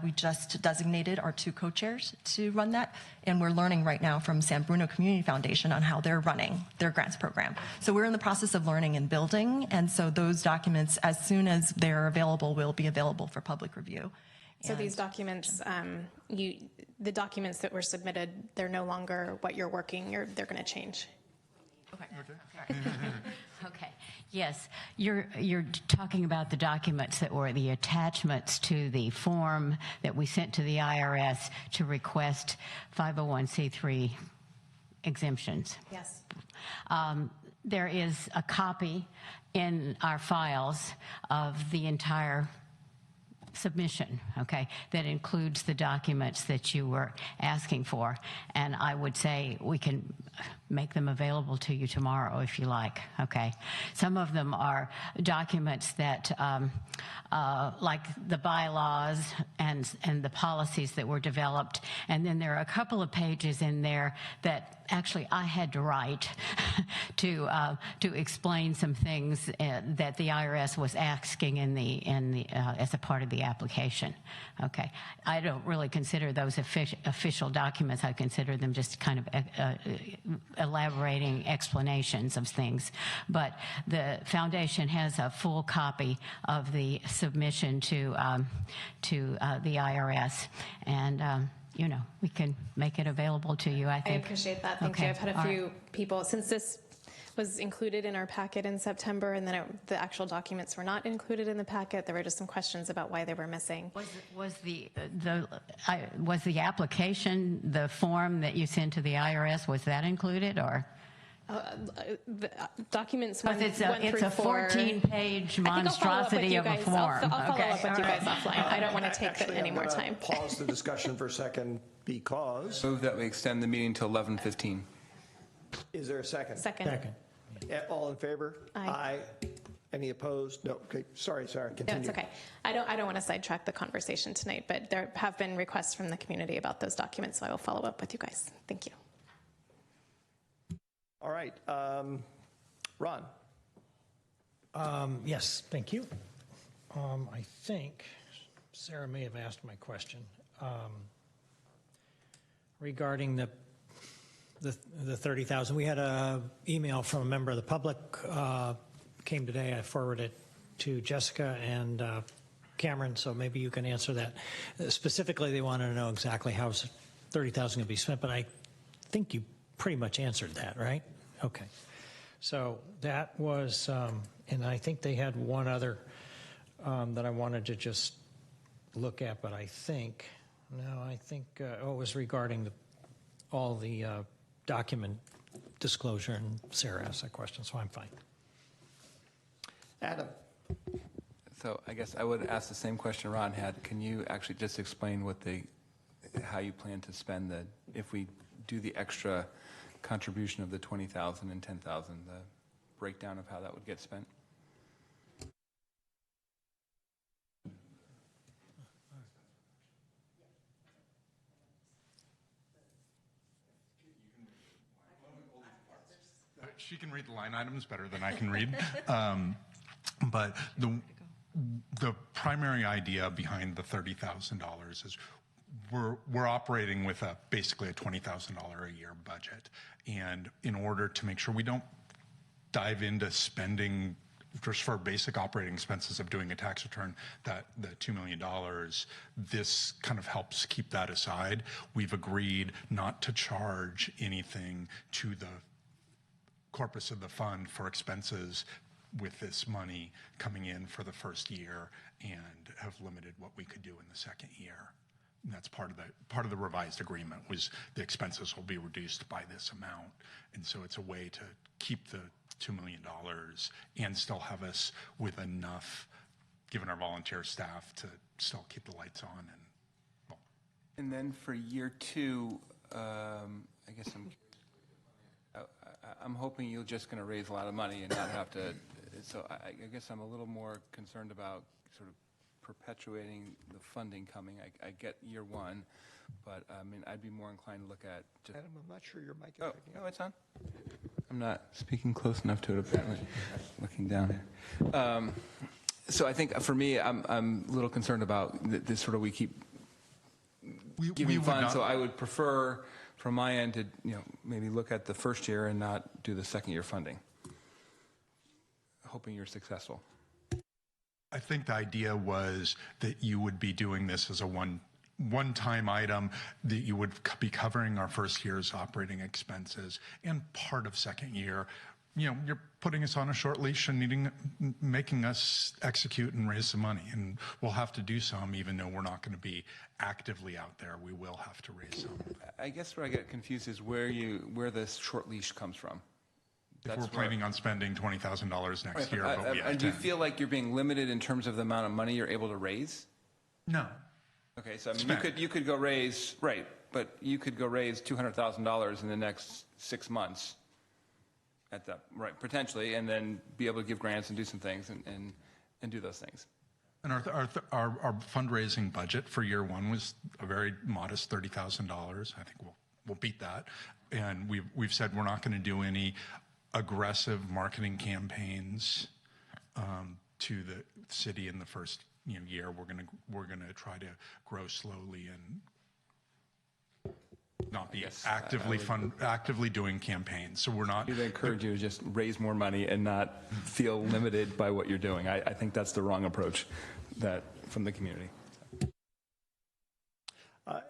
we just designated our 2 co-chairs to run that. And we're learning right now from San Bruno Community Foundation on how they're running their grants program. So we're in the process of learning and building. And so those documents, as soon as they're available, will be available for public review. So these documents, the documents that were submitted, they're no longer what you're working, they're going to change. Okay. Okay. Yes, you're talking about the documents that were the attachments to the form that we sent to the IRS to request 501c3 exemptions. Yes. There is a copy in our files of the entire submission, okay, that includes the documents that you were asking for. And I would say we can make them available to you tomorrow if you like, okay? Some of them are documents that, like the bylaws and the policies that were developed. And then there are a couple of pages in there that actually I had to write to explain some things that the IRS was asking as a part of the application. Okay, I don't really consider those official documents. I consider them just kind of elaborating explanations of things. But the foundation has a full copy of the submission to the IRS, and we can make it available to you, I think. I appreciate that. Thank you. I've had a few people, since this was included in our packet in September, and then the actual documents were not included in the packet. There were just some questions about why they were missing. Was the application, the form that you sent to the IRS, was that included, or? The documents it's a 14-page monstrosity of a form. I'll follow up with you guys offline. I don't want to take any more time. Pause the discussion for a second because. Move that we extend the meeting to 11:15. Is there a second? Second. All in favor? Aye. Any opposed? No. Okay. Sorry. Continue. No, it's okay. I don't want to sidetrack the conversation tonight, but there have been requests from the community about those documents, so I will follow up with you guys. Thank you. All right. Ron. Yes, thank you. I think Sarah may have asked my question regarding the the 30,000. We had a email from a member of the public came today. I forwarded it to Jessica and Cameron, so maybe you can answer that. Specifically, they wanted to know exactly how 30,000 going to be spent, but I think you pretty much answered that, right? Okay. So that was, and I think they had one other that I wanted to just look at, but it was regarding all the document disclosure, and Sarah asked that question, so I'm fine. Adam. So I guess I would ask the same question Ron had. Can you actually just explain how you plan to spend if we do the extra contribution of the 20,000 and 10,000, the breakdown of how that would get spent? She can read the line items better than I can read. But the primary idea behind the $30,000 is we're operating with basically a $20,000 a year budget. And in order to make sure we don't dive into spending just for basic operating expenses of doing a tax return, the $2 million, this kind of helps keep that aside. We've agreed not to charge anything to the corpus of the fund for expenses with this money coming in for the first year, and have limited what we could do in the second year. And that's part of the revised agreement was the expenses will be reduced by this amount. And so it's a way to keep the $2 million and still have us with enough, given our volunteer staff, to still keep the lights on. And then for year two, I guess I'm hoping you're just going to raise a lot of money and not have to. So I guess I'm a little more concerned about sort of perpetuating the funding coming. I get year one, but I mean, I'd be more inclined to look at. Adam, I'm not sure your mic is picking up. Oh, it's on? I'm not speaking close enough to it, apparently. Looking down here. So I think for me, I'm a little concerned about this sort of we keep giving funds. So I would prefer, from my end, to maybe look at the first year and not do the second year funding. Hoping you're successful. I think the idea was that you would be doing this as a one-time item, that you would be covering our first year's operating expenses, and part of second year, you're putting us on a short leash and making us execute and raise some money, and we'll have to do some, even though we're not going to be actively out there. We will have to raise some. I guess where I get confused is where this short leash comes from. If we're planning on spending $20,000 next year, but we have and do you feel like you're being limited in terms of the amount of money you're able to raise? No. Okay, so I mean, you could go raise, right, but you could go raise $200,000 in the next 6 months at that, right, potentially, and then be able to give grants and do some things and do those things. And our fundraising budget for year one was a very modest $30,000. I think we'll beat that. And we've said we're not going to do any aggressive marketing campaigns to the city in the first year. We're gonna try to grow slowly and not be actively doing campaigns. So we're not. I'd encourage you to just raise more money and not feel limited by what you're doing. I think that's the wrong approach from the community.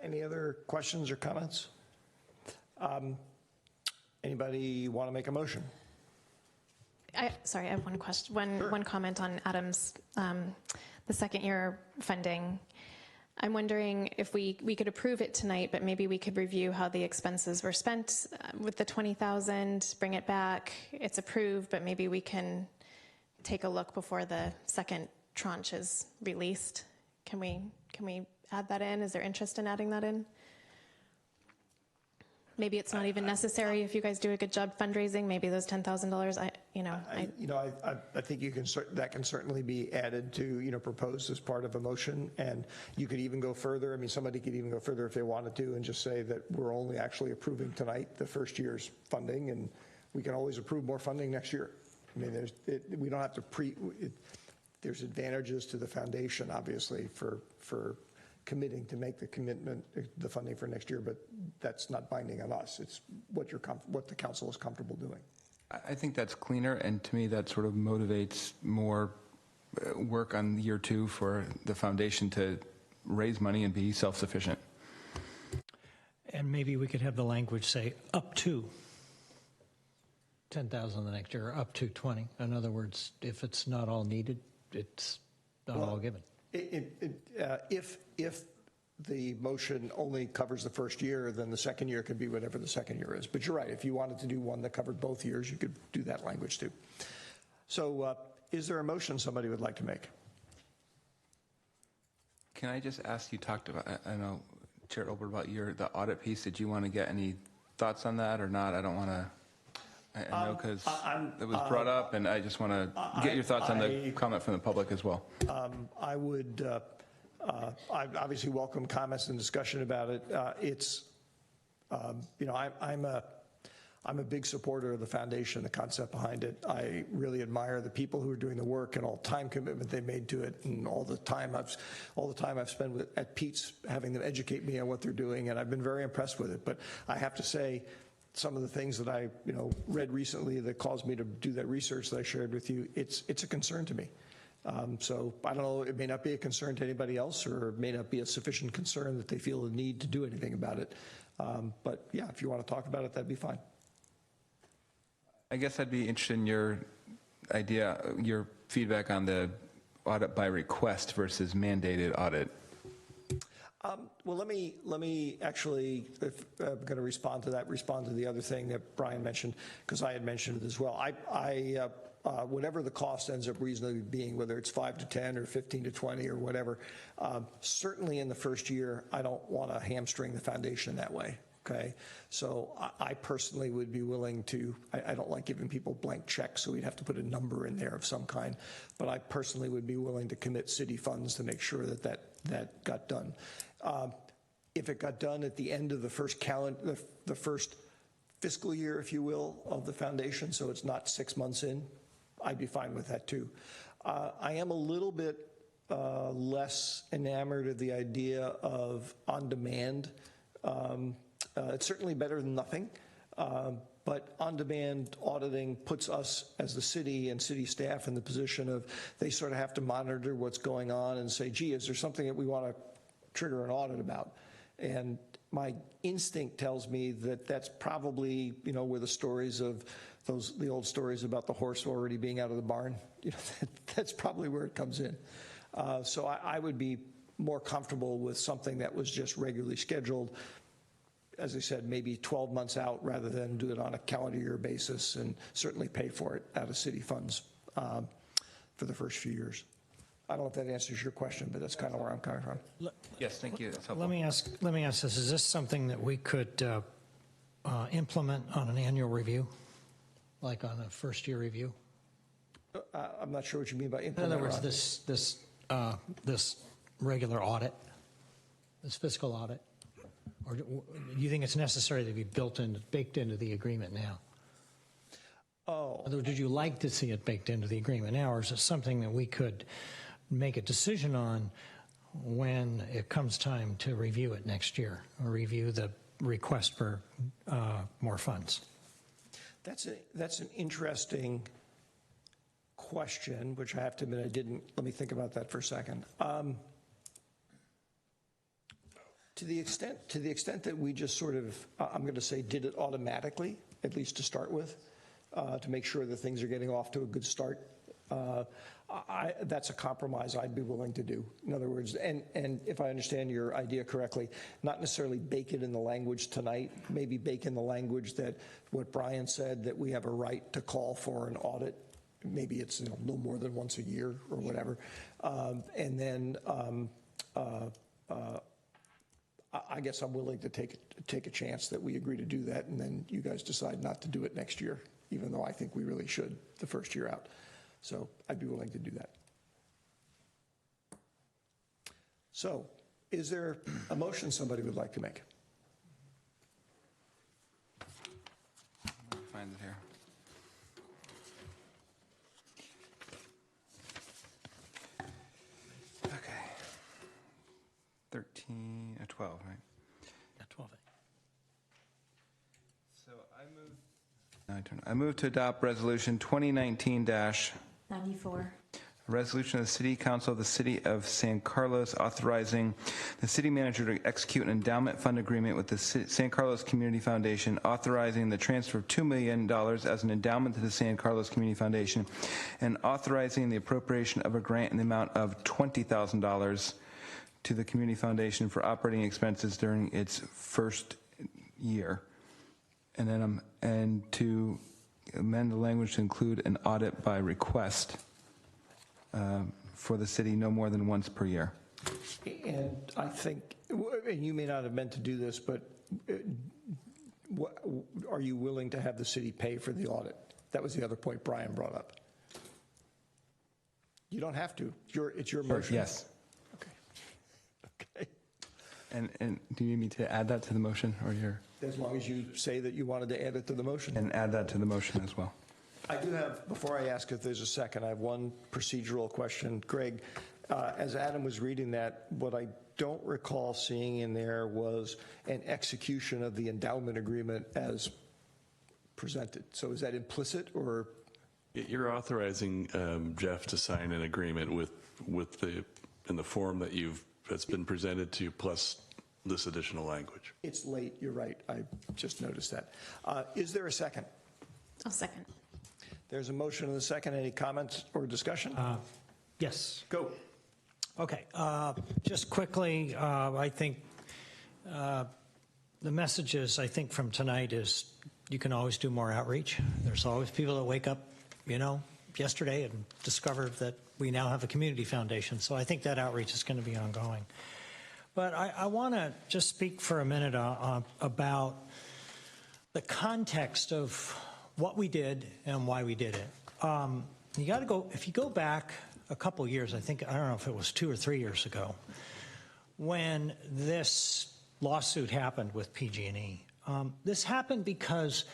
Any other questions or comments? Anybody want to make a motion? Sorry, I have one question. One comment on Adam's, the second year funding. I'm wondering if we could approve it tonight, but maybe we could review how the expenses were spent with the 20,000, bring it back. It's approved, but maybe we can take a look before the second tranche is released. Can we add that in? Is there interest in adding that in? Maybe it's not even necessary if you guys do a good job fundraising. Maybe those $10,000. I think that can certainly be added to proposed as part of a motion, and you could even go further. I mean, somebody could even go further if they wanted to, and just say that we're only actually approving tonight the first year's funding, and we can always approve more funding next year. I mean, we don't have to there's advantages to the foundation, obviously, for committing to make the commitment, the funding for next year, but that's not binding on us. It's what the council is comfortable doing. I think that's cleaner, and to me, that sort of motivates more work on year 2 for the foundation to raise money and be self-sufficient. And maybe we could have the language say up to 10,000 the next year, or up to 20. In other words, if it's not all needed, it's not all given. If the motion only covers the first year, then the second year could be whatever the second year is. But you're right, if you wanted to do one that covered both years, you could do that language too. So is there a motion somebody would like to make? Can I just ask, you talked about, I know, Chair Olbert, about the audit piece. Did you want to get any thoughts on that or not? I don't want to, I know because it was brought up, and I just want to get your thoughts on the comment from the public as well. I would, I obviously welcome comments and discussion about it. It's, you know, I'm a big supporter of the foundation, the concept behind it. I really admire the people who are doing the work and all time commitment they made to it, and all the time I've spent at Pete's having them educate me on what they're doing, and I've been very impressed with it. But I have to say, some of the things that I read recently that caused me to do that research that I shared with you, it's a concern to me. So I don't know, it may not be a concern to anybody else, or it may not be a sufficient concern that they feel the need to do anything about it. But yeah, if you want to talk about it, that'd be fine. I guess I'd be interested in your idea, your feedback on the audit by request versus mandated audit. Well, let me actually, if I'm going to respond to the other thing that Brian mentioned, because I had mentioned it as well. Whatever the cost ends up reasonably being, whether it's 5 to 10 or 15 to 20 or whatever, certainly in the first year, I don't want to hamstring the foundation that way. Okay, so I personally would be willing to, I don't like giving people blank checks, so we'd have to put a number in there of some kind, but I personally would be willing to commit city funds to make sure that got done. If it got done at the end of the first the first fiscal year, if you will, of the foundation, so it's not 6 months in, I'd be fine with that too. I am a little bit less enamored of the idea of on-demand. It's certainly better than nothing, but on-demand auditing puts us as the city and city staff in the position of they sort of have to monitor what's going on and say, gee, is there something that we want to trigger an audit about? And my instinct tells me that that's probably, where the stories of the old stories about the horse already being out of the barn, that's probably where it comes in. So I would be more comfortable with something that was just regularly scheduled, as I said, maybe 12 months out rather than do it on a calendar year basis, and certainly pay for it out of city funds for the first few years. I don't know if that answers your question, but that's kind of where I'm coming from. Yes, thank you. That's Let me ask this. Is this something that we could implement on an annual review, like on a first year review? I'm not sure what you mean by implement. In other words, this regular audit, this fiscal audit, or do you think it's necessary to be baked into the agreement now? Oh. Or would you like to see it baked into the agreement now, or is it something that we could make a decision on when it comes time to review it next year, or review the request for more funds? That's an interesting question, which I have to admit I didn't. Let me think about that for a second. To the extent that we just sort of, I'm going to say, did it automatically, at least to start with, to make sure that things are getting off to a good start, that's a compromise I'd be willing to do. In other words, and if I understand your idea correctly, not necessarily bake it in the language tonight, maybe bake in the language that what Brian said, that we have a right to call for an audit. Maybe it's no more than once a year or whatever. And then I guess I'm willing to take a chance that we agree to do that, and then you guys decide not to do it next year, even though I think we really should the first year out. So I'd be willing to do that. So is there a motion somebody would like to make? Find it here. Okay. 12, right? Yeah, 12A. So I move to adopt Resolution 2019-94. 94. A resolution of the City Council of the City of San Carlos authorizing the city manager to execute an endowment fund agreement with the San Carlos Community Foundation, authorizing the transfer of $2 million as an endowment to the San Carlos Community Foundation, and authorizing the appropriation of a grant in the amount of $20,000 to the Community Foundation for operating expenses during its first year. And then and to amend the language to include an audit by request for the city no more than once per year. And I think, and you may not have meant to do this, but are you willing to have the city pay for the audit? That was the other point Brian brought up. You don't have to. It's your motion. Yes. Okay. And do you need me to add that to the motion, or your? As long as you say that you wanted to add it to the motion. And add that to the motion as well. I do have, before I ask if there's a second, I have one procedural question. Greg, as Adam was reading that, what I don't recall seeing in there was an execution of the endowment agreement as presented. So is that implicit, or? You're authorizing Jeff to sign an agreement with in the form that's been presented to you, plus this additional language. It's late, you're right. I just noticed that. Is there a second? I'll second. There's a motion and a second. Any comments or discussion? Yes. Go. Okay. Just quickly, I think the messages, I think, from tonight is you can always do more outreach. There's always people that wake up, yesterday and discover that we now have a community foundation. So I think that outreach is going to be ongoing. But I want to just speak for a minute about the context of what we did and why we did it. You got to go, if you go back a couple years, I don't know if it was 2 or 3 years ago, when this lawsuit happened with PG&E. This happened because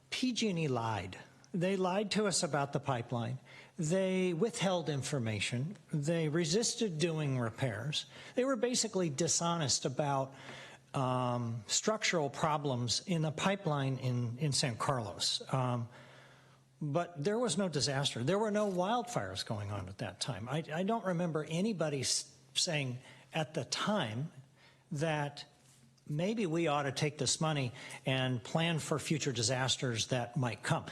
PG&E lied. They lied to us about the pipeline. They withheld information. They resisted doing repairs. They were basically dishonest about structural problems in the pipeline in San Carlos. But there was no disaster. There were no wildfires going on at that time. I don't remember anybody saying at the time that maybe we ought to take this money and plan for future disasters that might come.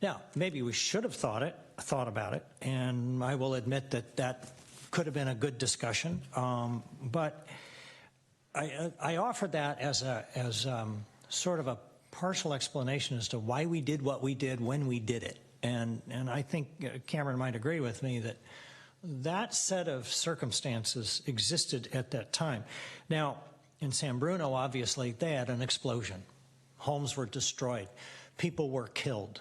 Now, maybe we should have thought about it, and I will admit that could have been a good discussion. But I offered that as sort of a partial explanation as to why we did what we did when we did it. And I think Cameron might agree with me that that set of circumstances existed at that time. Now, in San Bruno, obviously, they had an explosion. Homes were destroyed. People were killed.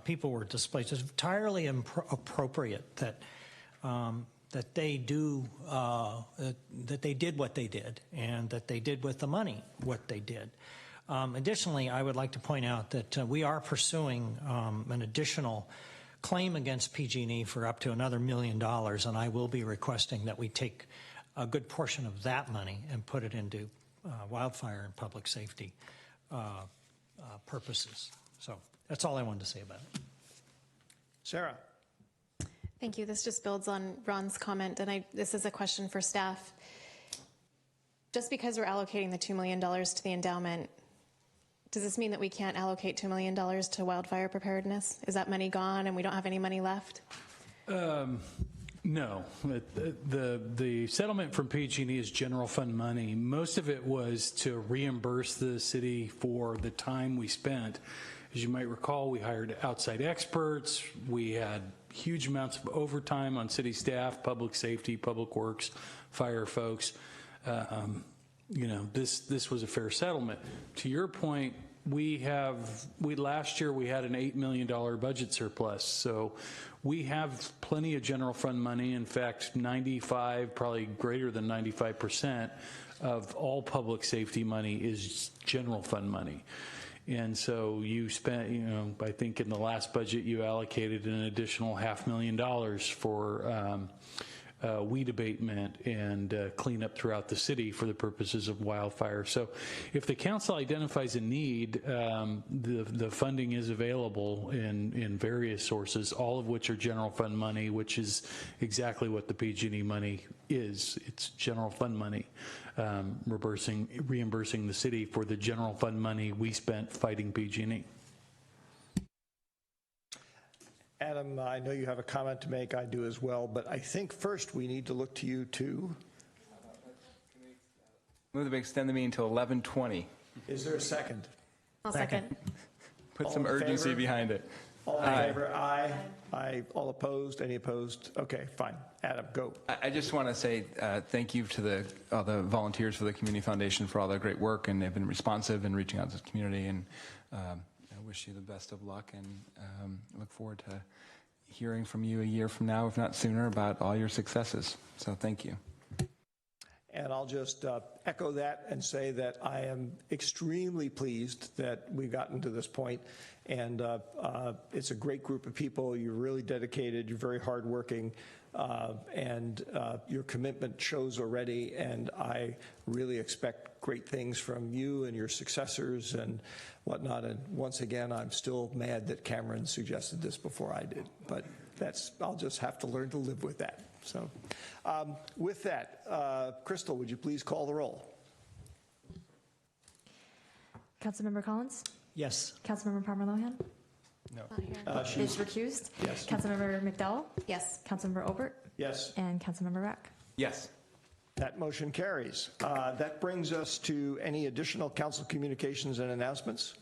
People were displaced. It's entirely appropriate that they did what they did, and that they did with the money what they did. Additionally, I would like to point out that we are pursuing an additional claim against PG&E for up to another $1 million, and I will be requesting that we take a good portion of that money and put it into wildfire and public safety purposes. So that's all I wanted to say about it. Sarah. Thank you. This just builds on Ron's comment, and this is a question for staff. Just because we're allocating the $2 million to the endowment, does this mean that we can't allocate $2 million to wildfire preparedness? Is that money gone and we don't have any money left? No. The settlement from PG&E is general fund money. Most of it was to reimburse the city for the time we spent. As you might recall, we hired outside experts. We had huge amounts of overtime on city staff, public safety, public works, fire folks. This was a fair settlement. To your point, last year we had an $8 million budget surplus. So we have plenty of general fund money. In fact, 95, probably greater than 95% of all public safety money is general fund money. And so you spent, I think in the last budget you allocated an additional $500,000 weed abatement and cleanup throughout the city for the purposes of wildfire. So if the council identifies a need, the funding is available in various sources, all of which are general fund money, which is exactly what the PG&E money is. It's general fund money, reimbursing the city for the general fund money we spent fighting PG&E. Adam, I know you have a comment to make. I do as well. But I think first we need to look to you to. Move that we extend the meeting until 11:20. Is there a second? I'll second. Put All some in urgency favor? behind it. All in Aye. favor? Aye. Aye. All opposed? Any opposed? Okay, fine. Adam, go. I just want to say thank you to all the volunteers for the Community Foundation for all their great work, and they've been responsive and reaching out to the community, and I wish you the best of luck, and look forward to hearing from you a year from now, if not sooner, about all your successes. So thank you. And I'll just echo that and say that I am extremely pleased that we've gotten to this point. And it's a great group of people. You're really dedicated. You're very hardworking. And your commitment shows already. And I really expect great things from you and your successors and whatnot. And once again, I'm still mad that Cameron suggested this before I did. But I'll just have to learn to live with that. So with that, Crystal, would you please call the roll? Councilmember Collins? Yes. Councilmember Palmer Lohan? No. Is recused? Yes. Councilmember McDowell? Yes. Councilmember Obert? Yes. And Councilmember Rack? Yes. That motion carries. That brings us to any additional council communications and announcements.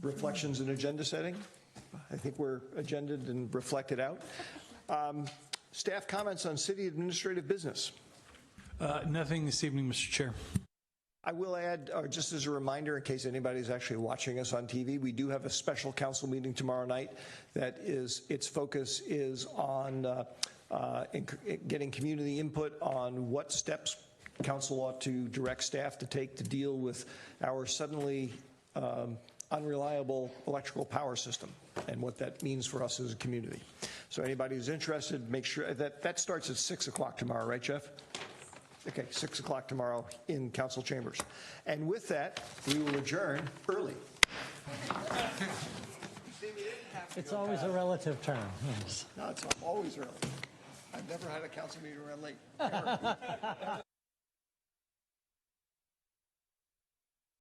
Reflections and agenda setting. I think we're agendaed and reflected out. Staff comments on city administrative business. Nothing this evening, Mr. Chair. I will add, just as a reminder, in case anybody's actually watching us on TV, we do have a special council meeting tomorrow night that its focus is on getting community input on what steps council ought to direct staff to take to deal with our suddenly unreliable electrical power system and what that means for us as a community. So anybody who's interested, make sure that starts at 6 o'clock tomorrow, right, Jeff? Okay, 6 o'clock tomorrow in council chambers. And with that, we will adjourn early. It's always a relative term. Yes. No, it's always early. I've never had a council meeting run late. Ever.